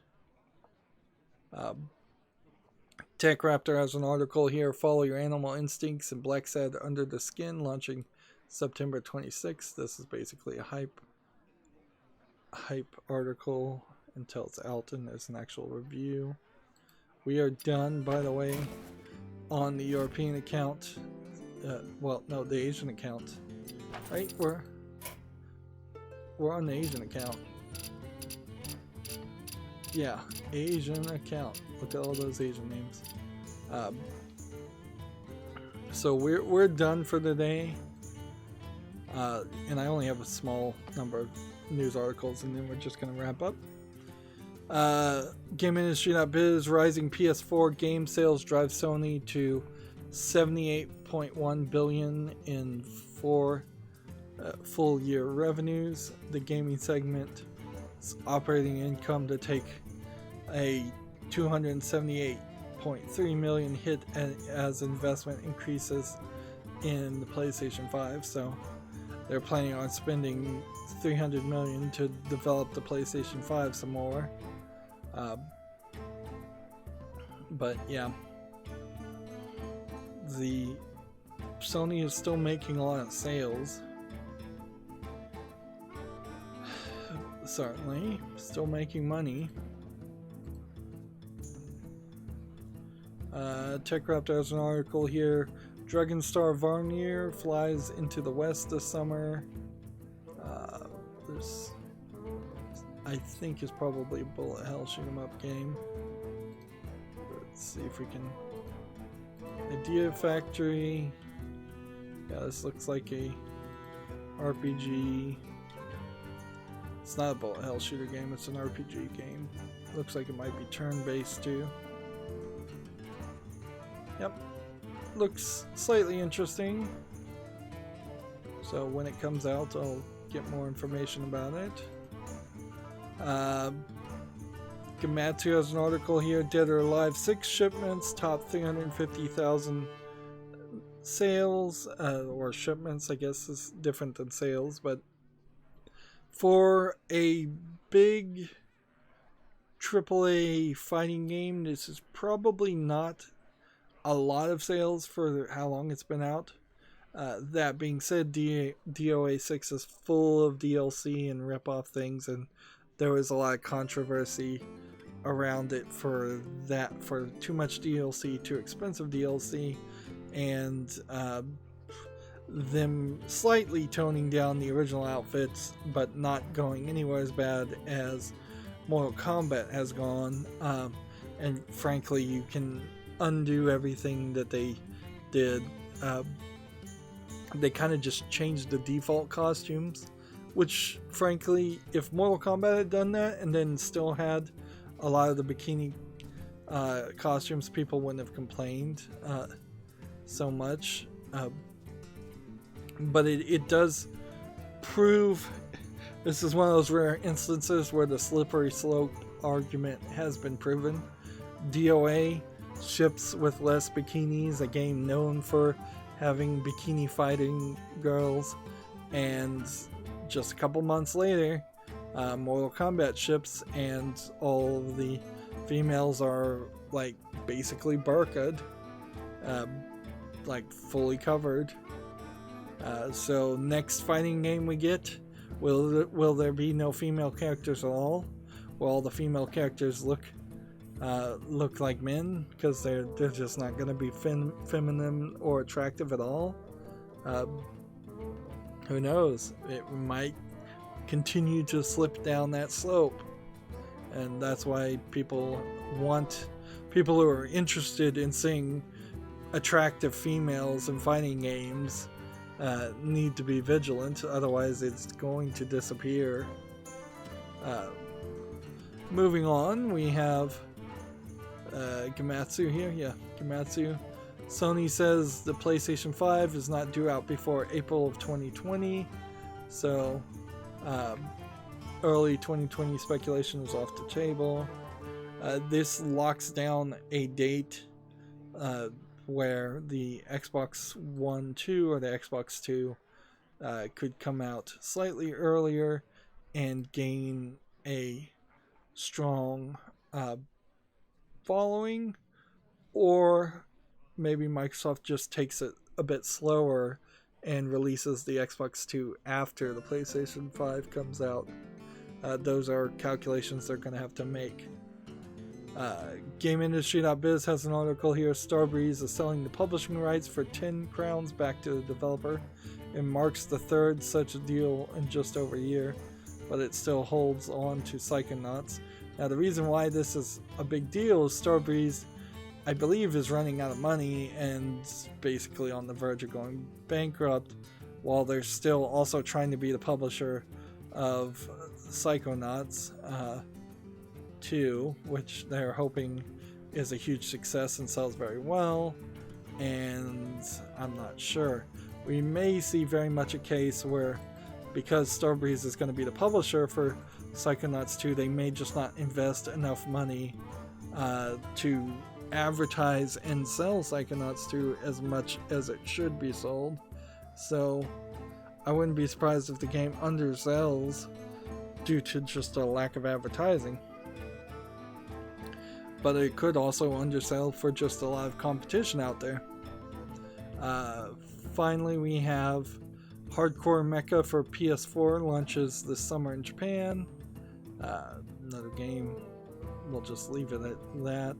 S1: TechRaptor has an article here, Follow Your Animal Instincts and Black Sad Under the Skin, launching September 26th. This is basically a hype article until it's out and there's an actual review. We are done, by the way, on the European account. Well, no, the Asian account. Right? We're on the Asian account. Yeah, Asian account. Look at all those Asian names. So we're done for the day. And I only have a small number of news articles, and then we're just going to wrap up. GameIndustry.biz, rising PS4 game sales drive Sony to $78.1 billion in full year revenues. The gaming segment's operating income to take a $278.3 million hit as investment increases in the PlayStation 5. So they're planning on spending $300 million to develop the PlayStation 5 some more. But yeah, the Sony is still making a lot of sales. Certainly, still making money. TechRaptor has an article here. Dragonstar Varnier flies into the west this summer. This, I think, is probably a bullet hell shoot 'em up game. Let's see if we can. Idea Factory. Yeah, this looks like a RPG. It's not a bullet hell shooter game, it's an RPG game. Looks like it might be turn-based too. Yep. Looks slightly interesting. So when it comes out, I'll get more information about it. Gamatsu has an article here. Dead or Alive 6 shipments, top 350,000 sales, or shipments, I guess is different than sales, but for a big AAA fighting game, this is probably not a lot of sales for how long it's been out. That being said, DOA 6 is full of DLC and rip-off things, and there was a lot of controversy around it for too much DLC, too expensive DLC, and them slightly toning down the original outfits, but not going anywhere as bad as Mortal Kombat has gone. And frankly, you can undo everything that they did. They kind of just changed the default costumes, which frankly, if Mortal Kombat had done that and then still had a lot of the bikini costumes, people wouldn't have complained so much. But it does prove, this is one of those rare instances where the slippery slope argument has been proven. DOA ships with less bikinis, a game known for having bikini fighting girls, and just a couple months later, Mortal Kombat ships and all of the females are like basically burqa'd, like fully covered. So next fighting game we get, will there be no female characters at all? Will all the female characters look like men because they're just not going to be feminine or attractive at all? Who knows? It might continue to slip down that slope, and that's why people who are interested in seeing attractive females in fighting games need to be vigilant, otherwise it's going to disappear. Moving on, we have Gamatsu here. Yeah, Gamatsu. Sony says the PlayStation 5 is not due out before April of 2020, so early 2020 speculation is off the table. This locks down a date where the Xbox One 2 or the Xbox 2 could come out slightly earlier and gain a strong following, or maybe Microsoft just takes it a bit slower and releases the Xbox 2 after the PlayStation 5 comes out. Those are calculations they're going to have to make. GameIndustry.biz has an article here. Starbreeze is selling the publishing rights for 10 crowns back to the developer. It marks the third such a deal in just over a year, but it still holds on to Psychonauts. Now, the reason why this is a big deal is Starbreeze, I believe, is running out of money and basically on the verge of going bankrupt, while they're still also trying to be the publisher of Psychonauts 2, which they're hoping is a huge success and sells very well, and I'm not sure. We may see very much a case where, because Starbreeze is going to be the publisher for Psychonauts 2, they may just not invest enough money to advertise and sell Psychonauts 2 as much as it should be sold. So I wouldn't be surprised if the game undersells due to just a lack of advertising. But it could also undersell for just a lot of competition out there. Finally, we have Hardcore Mecha for PS4 launches this summer in Japan. Another game. We'll just leave it at that.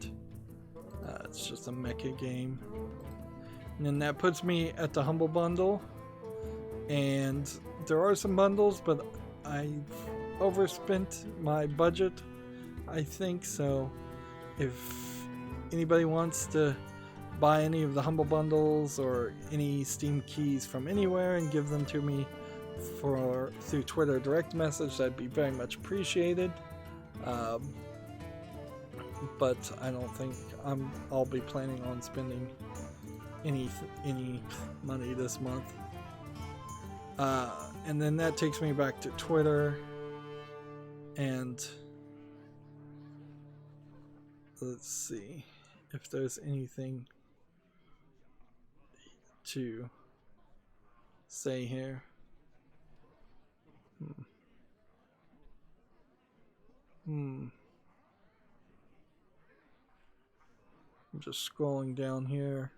S1: It's just a mecha game. And then that puts me at the Humble Bundle. And there are some bundles, but I've overspent my budget, I think. So if anybody wants to buy any of the Humble Bundles or any Steam keys from anywhere and give them to me through Twitter direct message, that'd be very much appreciated. But I don't think I'll be planning on spending any money this month. And then that takes me back to Twitter, and let's see if there's anything to say here. I'm just scrolling down here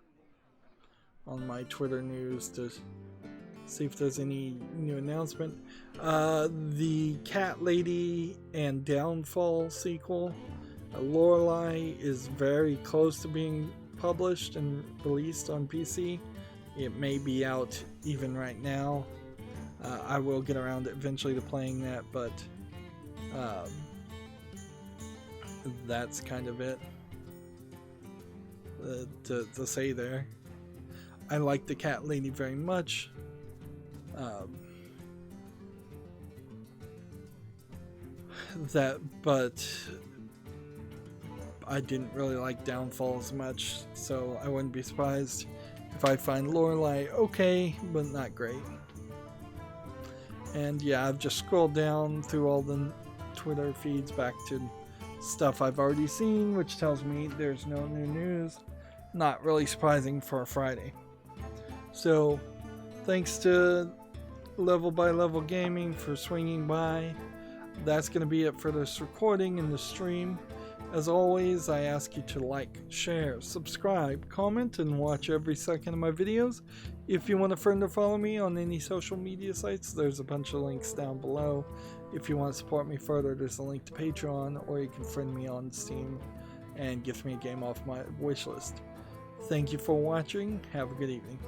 S1: on my Twitter news to see if there's any new announcement. The Cat Lady and Downfall sequel, Lorelei, is very close to being published and released on PC. It may be out even right now. I will get around eventually to playing that, but that's kind of it to say there. I like the Cat Lady very much. But I didn't really like Downfall as much, so I wouldn't be surprised if I find Lorelei okay, but not great. And yeah, I've just scrolled down through all the Twitter feeds back to stuff I've already seen, which tells me there's no new news. Not really surprising for a Friday. So, thanks to Level by Level Gaming for swinging by. That's going to be it for this recording and the stream. As always, I ask you to like, share, subscribe, comment, and watch every second of my videos. If you want a friend to follow me on any social media sites, there's a bunch of links down below. If you want to support me further, there's a link to Patreon, or you can friend me on Steam and gift me a game off my wishlist. Thank you for watching. Have a good evening.